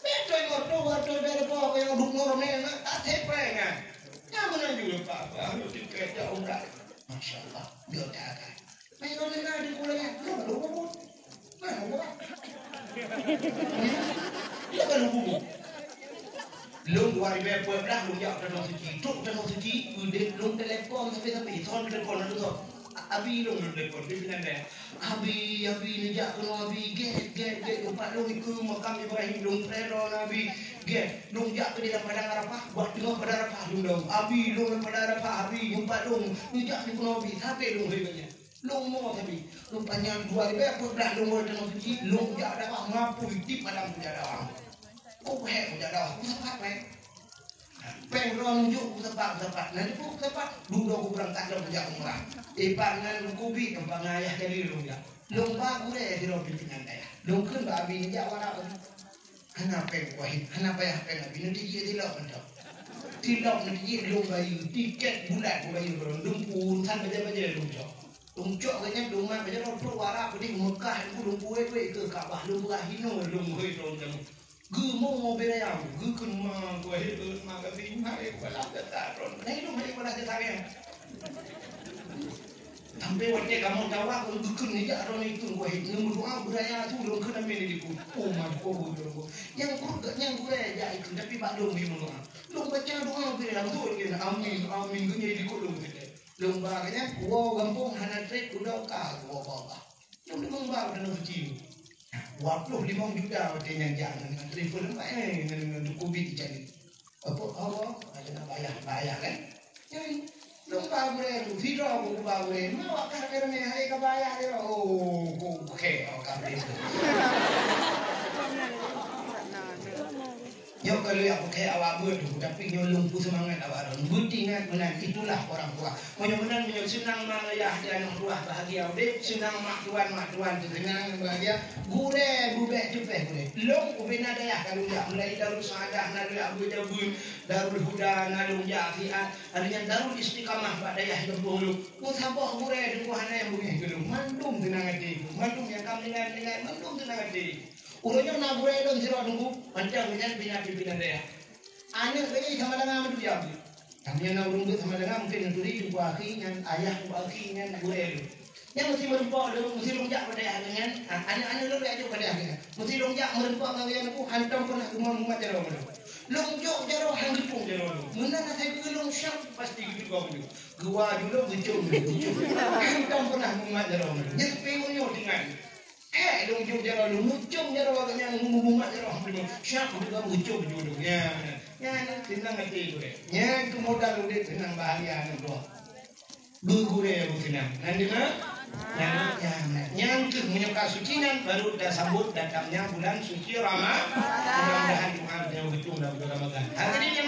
S2: Betul motor dia terpon, yang duk orang ni tak sepe kan? Yang mana juga apa? Lu tiket jauh umrah, masya Allah, dia tak ada. Main orang ni ada pulangnya, lu, mana buat? Dia kan lu. Lung wari bepo dah lung jak tanah suci udah lung telepon sampai ton telepon tu abi lung telepon pimpinan dia abi ni jak kena abi get umpat lung ikut makam Ibrahim lung prero abi get lung jak ke dalam padang Arafah buat tengah padang Arafah lung dong abi lung padang Arafah abi umpat lung jak ni kena abi sampai lung hebatnya lung mau tapi lung panjang 2 bepo dah lung wari tanah suci lung jak dapat ngapu tip padang punya dah oh heh udah dah tempat pengrong juk tempat nanti pun tempat dulu aku berangkat dalam kerja umrah ipangan kubi tempat ayah dari lu ya lomba gue di robil dengan daya lu kan babi ni jawab apa kenapa wahid kenapa ya pengabi nanti dia tidak nanti lu bayi tiket bulan bayi berondong pun sampai baca lu cok kayaknya rumah baca rotul warak di Mekah itu lu kue ke Ka'bah lu hino lu kue dong Gumo mau berayam, gukun mah gua hidup magazin hari balap datang, nah itu hari balap datang. Sampai waktu kamu tahu aku gukun ni jaron itu gua hidup nomor doa berayam tu dong kena meni diku, oh dong. Yang gua ya itu tapi pak dong di mana? Dong baca doa berayam tu kan, amin gua jadi diku dong kita. Dong baganya gua gampung hana trek udah kah gua bawa. Dong memang bawa dan suci. 25 juta yang jangan telefon dengan kubik jadi apa ada nak bayar kan jadi lupa boleh video lupa boleh mau kerja ni hari kebayar okey okey Yo kalau aku kayak awak berdu, tapi yo lumpuh semangat awak ron. Buntingan benar itulah orang tua. Mudah-mudahan menjadi senang mak ayah dan anak tua bahagia. Dek senang mak tuan senang bahagia. Gure cepet gure. Long ubena daya kalau ya mulai darul saadah nalu abu jabun, darul huda nalu jafiat, adanya darul istiqamah pada ayah yang dulu. Musabah gure dukuhan yang bunyi dulu. Mandum tenang hati. Mandum yang kami dengar mandum tenang hati. Urutnya nak gure dong siro nunggu macam macam bina dia. Anak saya sama dengan amat dia. Kami yang nak urut sama dengan mungkin tuli dua akhirnya ayah dua akhirnya gure. Yang mesti merempak dulu mesti lonjak pada dengan anak-anak dulu aja pada akhirnya. Mesti lonjak merempak dengan aku hantam pernah rumah jero dulu. Lonjok jero hanggipung jero dulu. Mana saya kelong syam pasti gitu kau dulu. Gua dulu bucung. Hantam pernah rumah jero dulu. Nyepengnya dengan dong jom jero lu mucung jero katanya ngumumat jero syak juga mucung dulu ya tenang hati gue ya itu modal udah tenang bahagia nih bro gue ya tenang nanti yang menyuka sucinan baru dah sambut datangnya bulan suci Ramadan mudah-mudahan Tuhan yang betul dan beramalan hari ini